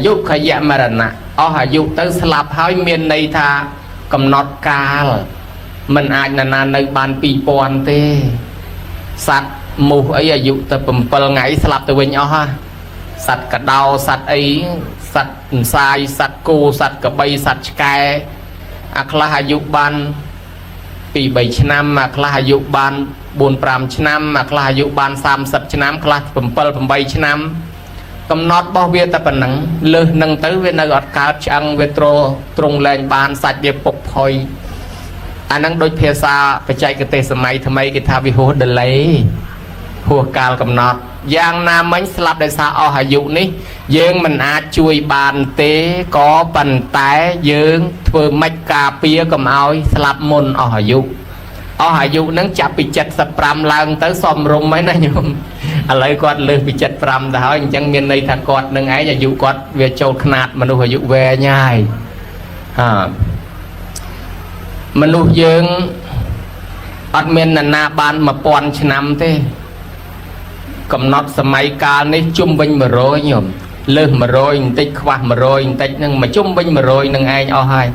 យុខយមរណៈអស់អាយុទៅស្លាប់ហើយមានន័យថាកំណត់កាលមិនអាចណានៅបាន2000ទេសត្វមូសអីអាយុទៅ7ថ្ងៃស្លាប់ទៅវិញអស់ហ่าសត្វកដោសត្វអីសត្វអន្សាយសត្វគោសត្វកបីសត្វឆ្កែអាខ្លះអាយុបាន2-3ឆ្នាំអាខ្លះអាយុបាន4-5ឆ្នាំអាខ្លះអាយុបាន30ឆ្នាំខ្លះ7-8ឆ្នាំកំណត់របស់វាតែប៉ុណ្ណឹងលើសនឹងទៅវានៅអត់កើតឆ្អឹងវាទ្រង់លែងបានសាច់វាពុកផុយអាហ្នឹងដូចភាសាបច្ចេកទេសសម័យថ្មីគេថាវាហួស delay ហួសកាលកំណត់យ៉ាងណាមិញស្លាប់ដោយសារអស់អាយុនេះយើងមិនអាចជួយបានទេក៏ប៉ុន្តែយើងធ្វើម៉េចការពារកុំឲ្យស្លាប់មុនអស់អាយុហ្នឹងចាប់ពី75ឡើងទៅសមរម្យហើយណាញោមឥឡូវគាត់លើសពី75ទៅហើយអញ្ចឹងមានន័យថាគាត់នឹងឯងអាយុគាត់វាចូលខ្នាតមនុស្សអាយុវែងហើយមនុស្សយើងអត់មាននរណាបាន1000ឆ្នាំទេកំណត់សម័យកាលនេះជុំវិញ100ញោមលើស100បន្តិចខ្វះ100បន្តិចហ្នឹងមកជុំវិញ100នឹងឯងអស់ហើយ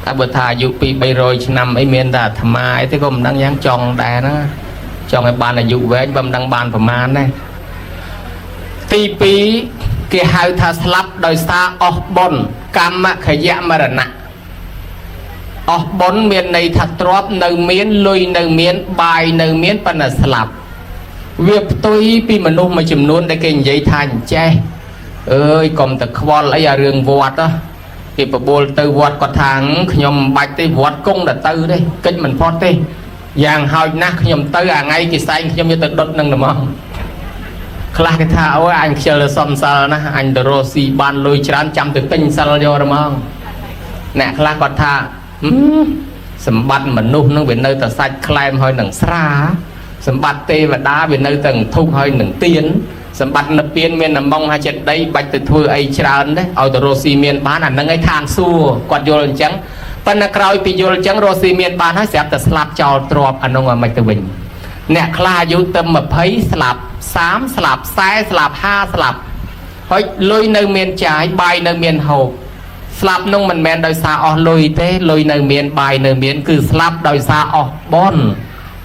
តែបើថាអាយុ200-300ឆ្នាំអីមានតែអាត្មាអីទេក៏មិនដឹងយ៉ាងចង់ដែរណាចង់ឲ្យបានអាយុវែងបើមិនដឹងបានប្រមាណដែរទី2គេហៅថាស្លាប់ដោយសារអស់បុណ្យកម្មខយមរណៈអស់បុណ្យមានន័យថាទ្រព្យនៅមានលុយនៅមានបាយនៅមានប៉ុន្តែស្លាប់វាផ្ទុយពីមនុស្សមួយចំនួនដែលគេនិយាយថាអញ្ចេះអើយកុំតែខ្វល់អីអារឿងវត្តគេបបួលទៅវត្តគាត់ថាខ្ញុំមិនបាច់ទេវត្តគង់តែទៅទេកិច្ចមិនផុតទេយ៉ាងហោចណាស់ខ្ញុំទៅអាថ្ងៃគេសែងខ្ញុំយកទៅដុតនឹងហ្មងខ្លះគេថាអូយអញខ្ជិលទៅសំសិលណាអញទៅរស់ស៊ីបានលុយច្រើនចាំទៅទិញសិលយកហ្មងអ្នកខ្លះគាត់ថាសម្បត្តិមនុស្សនឹងវានៅតែសាច់ខ្លែមហើយនឹងស្រាសម្បត្តិទេវតាវានៅតែធុកហើយនឹងទៀនសម្បត្តិនិព្វានមានដំងហើយចិត្តដីបាច់ទៅធ្វើអីច្រើនទេឲ្យទៅរស់ស៊ីមានបានអានឹងឯងឋានសួគ៌គាត់យល់អញ្ចឹងប៉ុន្តែក្រោយពីយល់អញ្ចឹងរស់ស៊ីមានបានហើយស្រាប់តែស្លាប់ចោលទ្រព្យអានោះឲ្យមិនទៅវិញអ្នកខ្លះអាយុទៅ20ស្លាប់30ស្លាប់40ស្លាប់50ស្លាប់ហើយលុយនៅមានចាយបាយនៅមានហូបស្លាប់នោះមិនមែនដោយសារអស់លុយទេលុយនៅមានបាយនៅមានគឺស្លាប់ដោយសារអស់បុណ្យ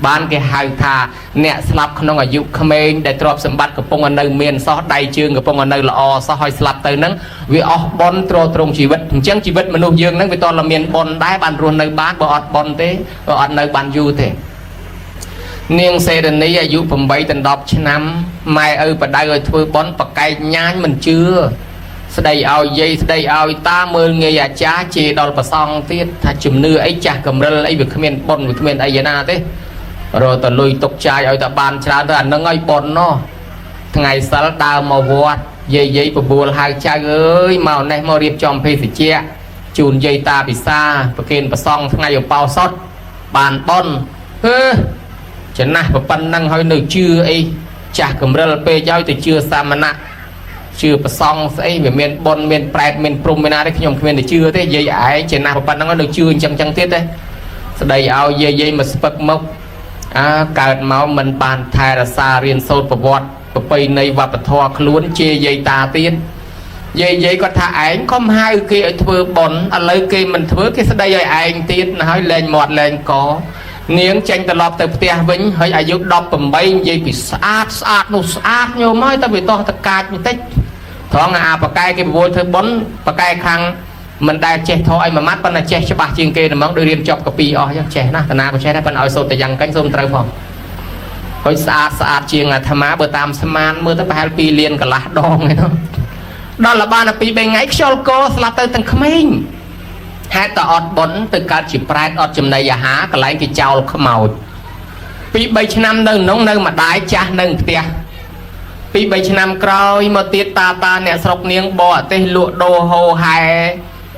បានគេហៅថាអ្នកស្លាប់ក្នុងអាយុក្មេងដែលទ្រព្យសម្បត្តិកំពុងនៅមានសោះដៃជើងកំពុងនៅល្អសោះហើយស្លាប់ទៅហ្នឹងវាអស់បុណ្យទ្រង់ជីវិតអញ្ចឹងជីវិតមនុស្សយើងហ្នឹងវាតតែមានបុណ្យដែរបានរស់នៅបានបើអត់បុណ្យទេបើអត់នៅបានយូរទេនាងសេរនីអាយុ8-10ឆ្នាំម៉ែឪបដៅឲ្យធ្វើបុណ្យប្រកែកញ៉ាញមិនជឿស្ដីឲ្យយាយស្ដីឲ្យតាមើលងាយអាចារ្យជេរដល់ប្រសងទៀតថាជំនឿអីចាស់កំរិលអីវាគ្មានបុណ្យវាគ្មានអីណាទេរកតលុយទុកចាយឲ្យតែបានច្រើនទៅអានឹងឲ្យបុណ្យណោះថ្ងៃសិលដើរមកវត្តយាយបបួលហៅចៅអើយមកនេះមករៀបចំភេសជ្ជៈជូនយាយតាពិសាប្រគេនប្រសងថ្ងៃឧបោសថបានបុណ្យចំណាស់ប៉ុណ្ណឹងហើយនៅជឿអីចាស់កំរិលពេកឲ្យទៅជឿសាមណៈជឿប្រសងស្អីវាមានបុណ្យមានប្រែតមានព្រំមានណាទេខ្ញុំគ្មានទៅជឿទេយាយឯងចំណាស់ប៉ុណ្ណឹងនៅជឿអញ្ចឹងទៀតទេស្ដីឲ្យយាយមកស្ពឹកមកកើតមកមិនបានថែរក្សារៀនសូត្រប្រវត្តិប្រពៃណីវប្បធម៌ខ្លួនជេរយាយតាទៀតយាយគាត់ថាឯងកុំហៅគេឲ្យធ្វើបុណ្យឥឡូវគេមិនធ្វើគេស្ដីឲ្យឯងទៀតហើយលែងមាត់លែងកនាងចេញត្រឡប់ទៅផ្ទះវិញហើយអាយុ18និយាយពីស្អាតនោះស្អាតញោមហើយតែវាដោះតកាចបន្តិចត្រង់អាបកែគេបវល់ធ្វើបុណ្យបកែខាងមិនដែលចេះធေါ်ឲ្យមួយម៉ាត់ប៉ុន្តែចេះច្បាស់ជាងគេហ្មងដោយរៀនចប់កាពីអស់ចឹងចេះណាតាណាក៏ចេះដែរប៉ុន្តែឲ្យសូត្រតែយ៉ាងកាញ់សូមត្រូវផង ហើយស្អាតជាងអាត្មាបើតាមស្មានមើលទៅប្រហែល2លានកន្លះដងឯនោះដល់លបាន2 3ថ្ងៃខ្យល់កស្លាប់ទៅទាំងក្មេងហេតុតែអត់បុណ្យទៅកើតជាប្រែតអត់ចំណីអាហារកន្លែងគេចោលខ្មោច2 3ឆ្នាំនៅក្នុងនៅម្ដាយចាស់នៅផ្ទះ2 3ឆ្នាំក្រោយមកទៀតតាអ្នកស្រុកនាងបរទេសលក់ដូរហោហែ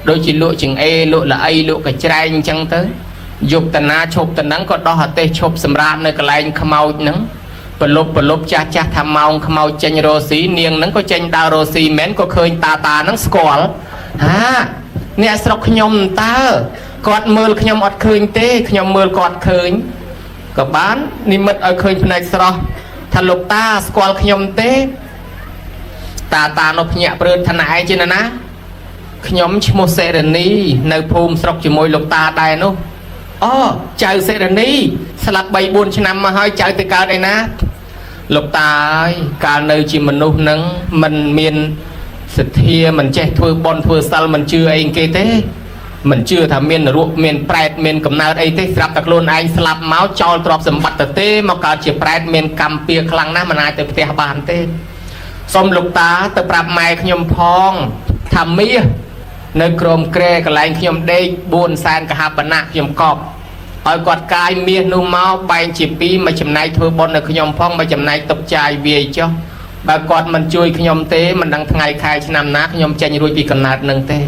ដូចជាលក់ចង្អេលក់ល្អីលក់កញ្ច្រែងអញ្ចឹងទៅយប់តាណាឈប់តាហ្នឹងក៏ដោះអាទេសឈប់សម្រាប់នៅកន្លែងខ្មោចហ្នឹងប្រលប់ចាស់ថាម៉ោងខ្មោចចេញរោស៊ីនាងហ្នឹងក៏ចេញដើររោស៊ីមែនក៏ឃើញតាហ្នឹងស្គាល់ហាអ្នកស្រុកខ្ញុំតើគាត់មើលខ្ញុំអត់ឃើញទេខ្ញុំមើលគាត់ឃើញក៏បាននិមិត្តឲ្យឃើញភ្នែកស្រស់ថាលោកតាស្គាល់ខ្ញុំទេតានោះភ្ញាក់ព្រឺនថាឯងជាណាខ្ញុំឈ្មោះសេរនីនៅភូមិស្រុកជាមួយលោកតាដែរនោះអូចៅសេរនីស្លាប់3 4ឆ្នាំមកហើយចៅទៅកើតឯណាលោកតាអើយកាលនៅជាមនុស្សនឹងមិនមានសទ្ធាមិនចេះធ្វើបុណ្យធ្វើសិលមិនជឿអីគេទេមិនជឿថាមាននរកមានប្រែតមានកំណើតអីទេស្រាប់តែខ្លួនឯងស្លាប់មកចោលទ្រព្យសម្បត្តិទៅទេមកកើតជាប្រែតមានកម្មពៀខ្លាំងណាស់មិនអាចទៅផ្ទះបានទេសូមលោកតាទៅប្រាប់ម៉ែខ្ញុំផងថាមាសនៅក្រោមក្រែកន្លែងខ្ញុំដេក4សែនកហបណៈខ្ញុំកប់ឲ្យគាត់កាយមាសនោះមកបែងជា2មួយចំណែកធ្វើបុណ្យនៅខ្ញុំផងមួយចំណែកទុកចាយវាយចុះបើគាត់មិនជួយខ្ញុំទេមិនដឹងថ្ងៃខែឆ្នាំណាខ្ញុំចេញរួចពីកំណើតនឹងទេ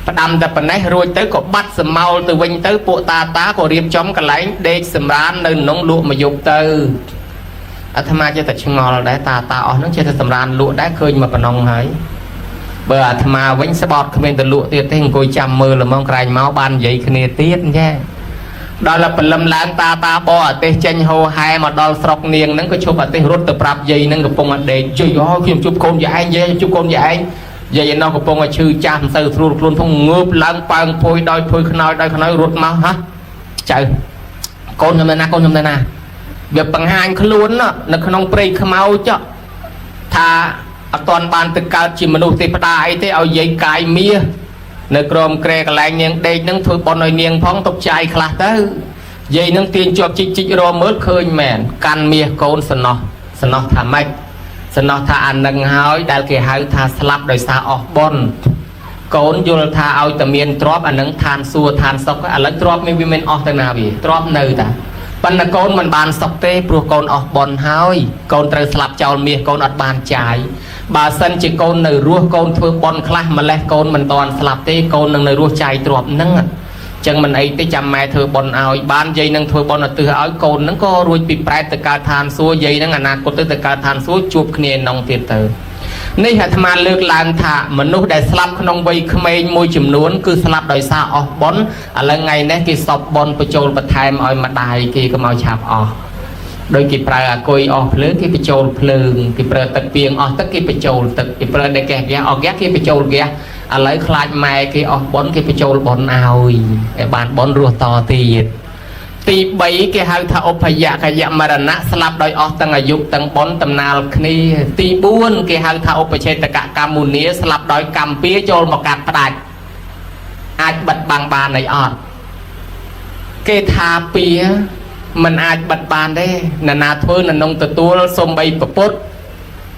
ផ្ដាំតែប៉ុណ្ណេះរួចទៅក៏បាត់សមោលទៅវិញទៅពួកតាក៏រៀបចំកន្លែងដេកសម្រាននៅក្នុងលក់មួយយប់ទៅអាត្មាចេះតែឆ្ងល់ដែរតាអស់ហ្នឹងចេះតែសម្រានលក់ដែរឃើញមកប៉ុណ្ណឹងហើយបើអាត្មាវិញស្បត់គ្មានទៅលក់ទៀតទេអង្គុយចាំមើលល្មងក្រែងមកបាននិយាយគ្នាទៀតចាដល់តែព្រលឹមឡើងតាបរអាទេសចេញហោហែមកដល់ស្រុកនាងហ្នឹងក៏ឈប់អាទេសរត់ទៅប្រាប់យាយហ្នឹងកំពុងអត់ដេកយាយអូខ្ញុំជួបកូនយាយឯងយាយជួបកូនយាយឯងយាយឯនោះកំពុងឲ្យឈឺចាស់មិនសូវស្រួលខ្លួនផងងើបឡើងប៉ើងភួយដោយភួយខ្នើយរត់មកហ៎ចៅកូនខ្ញុំនៅណាវាបង្ហាញខ្លួននៅក្នុងព្រៃខ្មៅចុះថាអត់ទាន់បានទៅកើតជាមនុស្សទេវតាអីទេឲ្យយាយកាយមាសនៅក្រោមក្រែកន្លែងនាងដេកហ្នឹងធ្វើបន់ឲ្យនាងផងទុកចាយខ្លះទៅយាយហ្នឹងទាញជាប់ជីករមើលឃើញមែនកាន់មាសកូនសំណោះថាម៉េចសំណោះថាអានឹងហើយដែលគេហៅថាស្លាប់ដោយសារអស់បុណ្យកូនយល់ថាឲ្យតែមានទ្រព្យអានឹងឋានសួគ៌ឋានសុខឥឡូវទ្រព្យវាមិនអស់ទៅណាវាទ្រព្យនៅតាប៉ុន្តែកូនមិនបានសុខទេព្រោះកូនអស់បុណ្យហើយកូនត្រូវស្លាប់ចោលមាសកូនអត់បានចាយបើសិនជាកូននៅរស់កូនធ្វើបុណ្យខ្លះម្លេះកូនមិនតាន់ស្លាប់ទេកូននឹងនៅរស់ចាយទ្រព្យហ្នឹងចឹងមិនអីទេចាំម៉ែធ្វើបុណ្យឲ្យបានយាយនឹងធ្វើបុណ្យឧទ្ទិសឲ្យកូនហ្នឹងក៏រួចពីប្រែតទៅកើតឋានសួគ៌យាយហ្នឹងអនាគតទៅកើតឋានសួគ៌ជួបគ្នាក្នុងទៀតទៅនេះអាត្មាលើកឡើងថាមនុស្សដែលស្លាប់ក្នុងវ័យក្មេងមួយចំនួនគឺស្លាប់ដោយសារអស់បុណ្យឥឡូវថ្ងៃនេះគេសពបុណ្យបញ្ចូលបន្ថែមឲ្យម្ដាយគេកុំឲ្យឆាប់អស់ដោយគេប្រើអាគុយអស់ភ្លើងគេបញ្ចូលភ្លើងគេប្រើទឹកពីងអស់ទឹកគេបញ្ចូលទឹកគេប្រើតែហ្គាសអស់ហ្គាសគេបញ្ចូលហ្គាសឥឡូវខ្លាចម៉ែគេអស់បុណ្យគេបញ្ចូលបុណ្យឲ្យឲ្យបានបុណ្យរស់តទៀតទី3គេហៅថាឧបយកយមរណៈស្លាប់ដោយអស់ទាំងអាយុទាំងបុណ្យដំណាលគ្នាទី4គេហៅថាឧបឆេតកកម្មមុនីស្លាប់ដោយកម្មពៀចូលមកកាត់ផ្ដាច់អាចបិទបាំងបានអីអត់គេថាពៀមិនអាចបិទបានទេណានាធ្វើនៅក្នុងទទួលសំបីប្រពុត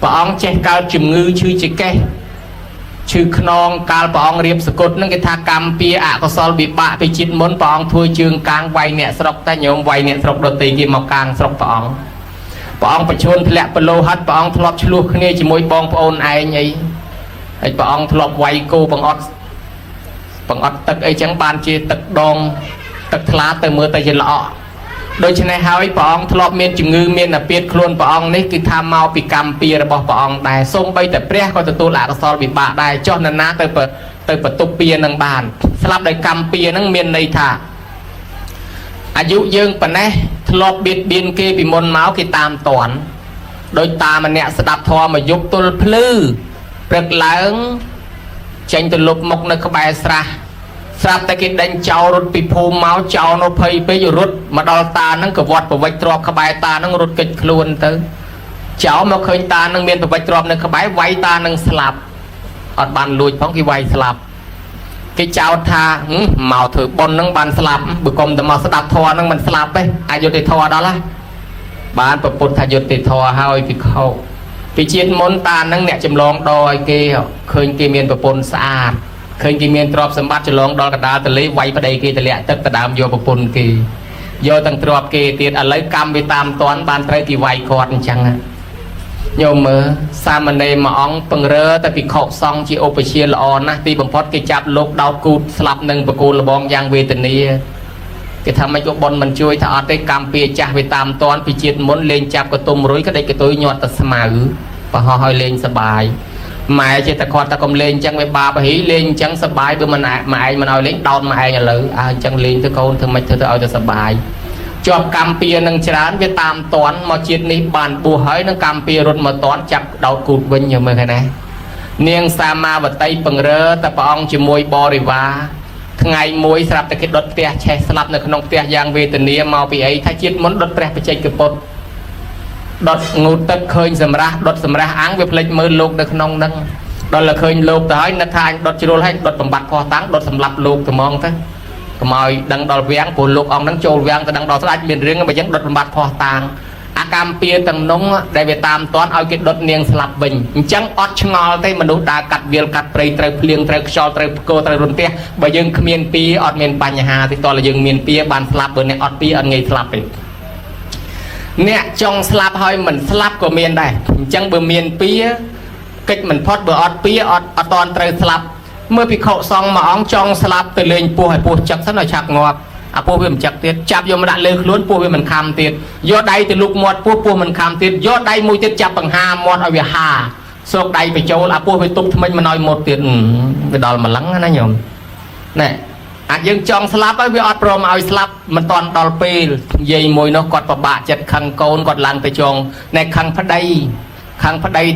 ព្រះអង្គចេះកើតជំងឺឈឺចង្កេះឈឺខ្នងកាលព្រះអង្គរៀបសគុតហ្នឹងគេថាកម្មពៀអកុសលវិបាកពីជាតិមុនព្រះអង្គធ្វើជើងកាងវាយអ្នកស្រុកតែញោមវាយអ្នកស្រុកដទៃគេមកកាងស្រុកព្រះអង្គបញ្ឈួនធ្លាក់ប្រលោហិតព្រះអង្គធ្លាប់ឆ្លោះគ្នាជាមួយបងប្អូនឯងអីហើយព្រះអង្គធ្លាប់វាយគោបង្អត់ទឹកអីចឹងបានជាទឹកដងទឹកថ្លាទៅមើលទៅជាល្អដូច្នេះហើយព្រះអង្គធ្លាប់មានជំងឺមានអាពាធខ្លួនព្រះអង្គនេះគឺថាមកពីកម្មពៀរបស់ព្រះអង្គដែរសូម្បីតែព្រះក៏ទទួលអកុសលវិបាកដែរចុះនរណាទៅបន្ទប់ពៀនឹងបានស្លាប់ដោយកម្មពៀនឹងមានន័យថាអាយុយើងប៉ុណ្ណេះធ្លាប់បៀតបៀនគេពីមុនមកគេតាមតន់ដោយតាមម្នាក់ស្ដាប់ធម៌មកយប់ទល់ភ្លឺព្រឹកឡើងចេញទៅលុបមុខនៅក្បែរស្រះស្រាប់តែគេដេញចោលរត់ពីភូមិមកចោលនៅភ័យពេករត់មកដល់តាហ្នឹងក៏វត្តប្រវិចទ្របក្បែរតាហ្នឹងរត់កិច្ចខ្លួនទៅចោលមកឃើញតាហ្នឹងមានប្រវិចទ្របនៅក្បែរវាយតាហ្នឹងស្លាប់អត់បានលួចផងគេវាយស្លាប់គេចោទថាមកធ្វើបុណ្យហ្នឹងបានស្លាប់បើកុំតែមកស្ដាប់ធម៌ហ្នឹងមិនស្លាប់ទេអយុត្តិធម៌ដល់ bán bậc bột thay dột để thò hai vì khâu vì chiến môn ta nâng nẹt chấm lon đòi kia khơi kia miền bậc bồn xa khơi kia miền trọp sầm bát chấm lon đòi cả đá từ lấy vay vào đây kia từ lẹ tất cả đám vô bậc bồn kia vô tăng trọp kia tiền lấy cam về tam toán ban trái kia vay còn chẳng nhôm mơ sa mình đây mà ông bằng rơ tại vì khẩu xong chỉ ô chia là na thì bằng phốt cái chạp lốp đau cút slap nâng bậc bồn là bong giang về tình đi cái thằng mấy con bồn mình chui thà ở đây cam pia chả về tam toán vì chuyện muốn lên chạp cái tôm rối cái đây cái tôi nhọt tật mà và họ hơi lênสบายmà chỉ ta còn ta còn lên chẳng với ba hí lên chẳngสบายbữa mà ai mà nói lên đau mà ai là chẳng lên tới câu thằng mấy thưa ở choสบายcho cam pia nâng chán với tam toán mà chuyện này bàn bùa hơi nâng cam pia rồi mà toán chặt đau cụt bên nhiều người này niềng sa ma và tây bằng rơ ta bảo chỉ môi bò đi va ngày môi sạp tại cái đốt tia che sạpនៅក្នុងផ្ទះយ៉ាងវេទនាមកពីអីថាជាតិមុនដុតព្រះបច្ចេកពុទ្ធដុតងូតទឹកឃើញសម្រាប់ដុតសម្រាប់អាំងវាផ្លេចមើលលោកនៅក្នុងហ្នឹងដល់តែឃើញលោកទៅហើយនឹកថាអញដុតជ្រុលហើយដុតបំបត្តិខោះតាំងដុតសម្លាប់លោកត្មងទៅកុំឲ្យដឹងដល់វាំងព្រោះលោកអង្គហ្នឹងចូលវាំងទៅដឹងដល់ស្ដេចមានរឿងបើយ៉ាងដុតបំបត្តិខោះតាំងអាកម្មពៀទាំងនងដែលវាតាមតាន់ឲ្យគេដុតនាងស្លាប់វិញអញ្ចឹងអត់ឆ្ងល់ទេមនុស្សដើរកាត់វាលកាត់ព្រៃត្រូវភ្លៀងត្រូវខ្យល់ត្រូវផ្គរត្រូវរន្ទះបើយើងគ្មានពៀអត់មានបញ្ហាទេតោះយើងមានពៀបានស្លាប់បើអ្នកអត់ពៀអត់ងាយស្លាប់ទេអ្នកចង់ស្លាប់ហើយមិនស្លាប់ក៏មានដែរអញ្ចឹងបើមានពៀកិច្ចមិនផុតបើអត់ពៀអត់តន់ត្រូវស្លាប់មើលភិក្ខុសង្ឃមួយអង្គចង់ស្លាប់ទៅលេងពោះឲ្យពោះចឹកសិនឲ្យឆាប់ងាប់អាពោះវាមិនចឹកទៀតចាប់យកមកដាក់លើខ្លួនពោះវាមិនខំទៀតយកដៃទៅលុកមាត់ពោះមិនខំទៀតយកដៃមួយទៀតចាប់បង្ហាមាត់ឲ្យវាហាសោកដៃបញ្ចូលអាពោះវាទប់ថ្មិញមិនឲ្យមាត់ទៀតវាដល់ម្លឹងណាញោមណែអាចយើងចង់ស្លាប់ហើយវាអត់ព្រមឲ្យស្លាប់មិនតាន់ដល់ពេលនិយាយមួយនោះគាត់ពិបាកចិត្តខឹងកូនគាត់ឡើងទៅចងណែខឹងប្តី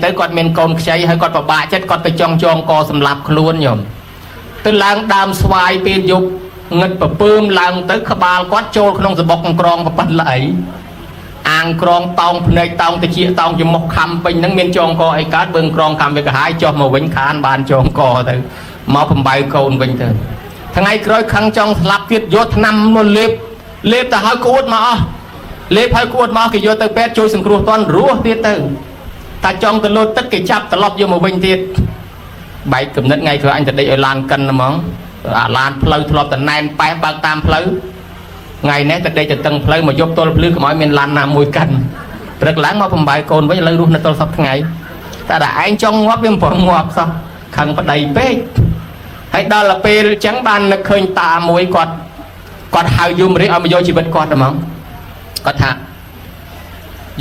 ទៅគាត់មានកូនខ្ចីហើយគាត់ពិបាកចិត្តគាត់ទៅចងកសម្លាប់ខ្លួនញោមទៅឡើងដើមស្វាយពេលយប់ងឹតប្រពើមឡើងទៅក្បាលគាត់ចូលក្នុងសបុកក្រងប្រប៉ិនល្អីអាងក្រងតោងភ្នែកតោងតិចតោងចំមុខខំពេញហ្នឹងមានចងកអីកើតបើក្រងកម្មវាកាហាយចុះមកវិញខានបានចងកទៅមកបំបីកូនវិញទៅថ្ងៃក្រោយខឹងចង់ស្លាប់ទៀតយកថ្នាំនោះលេបទៅឲ្យក្អួតមកអស់លេបឲ្យក្អួតមកគេយកទៅពេទ្យជួយសង្គ្រោះតន់រស់ទៀតទៅតែចង់ទៅលោតទឹកគេចាប់ត្រឡប់យកមកវិញទៀតបែកគំនិតថ្ងៃក្រោយអញទៅដេកឲ្យឡានកិនហ្មងអាឡានផ្លូវធ្លាប់តែណែនប៉ែបើកតាមផ្លូវថ្ងៃនេះទៅដេកទៅតឹងផ្លូវមកយកទល់ភ្លឺកុំឲ្យមានឡានណាមួយកាន់ព្រឹកឡើងមកបំបាយកូនវិញឥឡូវរស់នៅទល់សប្តាហ៍ថ្ងៃតែតែឯងចង់ងាប់វាមិនព្រមងាប់សោះខឹងប្តីពេកហើយដល់ទៅពេលអញ្ចឹងបាននឹកឃើញតាមួយគាត់ហៅយមរាជឲ្យមកយកជីវិតគាត់ហ្មងគាត់ថា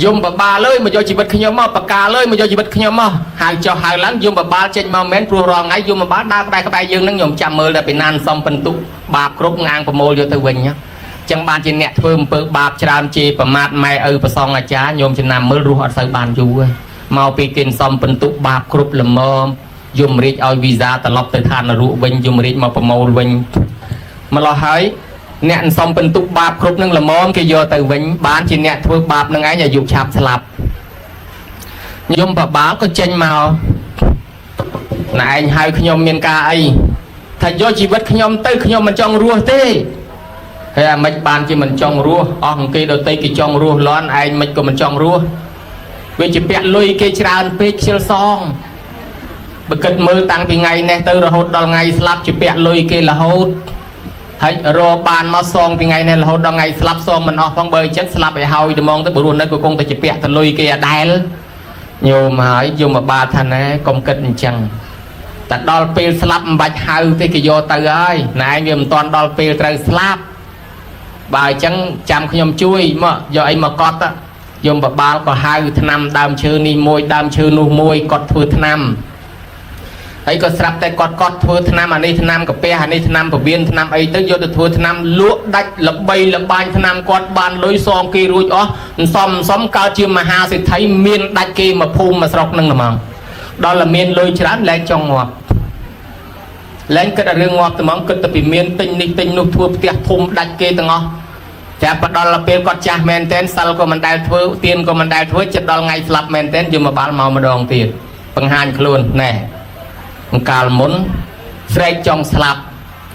យមបបាលអើយមកយកជីវិតខ្ញុំមកបកាលើយមកយកជីវិតខ្ញុំមកហៅចុះហៅឡើងយមបបាលចេញមកមែនព្រោះរាល់ថ្ងៃយមបបាលដើរក្បែរយើងនឹងខ្ញុំចាំមើលតែពីណានសំបន្ទុកបាបគ្រប់ងាងប្រមូលយកទៅវិញចឹងបានជាអ្នកធ្វើអំពើបាបច្រើនជេរប្រមាថម៉ែឪប្រសងអាចារ្យញោមចំណាំមើលរស់អត់សូវបានយូរមកពីគេសំបន្ទុកបាបគ្រប់ល្មមយមរាជឲ្យវីសាត្រឡប់ទៅឋាននរកវិញយមរាជមកប្រមូលវិញម្លោះហើយអ្នកសំបន្ទុកបាបគ្រប់នឹងល្មមគេយកទៅវិញបានជាអ្នកធ្វើបាបនឹងឯងអាយុឆាប់ស្លាប់យមបបាលក៏ចេញមកណែឯងហៅខ្ញុំមានការអីថាយកជីវិតខ្ញុំទៅខ្ញុំមិនចង់រស់ទេហើយអាមិនបានជាមិនចង់រស់អស់គេដទៃគេចង់រស់លន់ឯងមិនក៏មិនចង់រស់វាជាពាក់លុយគេច្រើនពេកខ្ជិលសងបើគិតមើលតាំងពីថ្ងៃនេះទៅរហូតដល់ថ្ងៃស្លាប់ជាពាក់លុយគេរហូតហើយរកបានមកសងពីថ្ងៃនេះរហូតដល់ថ្ងៃស្លាប់សងមិនអស់ផងបើអញ្ចឹងស្លាប់ឲ្យហើយត្មងទៅព្រោះនៅក៏គង់តែជាពាក់តលុយគេអដែលញោមហើយយមបាលថាណែកុំគិតអញ្ចឹងតែដល់ពេលស្លាប់មិនបាច់ហៅទេគេយកទៅហើយណែវាមិនតាន់ដល់ពេលត្រូវស្លាប់បើអញ្ចឹងចាំខ្ញុំជួយមកយកអីមកកត់យមបាលក៏ហៅថ្នាំដើមឈើនេះមួយដើមឈើនោះមួយគាត់ធ្វើថ្នាំហើយក៏ស្រាប់តែគាត់ធ្វើថ្នាំអានេះថ្នាំកាពះអានេះថ្នាំពវៀនថ្នាំអីទៅយកទៅធ្វើថ្នាំលក់ដាច់ល្បីល្បាញថ្នាំគាត់បានលុយសងគេរួចអស់សំកើតជាមហាសេដ្ឋីមានដាច់គេមកភូមិមកស្រុកនឹងហ្មងដល់តែមានលុយច្រើនលែងចង់ងាប់លែងគិតតែរឿងងាប់ត្មងគិតតែពីមានទិញនេះទិញនោះធ្វើផ្ទះធំដាច់គេទាំងអស់តែបដល់ទៅពេលគាត់ចាស់មែនតែនសិលក៏មិនដែលធ្វើទានក៏មិនដែលធ្វើចិត្តដល់ថ្ងៃស្លាប់មែនតែនយកមកបាល់មកម្ដងទៀតបង្ហាញខ្លួនណែកាលមុនស្រែកចង់ស្លាប់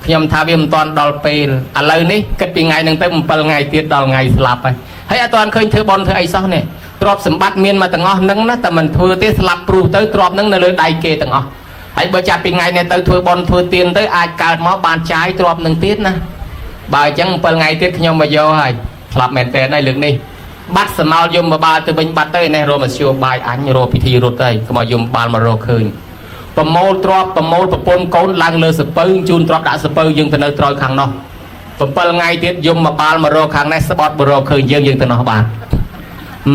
ខ្ញុំថាវាមិនតាន់ដល់ពេលឥឡូវនេះគិតពីថ្ងៃហ្នឹងទៅ7ថ្ងៃទៀតដល់ថ្ងៃស្លាប់ហើយ ហើយអត់ទាន់ឃើញធ្វើបន់ធ្វើអីសោះនេះទ្រព្យសម្បត្តិមានមកទាំងអស់ហ្នឹងណាតែមិនធ្វើទេស្លាប់ព្រោះទៅទ្រព្យហ្នឹងនៅលើដៃគេទាំងអស់ហើយបើចាប់ពីថ្ងៃនេះទៅធ្វើបន់ធ្វើទានទៅអាចកើតមកបានចាយទ្រព្យហ្នឹងទៀតណាបើអញ្ចឹង7ថ្ងៃទៀតខ្ញុំមកយកហើយស្លាប់មែនតើហើយលើកនេះបាត់សមោលយមបាលទៅវិញបាត់ទៅនេះរមស្យោបាយអញរកពិធីរត់ទៅកុំឲ្យយមបាលមករកឃើញប្រមូលទ្រព្យប្រមូលប្រពន្ធកូនឡើងលើសពៅជូនទ្រព្យដាក់សពៅយើងទៅនៅត្រយខាងនោះ7ថ្ងៃទៀតយមបាលមករកខាងនេះស្បត់បរកឃើញយើងទៅនោះបាន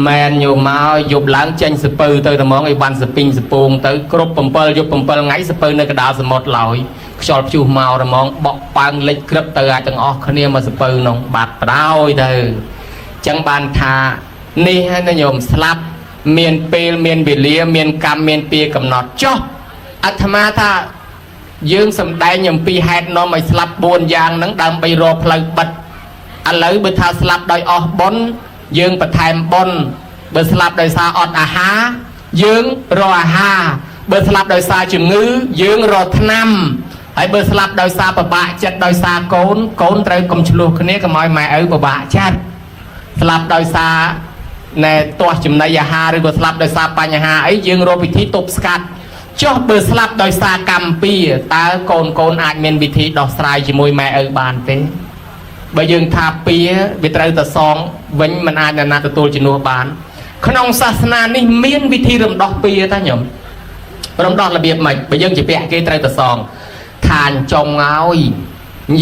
មែនញោមមកយប់ឡើងចេញសពៅទៅតែហ្មងឲ្យបានសពីងសពងទៅគ្រប់7យប់7ថ្ងៃសពៅនៅកណ្ដាលសមុទ្រឡើយខ្យល់ព្យុះមកតែហ្មងបក់ប៉ើងលិចក្រឹបទៅអាចទាំងអស់គ្នាមកសពៅនោះបាត់បដោយទៅចឹងបានថានេះហើយណាញោមស្លាប់មានពេលមានវេលាមានកម្មមានពេលកំណត់ចុះអាត្មាថាយើងសំដែងអំពីហេតុនាំឲ្យស្លាប់4យ៉ាងហ្នឹងដើម្បីរកផ្លូវបិទឥឡូវបើថាស្លាប់ដោយអស់បុណ្យយើងបន្ថែមបុណ្យបើស្លាប់ដោយសារអត់អាហារយើងរកអាហារបើស្លាប់ដោយសារជំងឺយើងរកថ្នាំហើយបើស្លាប់ដោយសារពិបាកចិត្តដោយសារកូនត្រូវកុំឆ្លោះគ្នាកុំឲ្យម៉ែឪពិបាកចិត្តស្លាប់ដោយសារណែទាស់ចំណីអាហារឬក៏ស្លាប់ដោយសារបញ្ហាអីយើងរកវិធីទប់ស្កាត់ចុះបើស្លាប់ដោយសារកម្មពៀតើកូនអាចមានវិធីដោះស្រាយជាមួយម៉ែឪបានទេបើយើងថាពៀវាត្រូវតែសងវិញមិនអាចណាទទួលជំនួសបានក្នុងសាសនានេះមានវិធីរំដោះពៀតាញោមរំដោះរបៀបម៉េចបើយើងជាពាក់គេត្រូវតែសងឋានចុងហើយ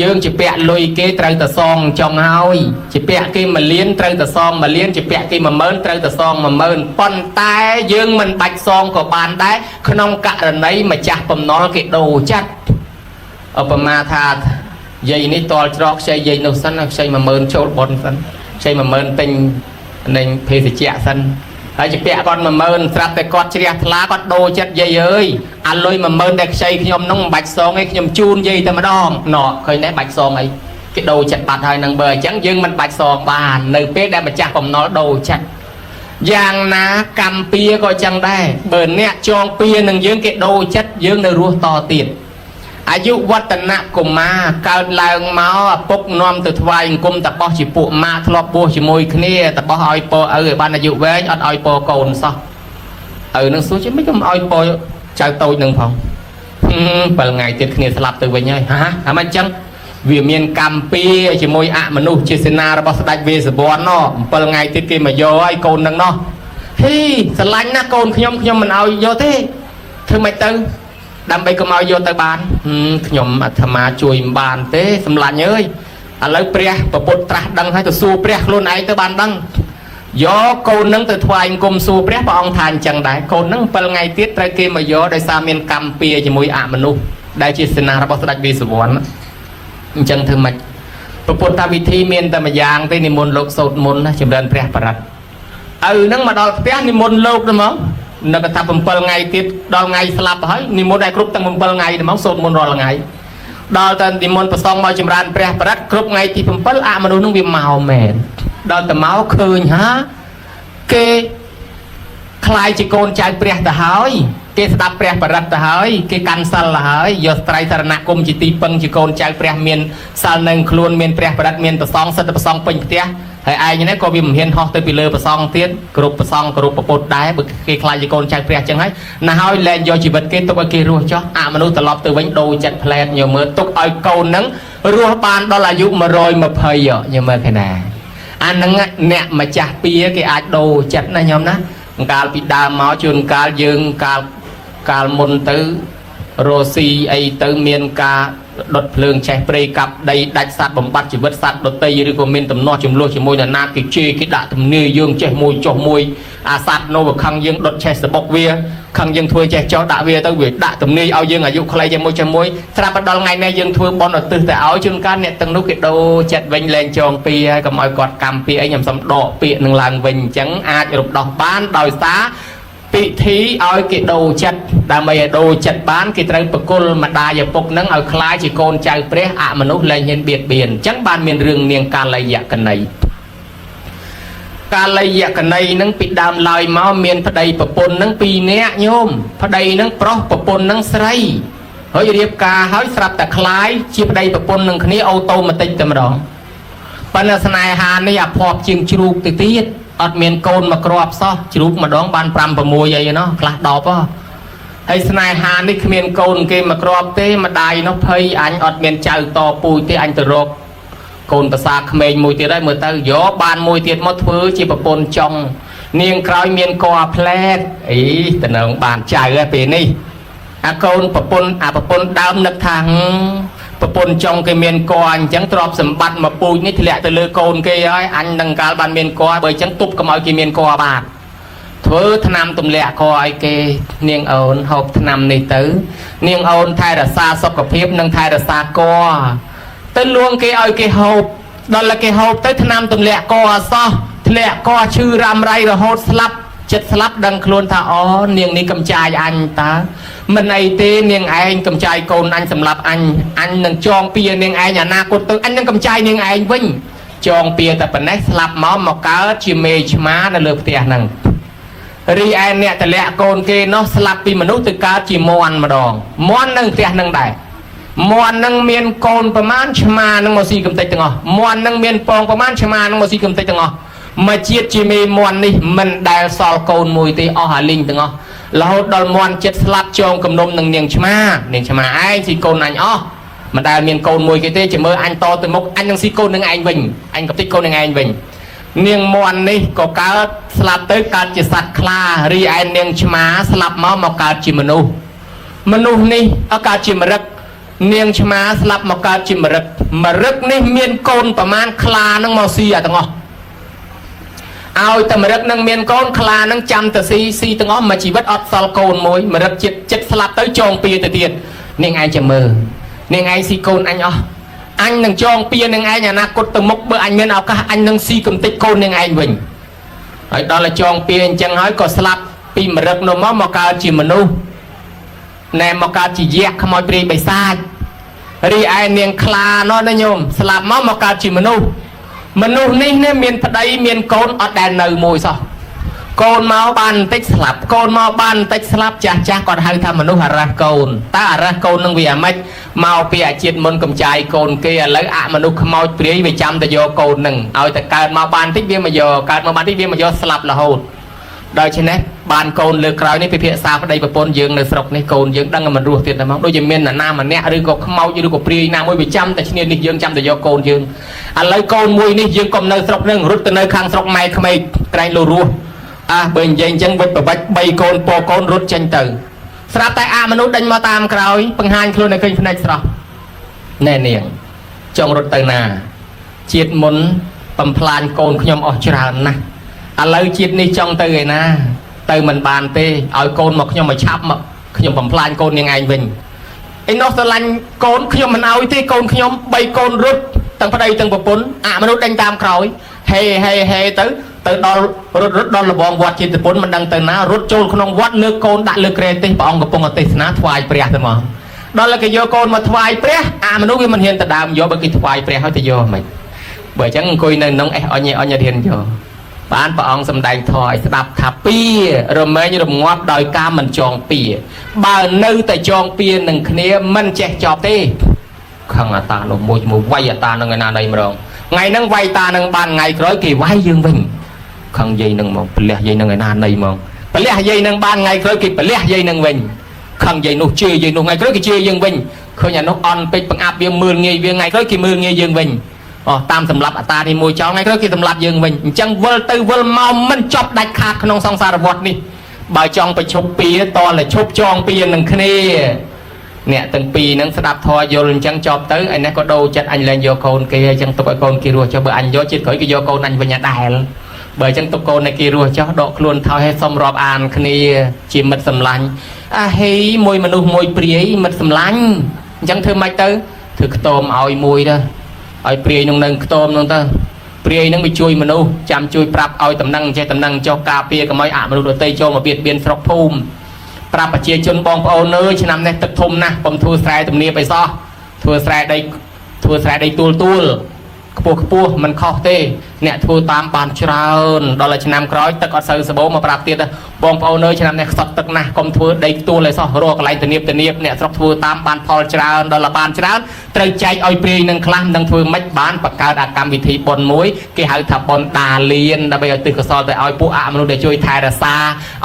យើងជាពាក់លុយគេត្រូវតែសងចុងហើយជាពាក់គេ1លានត្រូវតែសង1លានជាពាក់គេ10000ត្រូវតែសង10000ប៉ុន្តែយើងមិនបាច់សងក៏បានដែរក្នុងករណីម្ចាស់បំណុលគេដូរចិត្តឧបមាថាយាយនេះតល់ច្រកខ្ចីយាយនោះសិនខ្ចី10000ចូលប៉ុនសិនខ្ចី10000ទិញនឹងភេសជ្ជៈសិនហើយជាពាក់គាត់10000ស្រាប់តែគាត់ជ្រះថ្លាគាត់ដូរចិត្តយាយអើយអាលុយ10000ដែលខ្ចីខ្ញុំនោះមិនបាច់សងឯងខ្ញុំជូនយាយតែម្ដងណោះឃើញដែរបាច់សងអីគេដូរចិត្តបាត់ហើយនឹងបើអញ្ចឹងយើងមិនបាច់សងបាននៅពេលដែលម្ចាស់បំណុលដូរចិត្តយ៉ាងណាកម្មពៀក៏អញ្ចឹងដែរបើអ្នកចងពៀនឹងយើងគេដូរចិត្តយើងនៅរស់តទៀតអាយុវឌ្ឍនៈកុមារកើតឡើងមកឪពុកនាំទៅថ្វាយអង្គមតបោះជាពួកម៉ាធ្លាប់បួសជាមួយគ្នាតបោះឲ្យពរឪឲ្យបានអាយុវែងអត់ឲ្យពរកូនសោះឪនឹងសួរជាមិនខ្ញុំឲ្យពរចៅតូចនឹងផង7ថ្ងៃទៀតគ្នាស្លាប់ទៅវិញហើយអាមិនអញ្ចឹងវាមានកម្មពៀជាមួយអមនុស្សជាសេនារបស់ស្ដេចវេស្សវណ្ណនោះ7ថ្ងៃទៀតគេមកយកឲ្យកូននឹងនោះហីស្រឡាញ់ណាស់កូនខ្ញុំមិនឲ្យយកទេធ្វើម៉េចទៅដើម្បីកុំឲ្យយកទៅបានខ្ញុំអាត្មាជួយមិនបានទេសម្លាញ់អើយឥឡូវព្រះប្រពុតត្រាស់ដឹងហើយទៅសួរព្រះខ្លួនឯងទៅបានដឹងយកកូននឹងទៅថ្វាយអង្គមសួរព្រះអង្គថាអញ្ចឹងដែរកូននឹង7ថ្ងៃទៀតត្រូវគេមកយកដោយសារមានកម្មពៀជាមួយអមនុស្សដែលជាសេនារបស់ស្ដេចវេស្សវណ្ណអញ្ចឹងធ្វើម៉េចប្រពុតថាវិធីមានតែម្យ៉ាងទេនិមន្តលោកសូត្រមន្តណាចម្រើនព្រះបរិត្តឪនឹងមកដល់ផ្ទះនិមន្តលោកទៅមកនៅថា7ថ្ងៃទៀតដល់ថ្ងៃស្លាប់ទៅហើយនិមន្តឲ្យគ្រប់ទាំង7ថ្ងៃទៅមកសូត្រមន្តរាល់ថ្ងៃដល់តែនិមន្តប្រសងមកចម្រើនព្រះបរិត្តគ្រប់ថ្ងៃទី7អមនុស្សនឹងវាមកមែនដល់តែមកឃើញគេខ្លាយជាកូនចៅព្រះទៅហើយគេស្ដាប់ព្រះបរិត្តទៅហើយគេកាន់សិលទៅហើយយកត្រៃសរណគមជាទីពឹងជាកូនចៅព្រះមានសិលនឹងខ្លួនមានព្រះបរិត្តមានប្រសងសិទ្ធិប្រសងពេញផ្ទះហើយឯងនេះក៏វាមិនហ៊ានហោះទៅពីលើប្រសងទៀតគ្រប់ប្រសងគ្រប់ប្រពុតដែរបើគេខ្លាចជាកូនចៅព្រះចឹងហើយណាហើយលែងយកជីវិតគេទុកឲ្យគេរស់ចោះអមនុស្សត្រឡប់ទៅវិញដូរចិត្តផ្លែតញោមមើលទុកឲ្យកូននឹងរស់បានដល់អាយុ120ញោមមើលឃើញណាអានឹងអ្នកម្ចាស់ពៀគេអាចដូរចិត្តណាញោមណាកាលពីដើមមកជួនកាលយើងកាលមុនទៅរស់ស៊ីអីទៅមានការដុតភ្លើងឆេះព្រៃកាប់ដីដាច់សត្វបំបត្តិជីវិតសត្វដតីឬក៏មានទំនាស់ចំនួនជាមួយនរណាគេជេរគេដាក់ទំនាយយើងចេះមួយចុះមួយអាសត្វនៅខឹងយើងដុតឆេះសបុកវាខឹងយើងធ្វើចេះចោះដាក់វាទៅវាដាក់ទំនាយឲ្យយើងអាយុខ្លីជាមួយស្រាប់ដល់ថ្ងៃនេះយើងធ្វើបន់ឧទ្ទិសទៅឲ្យជួនកាលអ្នកទាំងនោះគេដូរចិត្តវិញលែងចងពីហើយកុំឲ្យគាត់កម្មពីអីខ្ញុំសុំដកពាក្យនឹងឡើងវិញអញ្ចឹងអាចរំដោះបានដោយសារពិធីឲ្យគេដូរចិត្តដើម្បីឲ្យដូរចិត្តបានគេត្រូវប្រគល់ម្ដាយឪពុកនឹងឲ្យคล้ายជាកូនចៅព្រះអមនុស្សលែងហ៊ានបៀតបៀនអញ្ចឹងបានមានរឿងនាងកាលយកណីនឹងពីដើមឡើយមកមានប្តីប្រពន្ធនឹង2នាក់ញោមប្តីនឹងប្រុសប្រពន្ធនឹងស្រីហើយរៀបការហើយស្រាប់តែคล้ายជាប្តីប្រពន្ធនឹងគ្នាអូតូម៉ាទិកតែម្ដង ប៉ុន្តែស្នេហានេះអាភ័ព្វជាងជ្រូកទៅទៀតអត់មានកូនមកគ្រាប់សោះជ្រូកម្ដងបាន5 6អីណោះខ្លះ10ហ៎ហើយស្នេហានេះគ្មានកូនគេមកគ្រាប់ទេម្ដាយនោះភ័យអញអត់មានចៅតពូជទេអញទៅរកកូនប្រសាក្មេងមួយទៀតហើយមើលទៅយកបានមួយទៀតមកធ្វើជាប្រពន្ធចុងនាងក្រោយមានកផ្លែតអីតំណងបានចៅហើយពេលនេះអាកូនប្រពន្ធដើមនឹកថាប្រពន្ធចុងគេមានកអញ្ចឹងទ្រព្យសម្បត្តិមកពូជនេះធ្លាក់ទៅលើកូនគេហើយអញនឹងកាលបានមានកបើអញ្ចឹងទប់កុំឲ្យគេមានកបាទធ្វើថ្នាំទម្លាក់កឲ្យគេនាងអូនហូបថ្នាំនេះទៅនាងអូនថែរក្សាសុខភាពនិងថែរក្សាកទៅលួងគេឲ្យគេហូបដល់គេហូបទៅថ្នាំទម្លាក់កអសោះធ្លាក់កឈឺរ៉ាំរៃរហូតស្លាប់ចិត្តស្លាប់ដឹងខ្លួនថាអូនាងនេះកំចាយអញតាមិនអីទេនាងឯងកំចាយកូនអញសម្រាប់អញនឹងចងពៀនាងឯងអនាគតទៅអញនឹងកំចាយនាងឯងវិញចងពៀតែប៉ុណ្ណេះស្លាប់មកកើតជាមេឆ្មានៅលើផ្ទះហ្នឹងរីឯអ្នកតលាក់កូនគេនោះស្លាប់ពីមនុស្សទៅកើតជាមន់ម្ដងមន់នឹងផ្ទះហ្នឹងដែរមន់នឹងមានកូនប្រមាណឆ្មានឹងមកស៊ីកំតិចទាំងអស់មន់នឹងមានពងប្រមាណឆ្មានឹងមកស៊ីកំតិចទាំងអស់មកជាតិជាមេមន់នេះមិនដែលសល់កូនមួយទេអស់អាលីងទាំងអស់រហូតដល់មន់ចិត្តស្លាប់ចងគំនុំនឹងនាងឆ្មាឯងស៊ីកូនអញអស់មិនដែលមានកូនមួយគេទេចាំមើលអញតទៅមុខអញនឹងស៊ីកូននឹងឯងវិញអញកំតិចកូននឹងឯងវិញនាងមន់នេះក៏កើតស្លាប់ទៅកើតជាសត្វខ្លារីឯនាងឆ្មាស្លាប់មកកើតជាមនុស្សនេះកើតជាមរឹកនាងឆ្មាស្លាប់មកកើតជាមរឹកនេះមានកូនប្រមាណខ្លានឹងមកស៊ីទាំងអស់ឲ្យតែមរឹកនឹងមានកូនខ្លានឹងចាំទៅស៊ីទាំងអស់មួយជីវិតអត់សល់កូនមួយមរឹកចិត្តស្លាប់ទៅចងពៀទៅទៀតនាងឯងចាំមើលនាងឯងស៊ីកូនអញអស់អញនឹងចងពៀនាងឯងអនាគតទៅមុខបើអញមានឱកាសអញនឹងស៊ីកំតិចកូននាងឯងវិញហើយដល់តែចងពៀអញ្ចឹងហើយក៏ស្លាប់ពីមរឹកនោះមកកើតជាមនុស្សណែមកកើតជាយក្សខ្មោចព្រាយបិសាចរីឯនាងខ្លានោះណាញោមស្លាប់មកកើតជាមនុស្សនេះមានប្តីមានកូនអត់ដែលនៅមួយសោះកូនមកបានបន្តិចស្លាប់ចាស់គាត់ហៅថាមនុស្សអរះកូនតើអរះកូននឹងវាអាម៉េចមកពីអាជាតិមុនកំចាយកូនគេឥឡូវអមនុស្សខ្មោចព្រាយវាចាំតែយកកូននឹងឲ្យតែកើតមកបានតិចវាមកយកកើតមកបានតិចវាមកយកស្លាប់រហូតដូច្នេះបានកូនលើក្រោយនេះពិភាក្សាប្តីប្រពន្ធយើងនៅស្រុកនេះកូនយើងដឹងតែមិនរស់ទៀតតែមកដូចជាមាននរណាម្នាក់ឬក៏ខ្មោចឬក៏ព្រាយណាមួយវាចាំតែឈ្នានេះយើងចាំតែយកកូនយើងឥឡូវកូនមួយនេះយើងកុំនៅស្រុកនឹងរត់ទៅនៅខាងស្រុកម៉ែក្មេកក្រែងលោរស់បើនិយាយអញ្ចឹងវិតប្របាច់3កូនពកូនរត់ចេញទៅស្រាប់តែមនុស្សដេញមកតាមក្រោយបង្ហាញខ្លួនឲ្យឃើញភ្នែកស្រស់ណែនាងចង់រត់ទៅណាជាតិមុនបំផ្លាញកូនខ្ញុំអស់ច្រើនណាស់ឥឡូវជាតិនេះចង់ទៅឯណាទៅមិនបានទេឲ្យកូនមកខ្ញុំមកឆាប់មកខ្ញុំបំផ្លាញកូននាងឯងវិញឯនោះស្រឡាញ់កូនខ្ញុំមិនឲ្យទេកូនខ្ញុំ3កូនរត់ទាំងប្តីទាំងប្រពន្ធមនុស្សដេញតាមក្រោយហេទៅដល់រត់ដល់របងវត្តចេតពុនមិនដឹងទៅណារត់ចូលក្នុងវត្តលើកកូនដាក់លើក្រែទេសព្រះអង្គកំពុងទេសនាថ្វាយព្រះទៅមកដល់គេយកកូនមកថ្វាយព្រះមនុស្សវាមិនហ៊ានទៅដើមយកបើគេថ្វាយព្រះហើយទៅយកមិនបើអញ្ចឹងអង្គុយនៅក្នុងអញរៀនយកបានព្រះអង្គសម្ដែងធម៌ឲ្យស្ដាប់ថាពៀរមែងរងាប់ដោយការមិនចងពៀបើនៅតែចងពៀនឹងគ្នាមិនចេះចប់ទេខឹងអាតានោះមួយវាយអាតានឹងឯណាណីម្ដងថ្ងៃហ្នឹងវាយតានឹងបានថ្ងៃក្រោយគេវាយយើងវិញខឹងយាយនឹងមកប្រលះយាយនឹងឯណាណីមកប្រលះយាយនឹងបានថ្ងៃក្រោយគេប្រលះយាយនឹងវិញខឹងយាយនោះជេរយាយនោះថ្ងៃក្រោយគេជេរយើងវិញឃើញអានោះអន់ពេកបង្អាប់វាមើលងាយវាថ្ងៃក្រោយគេមើលងាយយើងវិញតាមសម្រាប់អតានេះមួយចោលថ្ងៃក្រោយគេសម្រាប់យើងវិញអញ្ចឹងវិលទៅវិលមកមិនចប់ដាច់ខាតក្នុងសង្សារវដ្តនេះបើចង់បញ្ឈប់ពៀតតែឈប់ចងពៀនឹងគ្នាអ្នកទាំងពីរហ្នឹងស្ដាប់ធម៌យល់អញ្ចឹងចប់ទៅឯនេះក៏ដូរចិត្តអញលែងយកកូនគេអញ្ចឹងទុកឲ្យកូនគេរស់ចុះបើអញយកជាតិក្រោយគេយកកូនអញវិញដែរបើអញ្ចឹងទុកកូនឲ្យគេរស់ចុះដកខ្លួនថយឲ្យសុំរាប់អានគ្នាជាមិត្តសម្លាញ់ហេមួយមនុស្សមួយព្រាយមិត្តសម្លាញ់អញ្ចឹងធ្វើម៉េចទៅធ្វើខ្ទមឲ្យមួយទៅឲ្យព្រាយនឹងខ្ទមនឹងទៅព្រាយនឹងវាជួយមនុស្សចាំជួយប្រាប់ឲ្យតំណែងចេះតំណែងចុះការពារកុំឲ្យមនុស្សដទៃចូលមកបៀតបៀនស្រុកភូមិប្រាប់ប្រជាជនបងប្អូនអើយឆ្នាំនេះទឹកធំណាស់កុំធ្វើស្រែទំនាបអីសោះធ្វើស្រែដីទួលខ្ពស់មិនខុសទេអ្នកធ្វើតាមបានច្រើនដល់តែឆ្នាំក្រោយទឹកអត់សូវសបោមកប្រាប់ទៀត បងប្អូនឆ្នាំនេះខ្សត់ទឹកណាស់កុំធ្វើដីទួលឲ្យសោះរកកន្លែងទំនៀបអ្នកស្រុកធ្វើតាមបានផលច្រើនដល់បានច្រើនត្រូវចែកឲ្យព្រាយនឹងខ្លះនឹងធ្វើម៉េចបានបង្កើតអាកម្មវិធីបុណ្យមួយគេហៅថាបុណ្យដាលៀនដើម្បីឲ្យទិសកុសលទៅឲ្យពួកអមនុស្សដែលជួយថែរក្សា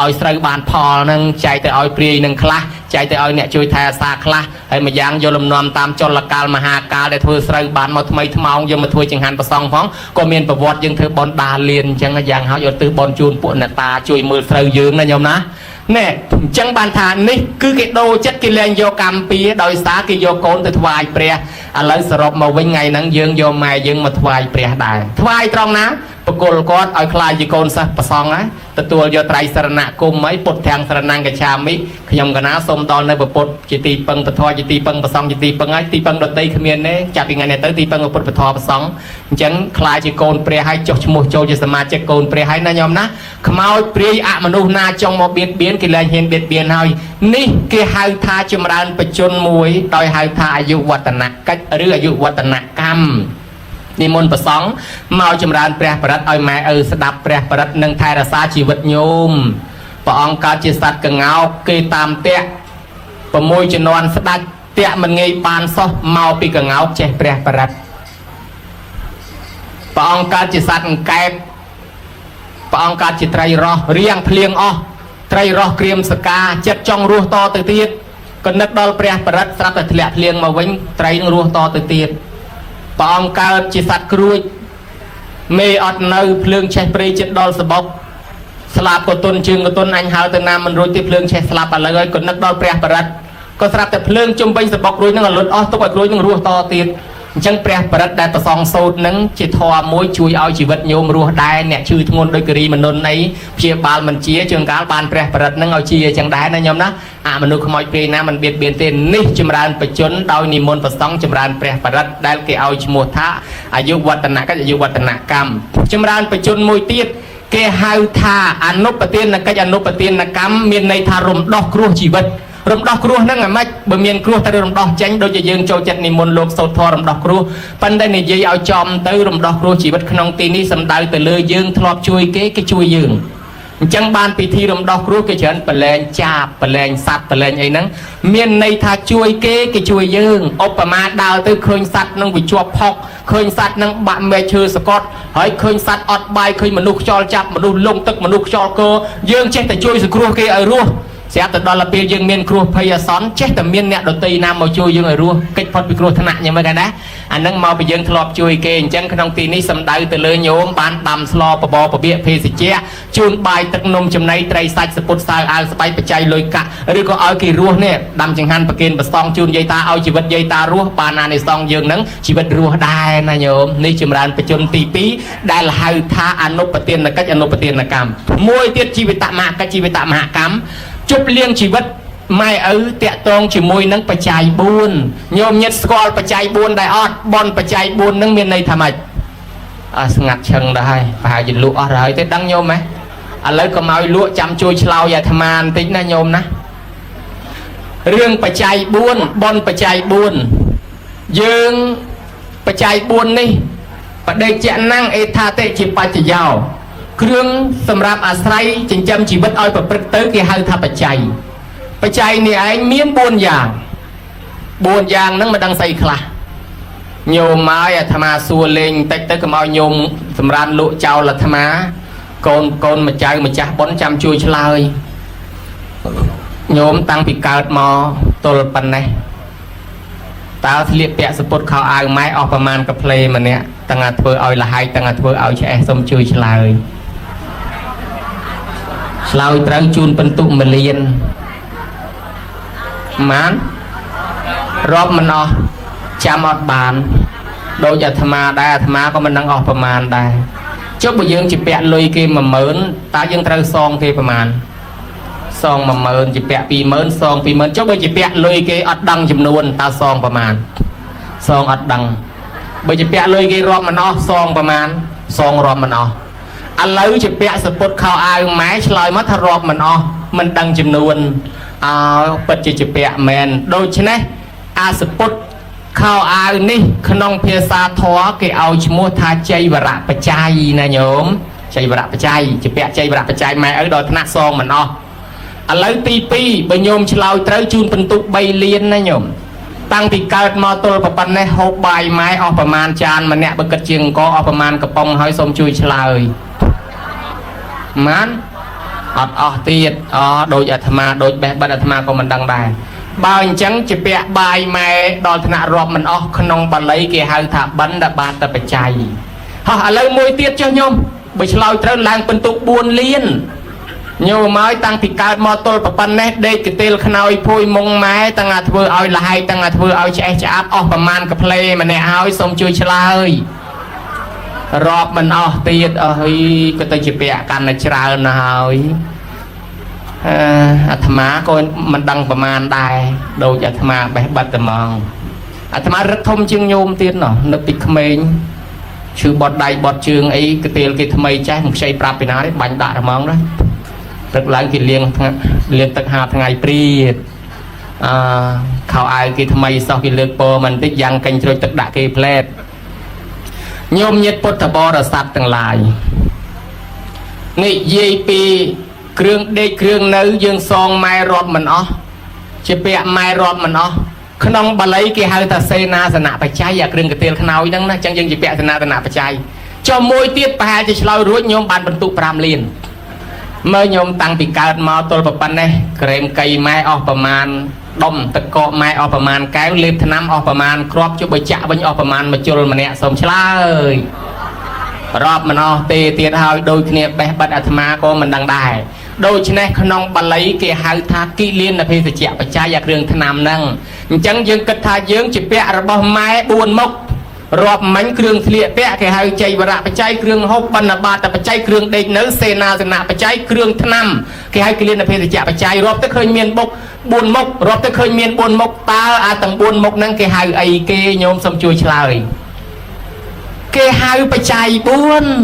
ឲ្យស្រូវបានផលនឹងចែកទៅឲ្យព្រាយនឹងខ្លះចែកទៅឲ្យអ្នកជួយថែរក្សាខ្លះហើយម្យ៉ាងយកលំនាំតាមចលកាលមហាកាលដែលធ្វើស្រូវបានមកថ្មីថ្មោងយកមកធ្វើចង្ហាន់ប្រសងផងក៏មានប្រវត្តិយើងធ្វើបុណ្យដាលៀនអញ្ចឹងយ៉ាងហើយយកទិសបុណ្យជូនពួកអ្នកតាជួយមើលស្រូវយើងណាញោមណាណែអញ្ចឹងបានថានេះគឺគេដូរចិត្តគេលែងយកកម្មពីដោយសារគេយកកូនទៅថ្វាយព្រះឥឡូវសរុបមកវិញថ្ងៃហ្នឹងយើងយកម៉ែយើងមកថ្វាយព្រះដែរថ្វាយត្រង់ណាបកលគាត់ឲ្យខ្លាចជាកូនសិស្សប្រសងណាទទួលយកត្រៃសរណគមអីពុទ្ធទាំងសរណង្គច្ឆាមិខ្ញុំកណាសូមដល់នៅពុទ្ធជាទីពឹងពធជាទីពឹងប្រសងជាទីពឹងហើយទីពឹងដតីគ្មានទេចាប់ពីថ្ងៃនេះទៅទីពឹងពុទ្ធពធប្រសងអញ្ចឹងខ្លាចជាកូនព្រះហើយចុះឈ្មោះចូលជាសមាជិកកូនព្រះហើយណាញោមណាខ្មោចព្រាយអមនុស្សណាចង់មកបៀតបៀនគេលែងហ៊ានបៀតបៀនហើយនេះគេហៅថាចម្រើនបច្ចុប្បន្នមួយដោយហៅថាអាយុវឌ្ឍនកិច្ចឬអាយុវឌ្ឍនកម្មនិមន្តប្រសង់មកចម្រើនព្រះបរិត្តឲ្យម៉ែឪស្ដាប់ព្រះបរិត្តនិងថែរក្សាជីវិតញោមព្រះអង្គកើតជាសត្វកង្កោកគេតាមតាក់6ជំនាន់ស្ដាច់តាក់មិនងាយបានសោះមកពីកង្កោកចេះព្រះបរិត្តព្រះអង្គកើតជាសត្វអង្កែបព្រះអង្គកើតជាត្រីរស់រៀងភ្លៀងអស់ត្រីរស់ក្រៀមសកាចិត្តចង់រស់តទៅទៀតក៏នឹកដល់ព្រះបរិត្តស្រាប់តែធ្លាក់ភ្លៀងមកវិញត្រីនឹងរស់តទៅទៀតព្រះអង្គកើតជាសត្វគ្រួចមេអត់នៅភ្លើងឆេះព្រៃចិត្តដល់សបុកស្លាប់ក៏ទុនជើងក៏ទុនអញហើទៅណាមិនរួចទេភ្លើងឆេះស្លាប់ឥឡូវហើយក៏នឹកដល់ព្រះបរិត្តក៏ស្រាប់តែភ្លើងជុំវិញសបុករួចនឹងលុតអស់ទុកឲ្យរួចនឹងរស់តទៀតអញ្ចឹងព្រះបរិត្តដែលប្រសងសូត្រនឹងជាធម៌មួយជួយឲ្យជីវិតញោមរស់ដែរអ្នកឈឺធ្ងន់ដោយគិរីមនុស្សអីព្យាបាលមិនជាជួនកាលបានព្រះបរិត្តនឹងឲ្យជាអញ្ចឹងដែរណាញោមណាអមនុស្សខ្មោចព្រាយណាមិនបៀតបៀនទេនេះចម្រើនបច្ចុប្បន្នដោយនិមន្តប្រសងចម្រើនព្រះបរិត្តដែលគេឲ្យឈ្មោះថាអាយុវឌ្ឍនកិច្ចអាយុវឌ្ឍនកម្មចម្រើនបច្ចុប្បន្នមួយទៀតគេហៅថាអនុបទានកិច្ចអនុបទានកម្មមានន័យថារំដោះគ្រោះជីវិតរំដោះគ្រោះហ្នឹងអាម៉េចបើមានគ្រោះតែរំដោះចេញដូចជាយើងចូលចិត្តនិមន្តលោកសូត្រធម៌រំដោះគ្រោះប៉ុន្តែនិយាយឲ្យចំទៅរំដោះគ្រោះជីវិតក្នុងទីនេះសំដៅទៅលើយើងធ្លាប់ជួយគេជួយយើងអញ្ចឹងបានពិធីរំដោះគ្រោះគេច្រើនប្រឡែងចាបប្រឡែងសัตว์ប្រឡែងអីហ្នឹងមានន័យថាជួយគេជួយយើងឧបមាដើរទៅឃើញសัตว์នឹងវាជាប់ផុកឃើញសัตว์នឹងបាក់មែកឈើសកត់ហើយឃើញសัตว์អត់បាយឃើញមនុស្សខ្យល់ចាប់មនុស្សលងទឹកមនុស្សខ្យល់កយើងចេះតែជួយសង្គ្រោះគេឲ្យរស់ស្រាប់តែដល់ពេលយើងមានគ្រោះភ័យអាសន្នចេះតែមានអ្នកដទៃណាមកជួយយើងឲ្យរស់កិច្ចផុតពីគ្រោះថ្នាក់យ៉ាងម៉េចដែរណាអានឹងមកពីយើងធ្លាប់ជួយគេអញ្ចឹងក្នុងទីនេះសំដៅទៅលើញោមបានដាំស្លបបពពាកភេសជ្ជៈជូនបាយទឹកនំចំណីត្រីសាច់សពុតសើអាវស្បៃបច្ច័យលុយកាក់ឬក៏ឲ្យគេរស់នេះដាំចង្ហាន់ប្រគេនប្រសងជូនយាយតាឲ្យជីវិតយាយតារស់បានអានិសងយើងនឹងជីវិតរស់ដែរណាញោមនេះចម្រើនបច្ចុប្បន្នទី2ដែលហៅថាអនុបទានកិច្ចអនុបទានកម្មមួយទៀតជីវិតមហកិច្ចជីវិតមហកម្មជប់លៀងជីវិតម៉ែឪតាក់ទងជាមួយនឹងបច្ច័យ4ញោមញាតស្គាល់បច្ច័យ4ដែរអត់បនបច្ច័យ4នឹងមានន័យថាម៉េចស្ងាត់ឈឹងដែរហើយប្រហែលជាលក់អស់ហើយទេដឹងញោមហ៎ឥឡូវក៏មកលក់ចាំជួយឆ្លោយអាត្មាបន្តិចណាញោមណារឿងបច្ច័យ4បនបច្ច័យ4យើងបច្ច័យ4នេះបដិជ្ជណੰអេថាតិជាបច្ចយោគ្រឿងសម្រាប់អាស្រ័យចិញ្ចឹមជីវិតឲ្យប្រព្រឹត្តទៅគេហៅថាបច្ច័យនេះឯងមាន4យ៉ាងហ្នឹងមិនដឹងស្អីខ្លះញោមមកអាត្មាសួរលេងបន្តិចទៅកុំឲ្យញោមសម្រាប់លក់ចោលអាត្មាកូនម្ចាស់ម្ចាស់ប៉ុនចាំជួយឆ្លើយញោមតាំងពីកើតមកទល់ប៉ុណ្ណេះតើស្លៀកពាក់សពុតខោអាវម៉ែអស់ប្រមាណកាផ្លេម្នាក់តាំងតែធ្វើឲ្យលហែកតាំងតែធ្វើឲ្យឆ្អេះសុំជួយឆ្លើយត្រូវជូនពិន្ទុ1លានម៉ានរាប់មិនអស់ចាំអត់បានដូចអាត្មាដែរអាត្មាក៏មិនដឹងអស់ប្រមាណដែរចុះបើយើងជាពាក់លុយគេ10000តើយើងត្រូវសងគេប្រមាណសង10000ជាពាក់20000សង20000ចុះបើជាពាក់លុយគេអត់ដឹងចំនួនតើសងប្រមាណសងអត់ដឹងបើជាពាក់លុយគេរាប់មិនអស់សងប្រមាណសងរាប់មិនអស់ឥឡូវជាពាក់សពុតខោអាវម៉ែឆ្លើយមកថារាប់មិនអស់មិនដឹងចំនួនពិតជាពាក់មែនដូច្នេះអាសពុតខោអាវនេះក្នុងភាសាធម៌គេឲ្យឈ្មោះថាចៃវរៈបច្ច័យណាញោមច ចៃវរៈបច្ច័យជាពាក់ចៃវរៈបច្ច័យម៉ែឪដល់ថ្នាក់សងមិនអស់ឥឡូវទី2បើញោមឆ្លើយត្រូវជូនពិន្ទុ3លានណាញោមតាំងពីកើតមកទល់ប៉ុណ្ណេះហូបបាយម៉ែអស់ប្រមាណចានម្នាក់បើគិតជាងអង្គអស់ប្រមាណកំប៉ុងហើយសូមជួយឆ្លើយម៉ានអត់អស់ទៀតដូចអាត្មាដូចបេះបិទអាត្មាក៏មិនដឹងដែរបើអញ្ចឹងជាពាក់បាយម៉ែដល់ថ្នាក់រាប់មិនអស់ក្នុងបាលីគេហៅថាបិណ្ឌបាតបច្ច័យហោះឥឡូវមួយទៀតចុះញោមបើឆ្លើយត្រូវឡើងពិន្ទុ4លានញោមឲ្យតាំងពីកើតមកទល់ប៉ុណ្ណេះដេកកន្ទេលខ្នើយភួយមុងម៉ែតាំងអាធ្វើឲ្យលហើយតាំងអាធ្វើឲ្យឆ្អេះឆ្អាបអស់ប្រមាណកាផ្លេម្នាក់ឲ្យសូមជួយឆ្លើយរាប់មិនអស់ទៀតអើយក៏ទៅជាពាក់កាន់តែច្រើនណាស់ហើយអាត្មាក៏មិនដឹងប្រមាណដែរដូចអាត្មាបេះបិទតែហ្មងអាត្មារឹកធំជាងញោមទៀតណោះនៅពីក្មេងឈឺបត់ដៃបត់ជើងអីកទេលគេថ្មីចេះមិនខ្ចីប្រាប់ពីណាទេបាញ់ដាក់ហ្មងណាព្រឹកឡើងគេលាងទឹកហាថ្ងៃព្រាតខោអាវគេថ្មីសោះគេលើកពរមិនតិចយ៉ាងកេញជ្រុចទឹកដាក់គេផ្លែតញោមញាតិពុទ្ធបរិស័ទទាំងឡាយនិយាយពីគ្រឿងដេកគ្រឿងនៅយើងសងម៉ែរាប់មិនអស់ជាពាក់ម៉ែរាប់មិនអស់ក្នុងបាលីគេហៅថាសេនាសនៈបច្ច័យអាគ្រឿងកន្ទេលខ្នើយហ្នឹងណាអញ្ចឹងយើងជាពាក់សេនាសនៈបច្ច័យចុះមួយទៀតប្រហែលជាឆ្លើយរួចញោមបានបន្ទុក5លានមើលញោមតាំងពីកើតមកទល់ប៉ុណ្ណេះក្រែមកៃម៉ែអស់ប្រមាណដុំទឹកកកម៉ែអស់ប្រមាណកែវលេបថ្នាំអស់ប្រមាណគ្រាប់ជុបបចាក់វិញអស់ប្រមាណមួយជុលម្នាក់សូមឆ្លើយរាប់មិនអស់ទេទៀតហើយដូចគ្នាបេះបិទអាត្មាក៏មិនដឹងដែរដូច្នេះក្នុងបាលីគេហៅថាគិលានភេសជ្ជៈបច្ច័យអាគ្រឿងថ្នាំហ្នឹងអញ្ចឹងយើងគិតថាយើងជាពាក់របស់ម៉ែ4មុខរាប់មិញគ្រឿងស្លៀកពាក់គេហៅចៃវរៈបច្ច័យគ្រឿងហូបបណ្ឌបាតបច្ច័យគ្រឿងដេកនៅសេនាសនៈបច្ច័យគ្រឿងថ្នាំគេហៅគិលានភេសជ្ជៈបច្ច័យរាប់ទៅឃើញមានបុក4មុខរាប់ទៅឃើញមាន4មុខតើអាទាំង4មុខហ្នឹងគេហៅអីគេញោមសូមជួយឆ្លើយគេហៅបច្ច័យ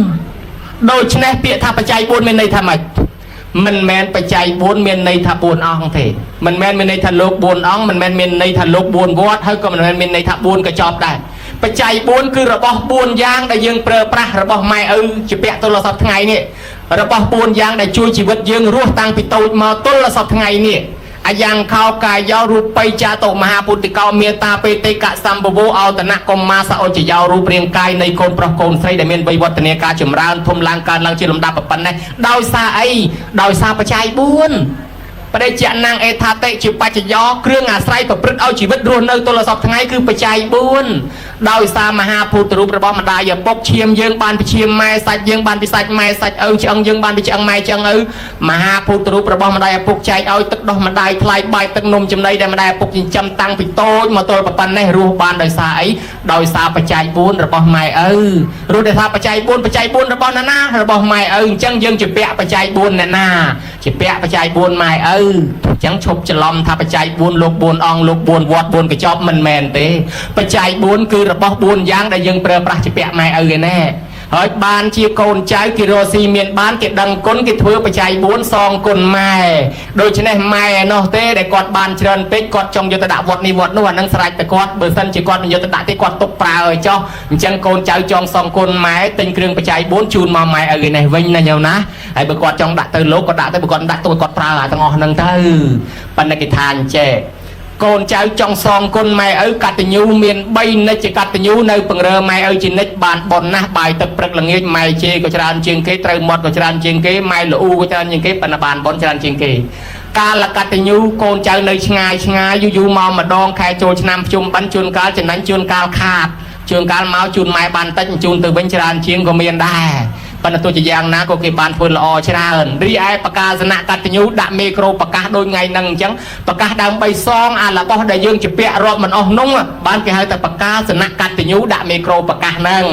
4ដូច្នេះពាក្យថាបច្ច័យ4មានន័យថាម៉េចមិនមែនបច្ច័យ4មានន័យថា4អង្គទេមិនមែនមានន័យថាលោក4អង្គមិនមែនមានន័យថាលោក4វត្តហើយក៏មិនមែនមានន័យថា4កញ្ចប់ដែរបច្ច័យ4គឺរបស់4យ៉ាងដែលយើងប្រើប្រាស់របស់ម៉ែឪជាពាក់ទល់សពថ្ងៃនេះរបស់4យ៉ាងដែលជួយជីវិតយើងរស់តាំងពីតូចមកទល់សពថ្ងៃនេះអាយ៉ាងខោកាយោរូបិចាតោមហាពុទ្ធិកោមេតាបេតិកសម្ភវោអោតនៈកុមាសអុចយោរូបរាងកាយនៃកូនប្រុសកូនស្រីដែលមានវ័យវឌ្ឍនាការចម្រើនធំឡើងកើនឡើងជាលំដាប់ប៉ុណ្ណេះដោយសារអីដោយសារបច្ច័យ4បដិជ្ជណាំងអេថាតិជាបច្ចយោគ្រឿងអាស្រ័យប្រព្រឹត្តឲ្យជីវិតរស់នៅទល់សពថ្ងៃគឺបច្ច័យ4ដោយសារមហាភូតរូបរបស់ម្ដាយឪពុកឈាមយើងបានពីឈាមម៉ែសាច់យើងបានពីសាច់ម៉ែសាច់ឪឆ្អឹងយើងបានពីឆ្អឹងម៉ែឆ្អឹងឪមហាភូតរូបរបស់ម្ដាយឪពុកចែកឲ្យទឹកដោះម្ដាយថ្លៃបាយទឹកនំចំណីដែលម្ដាយឪពុកចិញ្ចឹមតាំងពីតូចមកទល់ប៉ុណ្ណេះរស់បានដោយសារអីដោយសារបច្ច័យ4របស់ម៉ែឪរស់ដោយសារបច្ច័យ4របស់ណារបស់ម៉ែឪអញ្ចឹងយើងជាពាក់បច្ច័យ4អ្នកណាជាពាក់បច្ច័យ4ម៉ែឪអញ្ចឹងឈប់ច្រឡំថាបច្ច័យ4លោក4អង្គលោក4វត្ត4កញ្ចប់មិនមែនទេបច្ច័យ4គឺរបស់4យ៉ាងដែលយើងប្រើប្រាស់ជាពាក់ម៉ែឪឯណែហើយបានជាកូនចៅគេរស់ស៊ីមានបានគេដឹងគុណគេធ្វើបច្ច័យ4សងគុណម៉ែដូច្នេះម៉ែឯណោះទេដែលគាត់បានច្រើនពេកគាត់ចង់យកទៅដាក់វត្តនេះវត្តនោះអានឹងស្រេចតែគាត់បើសិនជាគាត់មិនយកទៅដាក់ទេគាត់ទុកប្រើឲ្យចោះអញ្ចឹងកូនចៅចង់សងគុណម៉ែទិញគ្រឿងបច្ច័យ4ជូនមកម៉ែឪឯនេះវិញណាញោមណាហើយបើគាត់ចង់ដាក់ទៅលោកក៏ដាក់ទៅបើគាត់ដាក់ទៅគាត់ប្រើអាទាំងអស់ហ្នឹងទៅប៉ុន្តែគេថាអញ្ចេះកូនចៅចង់សងគុណម៉ែឪកតញ្ញូមាន3និច្ចកតញ្ញូនៅពង្រើម៉ែឪជានិច្ចបានប៉ុណ្ណាស់បាយទឹកព្រឹកល្ងាចម៉ែជេក៏ច្រើនជាងគេត្រូវមាត់ក៏ច្រើនជាងគេម៉ែល្អូក៏ច្រើនជាងគេប៉ុន្តែបានប៉ុនច្រើនជាងគេកាលកតញ្ញូកូនចៅនៅឆ្ងាយយូរមកម្ដងខែចូលឆ្នាំភ្ជុំបិណ្ឌជួនកាលចំណេញជួនកាលខាតជួនកាលមកជូនម៉ែបានតិចជូនទៅវិញច្រើនជាងក៏មានដែរប៉ុន្តែទោះជាយ៉ាងណាក៏គេបានធ្វើល្អច្រើនរីឯបកាសនៈកតញ្ញូដាក់មេក្រូប្រកាសដូចថ្ងៃហ្នឹងអញ្ចឹងប្រកាសដើម្បីសងអារបស់ដែលយើងជាពាក់រាប់មិនអស់នោះបានគេហៅថាបកាសនៈកតញ្ញូដាក់មេក្រូប្រកាសហ្នឹង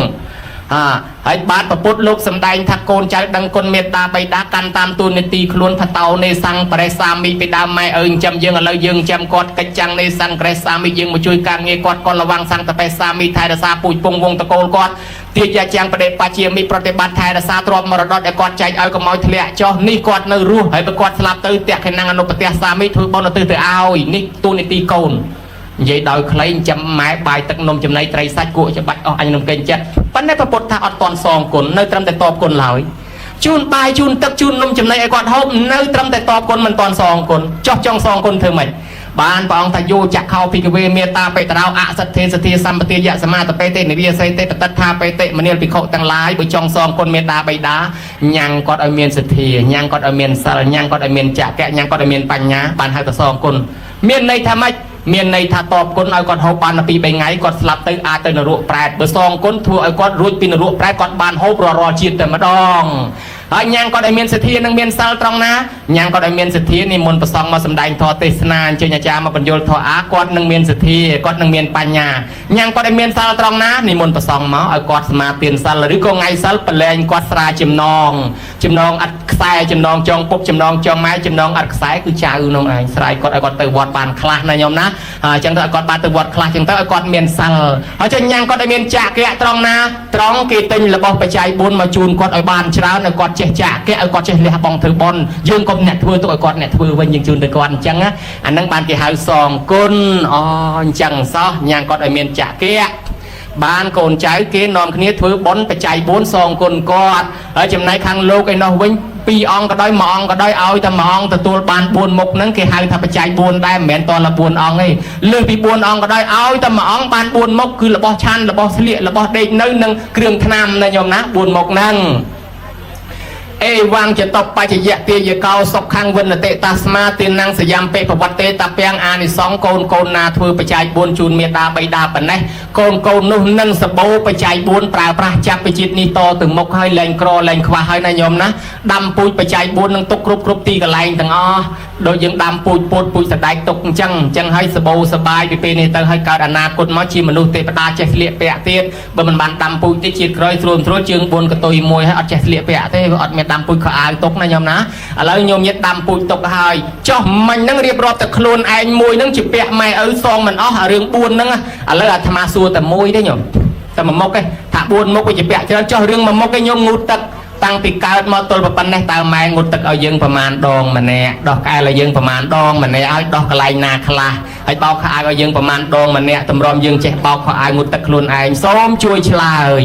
ហើយបាទប្រពុតលោកសម្ដែងថាកូនចៅដឹងគុណមេត្តាបិតាកាន់តាមទូនីតិខ្លួនផតោនេសង្ឃបរិសាមីពីដើមម៉ែឪចិញ្ចឹមយើងឥឡូវយើងចិញ្ចឹមគាត់កិច្ចចាំងនេសង្ឃក្រេសាមីយើងមកជួយការងារគាត់រវាងសង្ឃតបេសាមីថែរក្សាពូជពងវងតកូលគាត់ទាយាចាំងបដិបត្តិជាមីប្រតិបត្តិថែរក្សាទ្រព្យមរតកដែលគាត់ចែកឲ្យកុំឲ្យធ្លាក់ចុះនេះគាត់នៅរស់ហើយបើគាត់ស្លាប់ទៅតេខេណាំងអនុប្រទេសសាមីធ្វើបុណ្យទៅឲ្យនេះទូនីតិកូននិយាយដោយខ្លីចាំម៉ែបាយទឹកនំចំណីត្រីសាច់គួរច្បាច់អស់អញនឹងកេងចិត្តប៉ុន្តែព្រះពុទ្ធថាអត់តន់សងគុណនៅត្រឹមតែតបគុណឡើយ ជូនបាយជូនទឹកជូននំចំណីឲ្យគាត់ហូបនៅត្រឹមតែតបគុណមិនតាន់សងគុណចោះចង់សងគុណធ្វើម៉េចបានព្រះអង្គថាយោចក្ខោភិកវេមេតាបេតរោអសទ្ធិសទ្ធាសម្បទាយសមាតបេតេនិរិយសេតេបតតថាបេតេមនាលភិក្ខុទាំងឡាយបើចង់សងគុណមេតាបិតាញ៉ាំងគាត់ឲ្យមានសទ្ធាញ៉ាំងគាត់ឲ្យមានសិលញ៉ាំងគាត់ឲ្យមានចក្ខៈញ៉ាំងគាត់ឲ្យមានបញ្ញាបានហៅថាសងគុណមានន័យថាម៉េចមានន័យថាតបគុណឲ្យគាត់ហូបបាន2 3ថ្ងៃគាត់ស្លាប់ទៅអាចទៅនរកប្រែតបើសងគុណធ្វើឲ្យគាត់រួចពីនរកប្រែតគាត់បានហូបរាល់ជាតិតែម្ដងហើយញ៉ាំងគាត់ឲ្យមានសទ្ធានិងមានសិលត្រង់ណាញ៉ាំងគាត់ឲ្យមានសទ្ធានិមន្តប្រសង់មកសម្ដែងធម៌ទេសនាអញ្ជើញអាចារ្យមកបញ្យល់ធម៌គាត់នឹងមានសទ្ធាគាត់នឹងមានបញ្ញាញ៉ាំងគាត់ឲ្យមានសិលត្រង់ណានិមន្តប្រសង់មកឲ្យគាត់សមាទានសិលឬក៏ថ្ងៃសិលប្រឡែងគាត់ស្រាចំណងអត់ខ្សែចំណងចងពុកចំណងចងម៉ែចំណងអត់ខ្សែគឺចៅនោះឯងស្រ័យគាត់ឲ្យគាត់ទៅវត្តបានខ្លះណាញោមណាអញ្ចឹងទៅឲ្យគាត់បានទៅវត្តខ្លះអញ្ចឹងទៅឲ្យគាត់មានសិលហើយចឹងញ៉ាំងគាត់ឲ្យមានចក្ខៈត្រង់ណាត្រង់គេទិញរបស់បច្ច័យ4មកជូនគាត់ឲ្យបានច្រើនឲ្យគាត់ចេះចាក់គេឲ្យគាត់ចេះលះបង់ធ្វើបុណ្យយើងកុំអ្នកធ្វើទុកឲ្យគាត់អ្នកធ្វើវិញយើងជូនទៅគាត់អញ្ចឹងអាហ្នឹងបានគេហៅសងគុណអញ្ចឹងសោះញ៉ាំងគាត់ឲ្យមានចាក់គេបានកូនចៅគេនាំគ្នាធ្វើបុណ្យបច្ច័យ4សងគុណគាត់ហើយចំណែកខាងលោកឯនោះវិញ2អង្គក៏ដោយ1អង្គក៏ដោយឲ្យតែ1អង្គទទួលបាន4មុខហ្នឹងគេហៅថាបច្ច័យ4ដែរមិនមែនតរ4អង្គទេលើសពី4អង្គក៏ដោយឲ្យតែ1អង្គបាន4មុខគឺរបស់ឆាន់របស់ស្លៀករបស់ដេកនៅនឹងគ្រឿងថ្នាំណាញោមណា4មុខហ្នឹងអេវាងចតបច្ចយៈទាយកោសុខខាងវិនតិតាស្មាទានងសយំពេប្រវត្តិតាពាំងអានិសងកូនណាធ្វើបច្ច័យ4ជូនមេដាបៃតាប៉ុណ្ណេះកូននោះនឹងសបោបច្ច័យ4ប្រើប្រាស់ចាប់ពីជាតិនេះតទៅមុខហើយលែងក្រលែងខ្វះហើយណាញោមណាដាំពូជបច្ច័យ4នឹងទុកគ្រប់ទីកន្លែងទាំងអស់ដូចយើងដាំពូជពោតពូជសដែកទុកអញ្ចឹងហើយសបោសបាយពីពេលនេះទៅឲ្យកើតអនាគតមកជាមនុស្សទេវតាចេះស្លៀកពាក់ទៀតបើមិនបានដាំពូជទេជាតិក្រោយស្រួលជើង4កតុយ1ហើយអត់ចេះស្លៀកពាក់ទេវាអត់មានដាំពូជខោអាវទុកណាញោមណាឥឡូវញោមញាតដាំពូជទុកហើយចុះមិញហ្នឹងរៀបរាប់តែខ្លួនឯងមួយហ្នឹងជាពាក់ម៉ែឪសងមិនអស់រឿង4ហ្នឹងឥឡូវអាត្មាសួរតែមួយទេញោមតែ1មុខទេថា4មុខវាជាពាក់ច្រើនចុះរឿង1មុខឯងញោមងូតទឹកតាំងពីកើតមកទល់ប៉ុណ្ណេះតើម៉ែងូតទឹកឲ្យយើងប្រមាណដងម្នាក់ដោះកែលឲ្យយើងប្រមាណដងម្នាក់ឲ្យដោះកន្លែងណាខ្លះហើយបោកខោអាវឲ្យយើងប្រមាណដងម្នាក់តម្រាំយើងចេះបោកខោអាវងូតទឹកខ្លួនឯងសូមជួយឆ្លើយ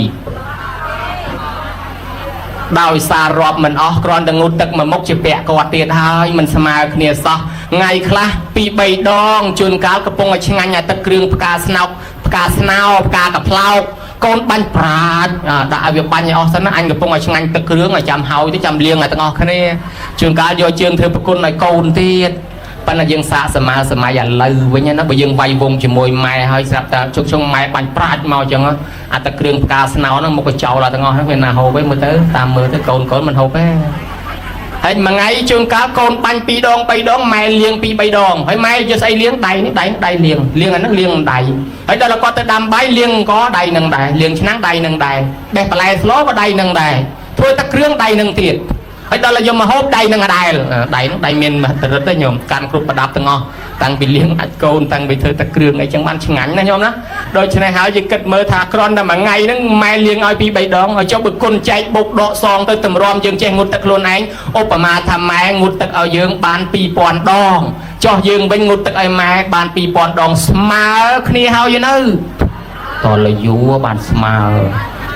ដោយសាររាប់មិនអស់គ្រាន់តែងូតទឹកមួយមុខជាពាក់គាត់ទៀតហើយមិនស្មើគ្នាសោះថ្ងៃខ្លះ2 3ដងជួនកាលកំពុងឲ្យឆ្ងាញ់អាទឹកគ្រឿងផ្កាស្នោផ្កាកផ្លោកកូនបាញ់ប្រាជ្ញដាក់ឲ្យវាបាញ់ឲ្យអស់សិនណាអញកំពុងឲ្យឆ្ងាញ់ទឹកគ្រឿងឲ្យចាំហើយទៅចាំលៀងឲ្យទាំងអស់គ្នាជួនកាលយកជើងធ្វើប្រគុណឲ្យកូនទៀតប៉ុន្តែយើងសាកសម័យឥឡូវវិញណាបើយើងវាយវងជាមួយម៉ែហើយស្រាប់តែជុកជុងម៉ែបាញ់ប្រាជ្ញមកអញ្ចឹងអាទឹកគ្រឿងផ្កាស្នោហ្នឹងមកកញ្ចោលដល់ទាំងអស់ហ្នឹងវាណាហូបទេមើលទៅតាមមើលទៅកូនមិនហូបទេហើយមួយថ្ងៃជួនកាលកូនបាញ់2 ដង 3 ដងម៉ែលាង2 3 ដងហើយម៉ែយកស្អីលាងដៃនេះដៃលាងអាហ្នឹងលាងដៃហើយដល់គាត់ទៅដាំបាយលាងក៏ដៃនឹងដែរលាងឆ្នាំងដៃនឹងដែរបេះបន្លែស្លក៏ដៃនឹងដែរធ្វើទឹកគ្រឿងដៃនឹងទៀតហើយដល់យកមកហូបដៃនឹងដែរដៃនឹងដៃមានមហិទ្ធិឫទ្ធិទេញោមកាន់គ្រប់ប្រដាប់ទាំងអស់តាំងពីលាងអាចកូនតាំងពីធ្វើទឹកគ្រឿងអីចឹងបានឆ្ងាញ់ណាញោមណាដូច្នេះហើយយើងគិតមើលថាគ្រាន់តែមួយថ្ងៃហ្នឹងម៉ែលាងឲ្យ2 3 ដងឲ្យចុះបើគុណចែកបុកដកសងទៅតម្រាំយើងចេះងូតទឹកខ្លួនឯងឧបមាថាម៉ែងូតទឹកឲ្យយើងបាន2000 ដងចុះយើងវិញងូតទឹកឲ្យម៉ែបាន2000 ដងស្មើគ្នាហើយនៅតលយួរបានស្មើ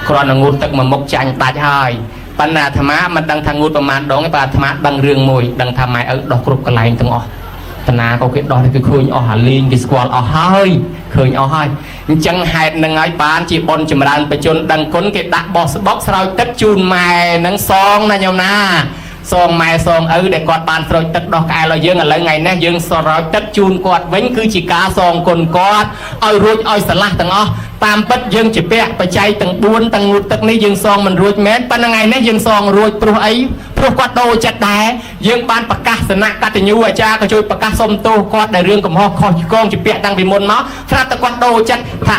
គ្រាន់តែងូតទឹកមួយមុខចាញ់ដាច់ហើយប៉ុន្តែអាត្មាមិនដឹងថាងូតប្រមាណដងទេបើអាត្មាដឹងរឿងមួយដឹងថាម៉ែឪដោះគ្រប់កន្លែងទាំងអស់តាណាក៏គេដោះគេឃើញអស់អាលីងគេស្គាល់អស់ហើយឃើញអស់ហើយអញ្ចឹងហេតុនឹងហើយបានជាបុណ្យចម្រើនបជនដឹងគុណគេដាក់បោះស្បុកស្រោចទឹកជូនម៉ែនឹងសងណាញោមណាសងម៉ែសងឪដែលគាត់បានស្រោចទឹកដោះក្អែលឲ្យយើងឥឡូវថ្ងៃនេះយើងស្រោចទឹកជូនគាត់វិញគឺជាការសងគុណគាត់ឲ្យរួចឲ្យស្រឡះទាំងអស់តាមពិតយើងជាពាក់បច្ច័យទាំង4ទាំងងូតទឹកនេះយើងសងមិនរួចមែនប៉ុន្តែថ្ងៃនេះយើងសងរួចព្រោះអីព្រោះគាត់ដូរចិត្តដែរយើងបានប្រកាសសនៈកតញ្ញូអាចារ្យក៏ជួយប្រកាសសុំទោសគាត់ដែលរឿងកំហុសខុសឆ្គងជាពាក់តាំងពីមុនមកស្រាប់តែគាត់ដូរចិត្តថា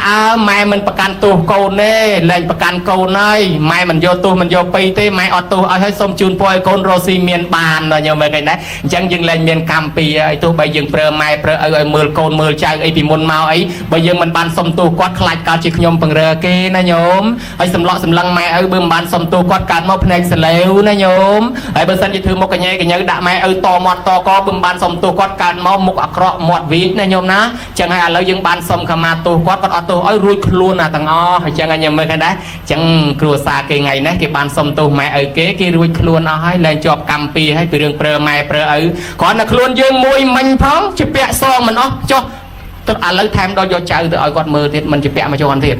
ម៉ែមិនប្រកាន់ទោសកូនទេលែងប្រកាន់កូនហើយម៉ែមិនយកទោសមិនយកពីទេម៉ែអត់ទោសឲ្យហើយសុំជូនពរឲ្យកូនរស់ស៊ីមានបានដល់ញោមមើលឃើញដែរអញ្ចឹងយើងលែងមានកម្មពីឲ្យទោះបីយើងប្រើម៉ែប្រើឪឲ្យមើលកូនមើលចៅអីពីមុនមកអីបើយើងមិនបានសុំទោសគាត់ខ្លាច កើតជាខ្ញុំបង្រើគេណាញោមហើយសម្លក់សម្លឹងម៉ែឪបើមិនបានសុំទោសគាត់កើតមកភ្នែកសលេវណាញោមហើយបើសិនជាធ្វើមុខកញ៉េកញើដាក់ម៉ែឪតមាត់តកបើមិនបានសុំទោសគាត់កើតមកមុខអាក្រក់មាត់វីកណាញោមណាចឹងហើយឥឡូវយើងបានសុំខមាទោសគាត់អត់ទោសឲ្យរួចខ្លួនណាទាំងអស់ហើយចឹងញោមមើលឃើញដែរចឹងគ្រួសារគេថ្ងៃនេះគេបានសុំទោសម៉ែឪគេរួចខ្លួនអស់ហើយលែងជាប់កម្មពីហើយពីរឿងប្រើម៉ែប្រើឪគ្រាន់តែខ្លួនយើងមួយមិញផងជាពាក់សងមិនអស់ចុះទៅឥឡូវថែមដល់យកចៅទៅឲ្យគាត់មើលទៀតមិនជាពាក់មកចូលទៀត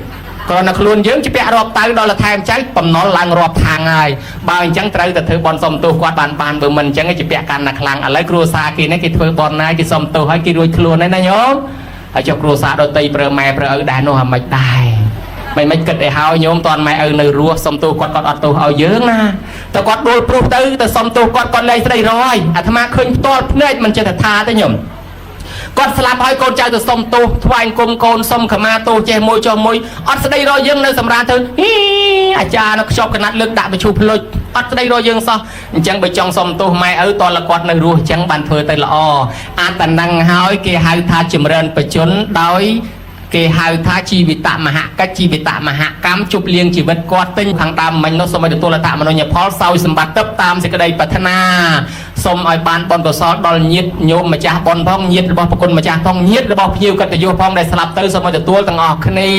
គ្រាន់តែខ្លួនយើងជាពាក់រាប់តៅដល់ថែមចៅបំណុលឡើងរាប់ខាងហើយបើអញ្ចឹងត្រូវតែធ្វើបន់សុំទោសគាត់បានបើមិនអញ្ចឹងជាពាក់កាន់តែខ្លាំងឥឡូវគ្រួសារគេនេះគេធ្វើបន់ណាគេសុំទោសហើយគេរួចខ្លួនហើយណាញោមហើយចុះគ្រួសារដតីប្រើម៉ែប្រើឪដែរនោះអាមិនដែរមិនគិតឲ្យហើយញោមតនម៉ែឪនៅរស់សុំទោសគាត់អត់ទោសឲ្យយើងណាតែគាត់ដួលព្រោះទៅសុំទោសគាត់លែងស្ដីរយអាត្មាឃើញផ្ទាល់ភ្នែកមិនចេះតែថាទេញោមគាត់ស្លាប់ហើយកូនចៅទៅសុំទោសថ្វាយគុំកូនសុំខមាទោសចេះមួយចុះមួយអត់ស្ដីរយយើងនៅសម្រាប់ទៅអាចារ្យនៅខ្ចប់កណាត់លើកដាក់បញ្ឈូផ្លុចអត់ស្ដីរយយើងសោះអញ្ចឹងបើចង់សុំទោសម៉ែឪតលគាត់នៅរស់អញ្ចឹងបានធ្វើទៅល្អអត្តនឹងហើយគេហៅថាចម្រើនបជនដោយគេហៅថាជីវិតមហកិច្ចជីវិតមហកម្មជប់លៀងជីវិតគាត់ទិញខាងដើមមិញនោះសូមឲ្យទទួលអត្តមនោញ្ញផលសោយសម្បត្តិទៅតាមសេចក្តីប្រាថ្នាសូមឲ្យបានបុណ្យកុសលដល់ញាតិញោមម្ចាស់បុណ្យផងញាតិរបស់ប្រគុណម្ចាស់ផងញាតិរបស់ភ្ញៀវកតញ្ញូផងដែលស្លាប់ទៅសូមឲ្យទទួលទាំងអស់គ្នា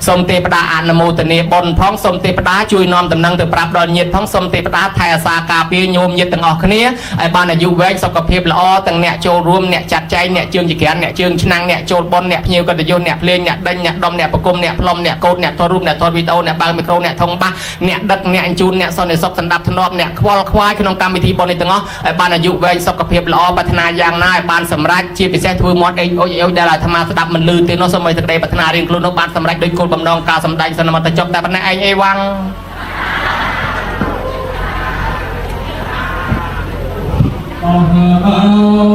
សូមទេវតាអនុមោទនាបុណ្យផងសូមទេវតាជួយនាំដំណឹងទៅប្រាប់ដល់ញាតិផងសូមទេវតាថែអាសាការពារញោមញាតិទាំងអស់គ្នាឲ្យបានអាយុវែងសុខភាពល្អទាំងអ្នកចូលរួមអ្នកចាត់ចែងអ្នកជើងជាក្រានអ្នកជើងឆ្នាំងអ្នកចូលបុណ្យអ្នកភ្ញៀវកតញ្ញូអ្នកភ្លេងអ្នកដេញអ្នកដុំអ្នកប្រគុំអ្នកផ្លុំអ្នកកោតអ្នកថតរូបអ្នកថតវីដេអូអ្នកបើកមីក្រូអ្នកថងបាសអ្នកដឹកអ្នកអញ្ជូនអ្នកសន្តិសុខសណ្ដាប់ធ្នាប់អ្នកខ្វល់ខ្វាយក្នុងកម្មវិធីបុណ្យនេះទាំងអស់ឲ្យបានអាយុវែងសុខភាពល្អប្រាថ្នាយ៉ាងណាឲ្យបានសម្រេចជាពិសេសធ្វើមាត់អេអុយដែលអាត្មាស្ដាប់មិនឮទេនោះសូមឲ្យសេចក្តីប្រាថ្នារៀងខ្លួននោះបានសម្រេចដោយគោលបំណងការសម្ដែងសន្មតចប់តែប៉ុណ្ណេះឯងអេវ៉ាំងអរ